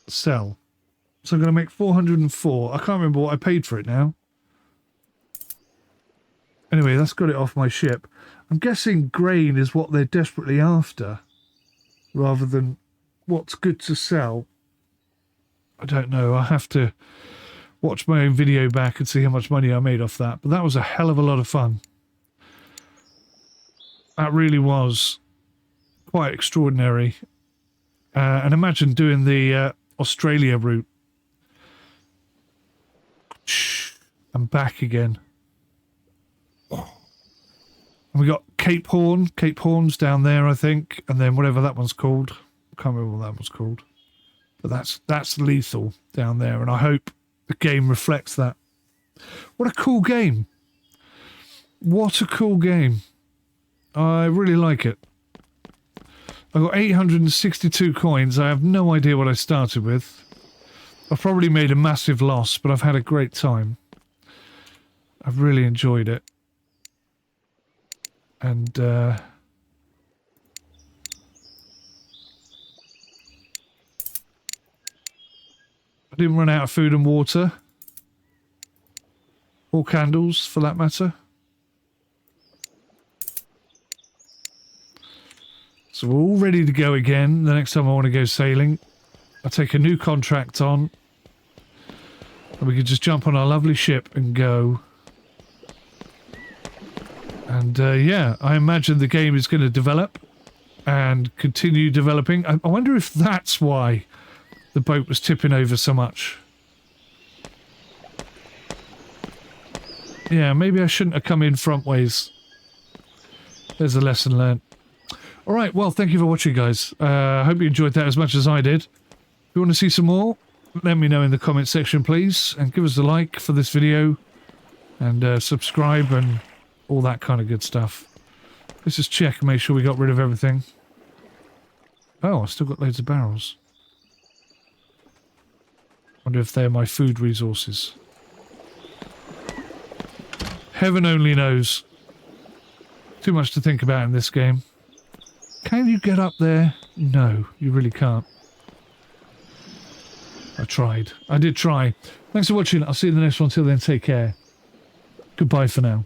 Sell. So I'm going to make 404. I can't remember what I paid for it now. Anyway, that's got it off my ship. I'm guessing grain is what they're desperately after, rather than what's good to sell. I don't know. I'll have to watch my own video back and see how much money I made off that. But that was a hell of a lot of fun. That really was quite extraordinary. And imagine doing the Australia route. And back again. And we got Cape Horn. Cape Horn's down there, I think. And then whatever that one's called. I can't remember what that one's called. But that's lethal down there. And I hope the game reflects that. What a cool game. What a cool game. I really like it. I got 862 coins. I have no idea what I started with. I've probably made a massive loss, but I've had a great time. I've really enjoyed it. And I didn't run out of food and water. Or candles, for that matter. So we're all ready to go again. The next time I want to go sailing, I'll take a new contract on. And we can just jump on our lovely ship and go. And yeah, I imagine the game is going to develop and continue developing. I wonder if that's why the boat was tipping over so much. Yeah, maybe I shouldn't have come in front ways. There's a lesson learned. All right, well, thank you for watching, guys. I hope you enjoyed that as much as I did. If you want to see some more, let me know in the comment section, please. And give us a like for this video. And subscribe and all that kind of good stuff. Let's just check and make sure we got rid of everything. Oh, I still got loads of barrels. Wonder if they're my food resources. Heaven only knows. Too much to think about in this game. Can you get up there? No, you really can't. I tried. I did try. Thanks for watching. I'll see you in the next one. Till then, take care. Goodbye for now.